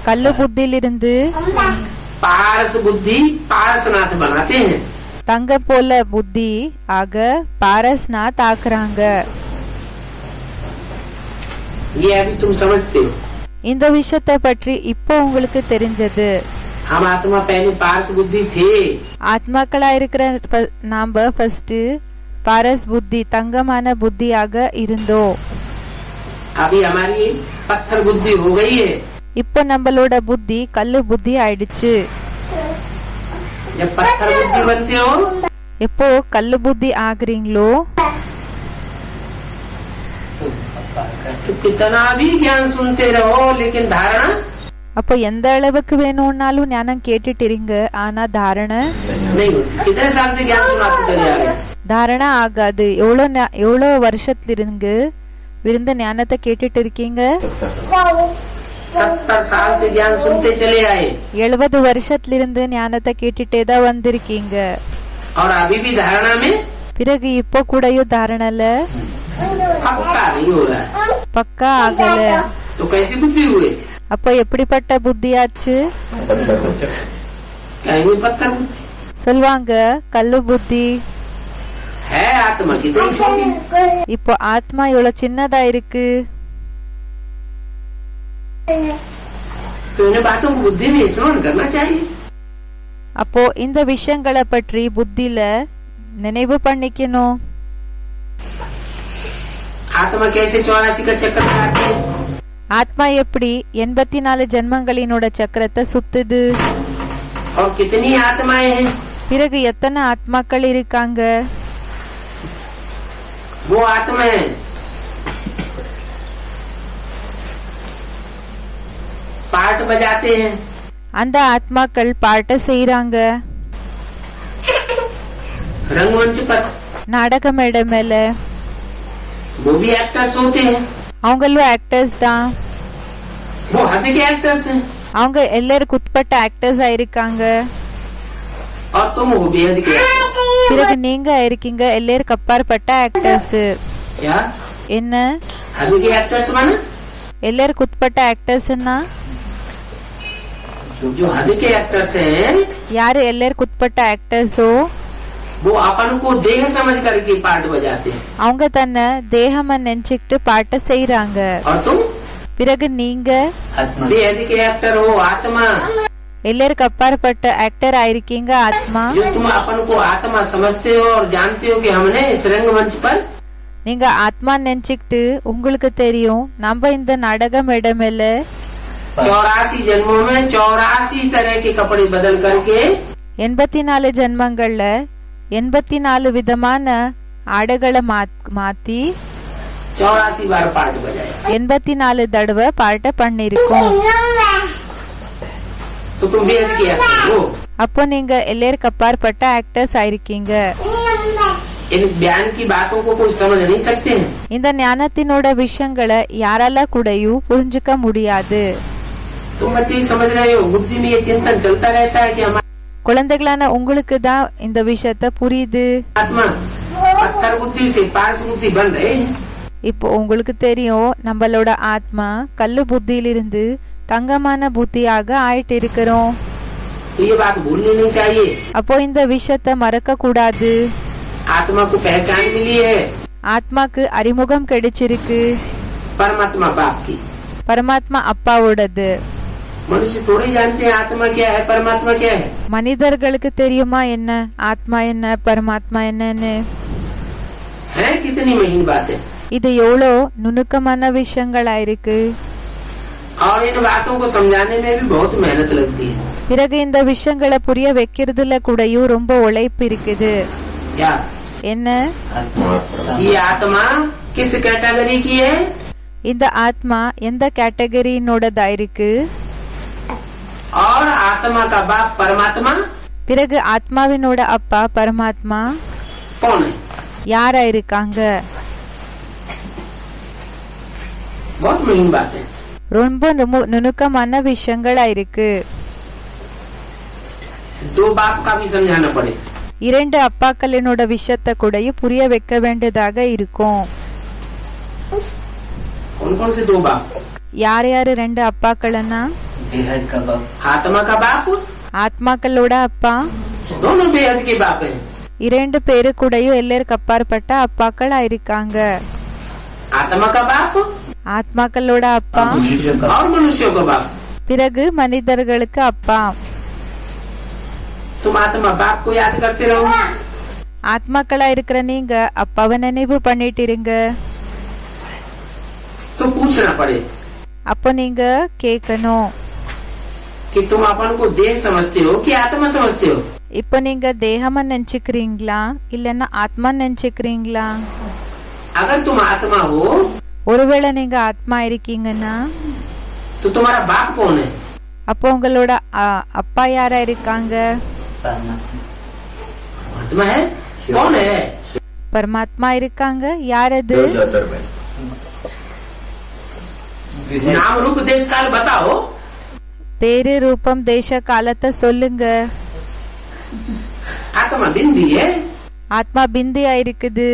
கல்லு புத்தியிலிருந்து पारस बुद्धि पारसनाथ बनाते हैं। தங்கம் போல புத்தி ஆக பாரஸ்நாத் ஆக்குறாங்க. ये अभी तुम समझते हो। இந்த விஷயத்தை பற்றி இப்போ உங்களுக்கு தெரிஞ்சது. हम आत्मा पहले पारस बुद्धि थे। ஆத்மாக்களா இருக்கிற நாம ஃபர்ஸ்ட் பாரஸ் புத்தி தங்கமான புத்தியாக இருந்தோம். अभी हमारी पत्थर बुद्धि हो गई है। இப்போ நம்மளோட புத்தி கல்லு புத்தி ஆயிடுச்சு. जब पत्थर बुद्धि बनते हो எப்போ கல்லு புத்தி ஆகுறீங்களோ तो कितना भी ज्ञान सुनते रहो लेकिन धारणा அப்போ எந்த அளவுக்கு வேணும்னாலும் ஞானம் கேட்டுட்டு இருங்க. ஆனா தாரணை नहीं होती। कितने साल से ज्ञान सुनाते चले आ रहे हैं। தாரணை ஆகாது. எவ்வளவு வருஷத்துல இருந்து ஞானத்தை கேட்டுட்டு இருக்கீங்க. 70 साल से ज्ञान सुनते चले आए 70 வருஷத்துல இருந்து ஞானத்தை கேட்டுட்டே தான் வந்திருக்கீங்க. और अभी भी धारणा में பிறகு இப்போ கூடயும் தாரணல पक्का नहीं हो रहा है। பக்கா ஆகல. तो कैसी बुद्धि हुए? அப்போ எப்படிப்பட்ட புத்தியாச்சு? कहेंगे पत्थर बुद्धि சொல்வாங்க கல்லு புத்தி. है आत्मा कितनी छोटी। இப்போ ஆத்மா இவ்வளவு சின்னதா இருக்கு. तो इन बातों को बुद्धि में स्मरण करना चाहिए। அப்போ இந்த விஷயங்களை பற்றி புத்தியில நினைவு பண்ணிக்கணும். आत्मा कैसे 84 का चक्कर लगाती है? ஆத்மா எப்படி 84 ஜென்மங்களினோட சக்கரத்தை சுத்துது? और कितनी आत्माएं हैं? பிறகு எத்தனை ஆத்மாக்கள் இருக்காங்க? वो आत्माएं पार्ट बजाते हैं। அந்த ஆத்மாக்கள் பாட்ட செய்யறாங்க. रंगमंच पर நாடக மேடை மேல वो भी एक्टर्स होते हैं। அவங்களும் ஆக்டர்ஸ் தான். वो हद के एक्टर्स हैं। அவங்க எல்லாருக்கும் உட்பட்ட ஆக்டர்ஸ் ஆயிருக்காங்க. और तुम हो बेहद के actors। பிறகு நீங்க இருக்கீங்க எல்லாருக்கும் அப்பாற்பட்ட ஆக்டர்ஸ். क्या என்ன हद के एक्टर्स माना? எல்லாருக்கும் உட்பட்ட ஆக்டர்ஸ்னா जो हद के एक्टर्स हैं யாரு எல்லாருக்கும் உட்பட்ட ஆக்டர்ஸோ वो अपन को देह समझ करके पार्ट बजाते हैं। அவங்க தன்னை தேகமா நினைச்சுக்கிட்டு பாட்ட செய்யறாங்க. और तुम பிறகு நீங்க आत्मा बेहद के एक्टर हो आत्मा। எல்லாருக்கும் அப்பாற்பட்ட ஆக்டர் ஆயிருக்கீங்க ஆத்மா. जो तुम अपन को आत्मा समझते हो और जानते हो कि हमने इस रंगमंच पर நீங்க ஆத்மா நினைச்சுக்கிட்டு உங்களுக்கு தெரியும் நம்ம இந்த நாடக மேடை மேல 84 जन्मों में 84 तरह के कपड़े बदल करके 84 ஜென்மங்கள்ல 84 விதமான ஆடைகளை மாத்தி 84 बार पार्ट बजाया। 84 தடவை பாட்ட பண்ணிருக்கோம். तो तुम बेहद के एक्टर हो। அப்போ நீங்க எல்லாருக்கும் அப்பாற்பட்ட ஆக்டர்ஸ் ஆயிருக்கீங்க. इन ज्ञान की बातों को कोई समझ नहीं सकते हैं। இந்த ஞானத்தினோட விஷயங்களை யாரால கூடயும் புரிஞ்சுக்க முடியாது. तुम बच्चे समझ रहे हो बुद्धि में ये चिंतन चलता रहता है कि हमारा குழந்தைகளான உங்களுக்கு தான் இந்த விஷயத்த புரியுது. आत्मा पत्थर बुद्धि से पारस बुद्धि बन रहे हैं। இப்போ உங்களுக்கு தெரியும் நம்மளோட ஆத்மா கல்லு புத்தியிலிருந்து தங்கமான புத்தியாக ஆயிட்டு இருக்கிறோம். तो ये बात भूलनी नहीं चाहिए। அப்போ இந்த விஷயத்த மறக்க கூடாது. आत्मा को पहचान मिली है ஆத்மாக்கு அறிமுகம் கிடைச்சிருக்கு परमात्मा बाप की। பரமாத்மா அப்பாவோடது. मनुष्य थोड़ी जानते हैं आत्मा क्या है परमात्मा क्या है। மனிதர்களுக்கு தெரியுமா என்ன ஆத்மா என்ன பரமாத்மா என்னன்னு? है कितनी महीन बात है। இது எவ்வளோ நுணுக்கமான விஷயங்களா இருக்கு. और इन बातों को समझाने में भी बहुत मेहनत लगती है। பிறகு இந்த விஷயங்களை புரிய வைக்கிறதுல கூடயும் ரொம்ப உழைப்பு இருக்குது. क्या என்ன? ये आत्मा किस कैटेगरी की है? இந்த ஆத்மா எந்த கேட்டகரியினோடதா இருக்கு? और आत्मा का बाप परमात्मा பிறகு ஆத்மாவினோட அப்பா பரமாத்மா कौन है? யாரா இருக்காங்க? बहुत महीन बात है। ரொம்ப நுணுக்கமான விஷயங்களா இருக்கு. दो बाप का भी समझाना पड़े। இரண்டு அப்பாக்களினோட விஷயத்தை கூடயும் புரிய வைக்க வேண்டியதாக இருக்கும். कौन कौन से दो बाप? யார் யாரு ரெண்டு அப்பாக்கள்னா? बेहद का बाप, आत्मा का बाप, ஆத்மாக்களோட அப்பா. दोनों बेहद के बाप हैं। இரண்டு பேரு கூடயும் எல்லாருக்கு அப்பாற்பட்ட அப்பாக்களா இருக்காங்க. आत्मा का बाप ஆத்மாக்களோட அப்பா, मनुष्य का और मनुष्यों का बाप। பிறகு மனிதர்களுக்கு அப்பா. तुम आत्मा बाप को याद करते रहो, ஆத்மாக்களா இருக்கிற நீங்க அப்பாவை நினைவு பண்ணிட்டு இருங்க. तो पूछना पड़े அப்போ நீங்க கேட்கணும், कि तुम अपन को देह समझते हो कि आत्मा समझते हो। இப்போ நீங்க தேகமா நினைச்சுக்கிறீங்களா இல்லன்னா ஆத்மா நினைச்சுக்கிறீங்களா? अगर तुम आत्मा हो ஒருவேளை நீங்க ஆத்மா இருக்கீங்கன்னா तो तुम्हारा बाप कौन है? அப்போ உங்களோட அப்பா யாரா இருக்காங்க? परमात्मा, आत्मा है। कौन है? பரமாத்மா இருக்காங்க. யார் அது? नाम रूप देश काल बताओ। பேரு ரூபம் தேச காலத்தை சொல்லுங்க. आत्मा बिंदी है। ஆத்மா பிந்தியா இருக்குது.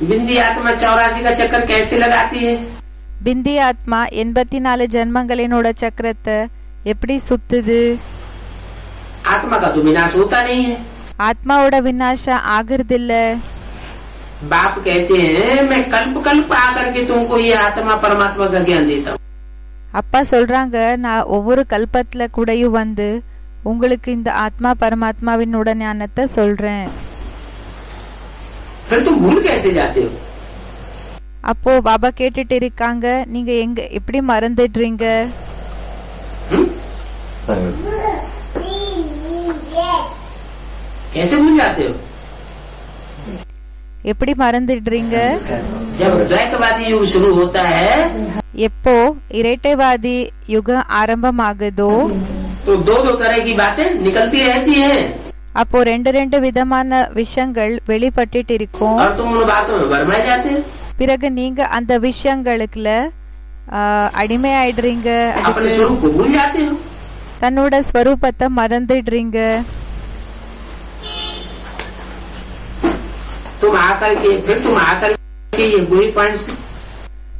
बिंदी आत्मा 84 का चक्कर कैसे लगाती है? பிந்தி ஆத்மா 84 ஜென்மங்களினோட சக்கரத்தை எப்படி சுத்துது? आत्मा का तो विनाश होता नहीं है। ஆத்மாவோட விநாசம் ஆகுறதில்ல. बाप कहते हैं मैं कल्प कल्प आकर के तुमको ये आत्मा परमात्मा का ज्ञान देता हूँ। அப்பா சொல்றாங்க, நான் ஒவ்வொரு கல்பத்துல கூடயும் வந்து உங்களுக்கு இந்த ஆத்மா பரமாத்மாவினோட ஞானத்தை சொல்றேன். फिर तुम भूल कैसे जाते हो? அப்போ பாபா கேட்டுட்டு இருக்காங்க, நீங்க எங்க எப்படி மறந்துடுறீங்க? कैसे भूल जाते हो? எப்படி மறந்துடுறீங்க? जब द्वैतवादी युग शुरू होता है எப்போ இரட்டைவாதி யுகம் ஆரம்பமாகுதோ तो दो दो तरह की बातें निकलती रहती हैं அப்போ ரெண்டு ரெண்டு விதமான விஷயங்கள் வெளிப்பட்டுட்டு இருக்கும். और तुम उन बातों में भरमाए जाते हो। பிறகு நீங்க அந்த விஷயங்களுக்குல அடிமையாயிடுறீங்க. अपने அதுக்கு स्वरूप को भूल जाते हो। தன்னோட ஸ்வரூபத்தை மறந்துடுறீங்க. तुम आकर के ये बुरी पॉइंट्स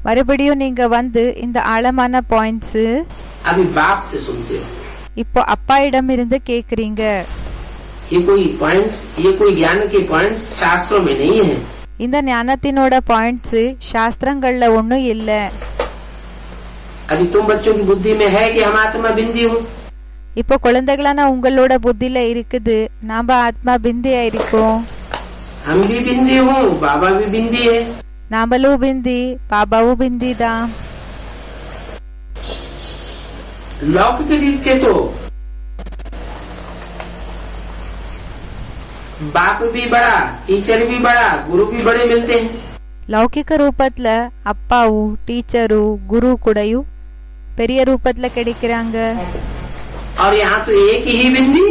மறுபடியும் நீங்க வந்து இந்த ஆழமான பாயிண்ட்ஸ் अभी बाप से सुनते हो। இப்போ அப்பா இடம் இருந்து கேக்குறீங்க. ये कोई ज्ञान के पॉइंट्स शास्त्रों में नहीं है। இந்த ஞானத்தினோட பாயிண்ட்ஸ் சாஸ்திரங்கள்ல ஒண்ணும் இல்ல. अभी तुम बच्चों की बुद्धि में है कि हम आत्मा बिंदी हूँ। இப்போ குழந்தைகளான உங்களோட புத்தியில இருக்குது நாம ஆத்மா பிந்தியா இருக்கோம். हम भी बिंदी हूँ, बाबा भी बिंदी है। நாமளும் பிந்தி, பாபாவும் பிந்தி தான். लौकिक रीत से तो बाप भी बड़ा, टीचर भी बड़ा, गुरु भी बड़े मिलते हैं। லௌகிக ரூபத்துல அப்பாவும் டீச்சரும் குரு கூடயும் பெரிய ரூபத்துல கிடைக்கிறாங்க. और यहाँ तो एक ही बिंदी,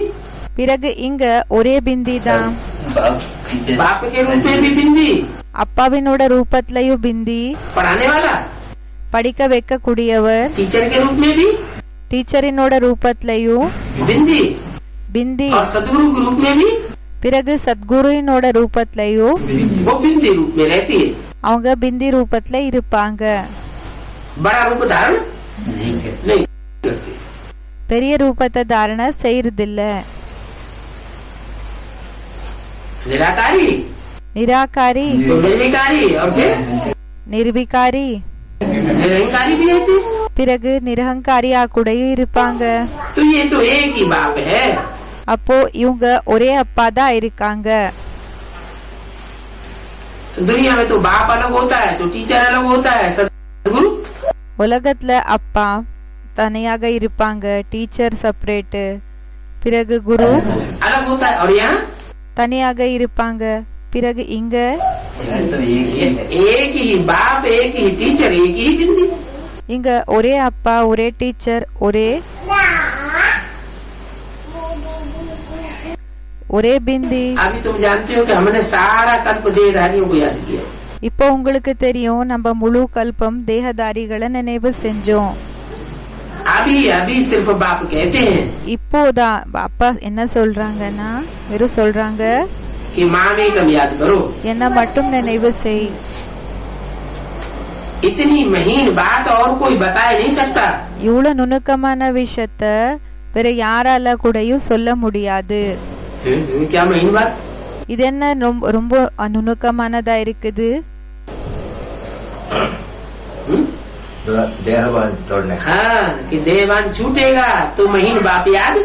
பிறகு இங்க ஒரே பிந்தி தான். बाप टीचर, बाप के रूप में भी बिंदी, அப்பாவினோட ரூபத்திலயும் பிந்தி, पढ़ाने वाला படிக்க வைக்க கூடியவர். टीचर के रूप में भी டீச்சரினோட ரூபத்திலயும் बिंदी, பிந்தி, और सदगुरु के रूप में भी பிறகு சத்குருவினோட ரூபத்திலயும் वो बिंदी रूप में रहती है। அவங்க பிந்தி ரூபத்துல இருப்பாங்க. बड़ा रूप धारण नहीं करते। नहीं करती। பெரிய ரூபத்தை தாரண செய்யறதில்ல. निराकारी நிராகாரி, तो निर्विकारी और फिर நிர்விகாரி, निरंकारी भी रहती है। பிறகு நிரகங்காரியா கூடயும் இருப்பாங்க. तो ये तो एक ही बाप है। அப்போ இவங்க ஒரே அப்பா தான் இருக்காங்க. दुनिया में तो बाप अलग होता है, तो टीचर अलग होता है, सदगुरु உலகத்துல அப்பா தனியாக இருப்பாங்க, டீச்சர் செப்பரேட், பிறகு குரு अलग होता है। और यहाँ தனியாக இருப்பாங்க, பிறகு இங்க तो एक ही है। एक ही बाप, एक ही टीचर, एक ही बिंदी। இங்க ஒரே அப்பா, ஒரே டீச்சர், ஒரே பிந்தி. अभी तुम जानते हो कि हमने सारा कल्प देहधारियों को याद किया। இப்போ உங்களுக்கு தெரியும், நம்ம முழு கல்பம் தேகதாரிகளை நினைவு செஞ்சோம். अभी अभी सिर्फ बाप कहते हैं இப்போதான் அப்பா என்ன சொல்றாங்கன்னா, வெறும் சொல்றாங்க कि माँ में कम याद करो। என்ன மட்டும் நினைவு செய். इतनी महीन बात और कोई बता नहीं सकता। இவ்வளவு நுணுக்கமான விஷயத்த வேற யாரால கூடயும் சொல்ல முடியாது. क्या महीन बात? இது என்ன ரொம்ப நுணுக்கமானதா இருக்குது. देहवान तोड़ने हाँ, कि देहवान छूटेगा तो महीन बाप याद।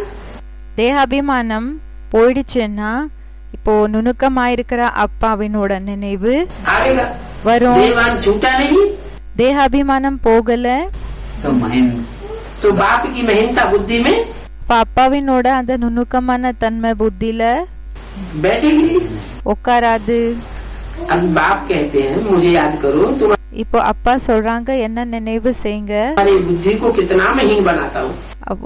தேகாபிமானம் போயிடுச்சுன்னா இப்போ நுணுக்கமாயிருக்கிற அப்பாவினோட நினைவு आवेगा। வரும். देहवान छूटा नहीं தேகாபிமானம் போகல, तो महीन तो बाप की महीनता बुद्धि में இப்ப அப்பாவினோட அந்த நுணுக்கமான தன்மை புத்தில बैठेगी। உட்காராது. अब बाप कहते हैं मुझे याद करो, இப்போ அப்பா சொல்றாங்க என்ன நினைவு செய்யுங்க. तुम्हारी बुद्धि को कितना महीन बनाता हूँ।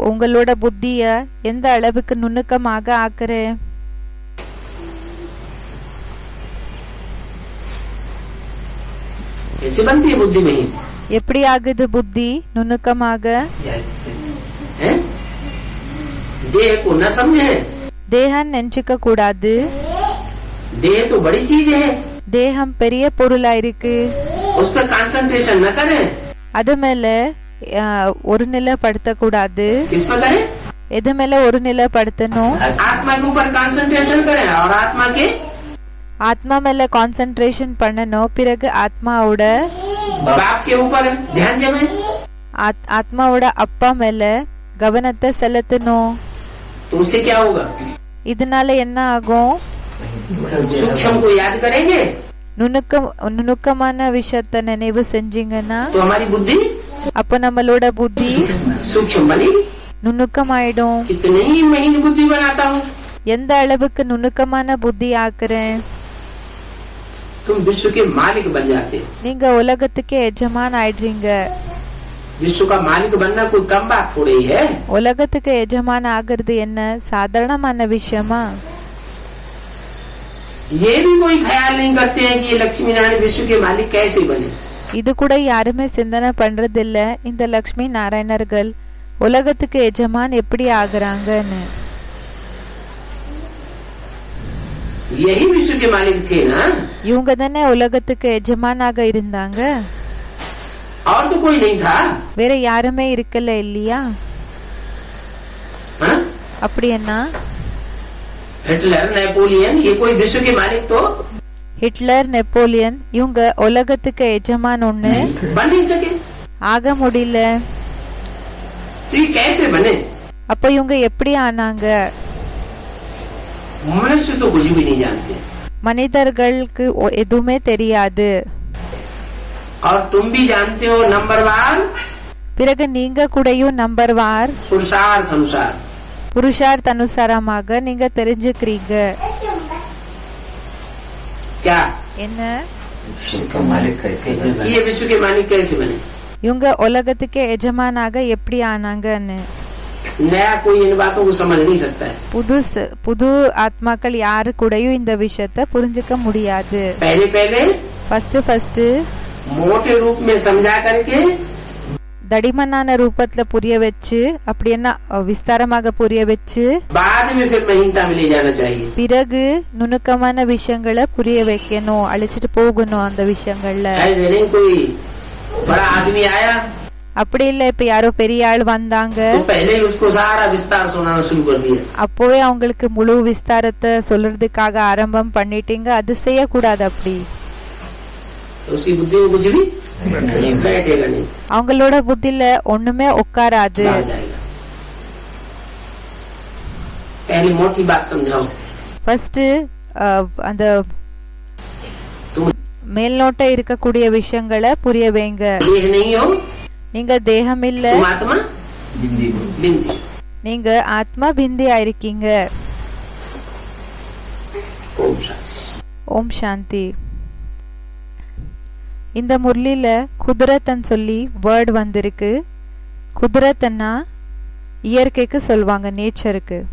உங்களோட புத்திய எந்த அளவுக்கு நுணுக்கமாக ஆக்குறேன். कैसे बनती है बुद्धि महीन? எப்படி ஆகுது புத்தி நுணுக்கமாக? है? देह को न समझे। தேகம் நெஞ்சுக்க கூடாது. देह तो बड़ी चीज है, தேகம் பெரிய பொருளா இருக்கு. उस पर कंसंट्रेशन न करें। அது மேல ஒரு நிலைப்படுத்த கூடாது. किस पर करें? எது மேல ஒரு நிலைப்படுத்தணும்? आत्मा के ऊपर कंसंट्रेशन करें और आत्मा के ஆத்மா மேல கான்சென்ட்ரேஷன் பண்ணணும். பிறகு ஆத்மாவோட बाप के ऊपर ध्यान जमे। ஆத்மாவோட அப்பா மேல கவனத்தை செலுத்தணும். तो उससे क्या होगा? இதனால என்ன ஆகும்? सूक्ष्म को याद करेंगे நுணுக்கமான விஷயத்த நினைவு செஞ்சீங்கன்னா तो हमारी बुद्धि அப்ப நம்மளோட புத்தி सूक्ष्म बनेगी। நுணுக்கமாயிடும். कितनी महीन बुद्धि बनाता हूँ। எந்த அளவுக்கு நுணுக்கமான புத்தி ஆக்குறேன். तुम विश्व के मालिक बन जाते हो। நீங்க உலகத்துக்கே எஜமான் ஆயிடுறீங்க. विश्व का मालिक बनना कोई कम बात थोड़ी है। உலகத்துக்கு எஜமான் ஆகிறது என்ன சாதாரணமான விஷயமா? ये भी कोई ख्याल नहीं करते हैं कि ये लक्ष्मी नारायण विश्व के मालिक कैसे बने। இது கூட யாருமே சிந்தனை பண்றது இல்ல, இந்த லக்ஷ்மி நாராயணர்கள் உலகத்துக்கு எஜமான் எப்படி ஆகுறாங்கன்னு. यही विश्व के मालिक थे ना। இவங்க தானே உலகத்துக்கு எஜமானாக இருந்தாங்க. और तो कोई नहीं था। வேற யாருமே இருக்கல இல்லையா? हाँ? அப்படி என்ன? हिटलर, नेपोलियन, ये कोई विश्व के मालिक तो ஹிட்லர், நெப்போலியன் இவங்க உலகத்துக்கு எஜமான் ஒண்ணு बन नहीं सके। ஆக முடியல. तो ये कैसे बने? அப்ப இவங்க எப்படி ஆனாங்க? मनुष्य तो कुछ भी नहीं जानते। மனிதர்களுக்கு எதுவுமே தெரியாது. और तुम भी जानते हो नंबरवार பிறகு நீங்க கூடயும் நம்பர்வார் पुरुषार्थ अनुसार புருஷார்த்த அனுசாரமாக நீங்க தெரிஞ்சுக்கிறீங்க. क्या என்ன? विश्व का मालिक कैसे बना? ये विश्व के मालिक कैसे बने? இவங்க உலகத்துக்கு எஜமானாக எப்படி ஆனாங்கன்னு. नया कोई इन बातों को समझ नहीं सकता है। புது ஆத்மாக்கள் யாரு கூடயும் இந்த விஷயத்த புரிஞ்சுக்க முடியாது. पहले पहले ஃபர்ஸ்ட் मोटे रूप में समझा करके தடிமனான ரூபத்துல புரிய வச்சு, அப்படி என்ன விஸ்தாரமாக புரிய வச்சு, बाद में फिर महीनता में ले जाना चाहिए। பிறகு நுணுக்கமான விஷயங்களை புரிய வைக்கணும், அழைச்சிட்டு போகணும் அந்த விஷயங்கள்ல. ऐसे नहीं कोई बड़ा आदमी आया அப்படி இல்ல, இப்ப யாரோ பெரிய ஆள் வந்தாங்க, तो पहले ही उसको सारा विस्तार सुनाना शुरू कर दिया। அப்போவே அவங்களுக்கு முழு விஸ்தாரத்தை சொல்றதுக்காக ஆரம்பம் பண்ணிட்டீங்க. அது செய்யக்கூடாது. அப்படி तो उसकी बुद्धि में कुछ भी बैठेगा नहीं, அவங்களோட புத்தில ஒண்ணுமே உட்காராது. भाग जाएगा। पहली मोटी बात समझाओ। ஃபர்ஸ்ட் அந்த तुम மேல்நோட்ட இருக்கக்கூடிய விஷயங்களை புரிய வைங்க. देह नहीं हो நீங்க தேகம் இல்ல, तुम आत्मा बिंदी हो। बिंदी। நீங்க ஆத்மா பிந்தியா இருக்கீங்க. ओम शांति। ஓம் சாந்தி. இந்த முரளியில குதிரத்தன் சொல்லி வேர்ட் வந்திருக்கு. குதிரத்தன்னா இயற்கைக்கு சொல்வாங்க, நேச்சருக்கு.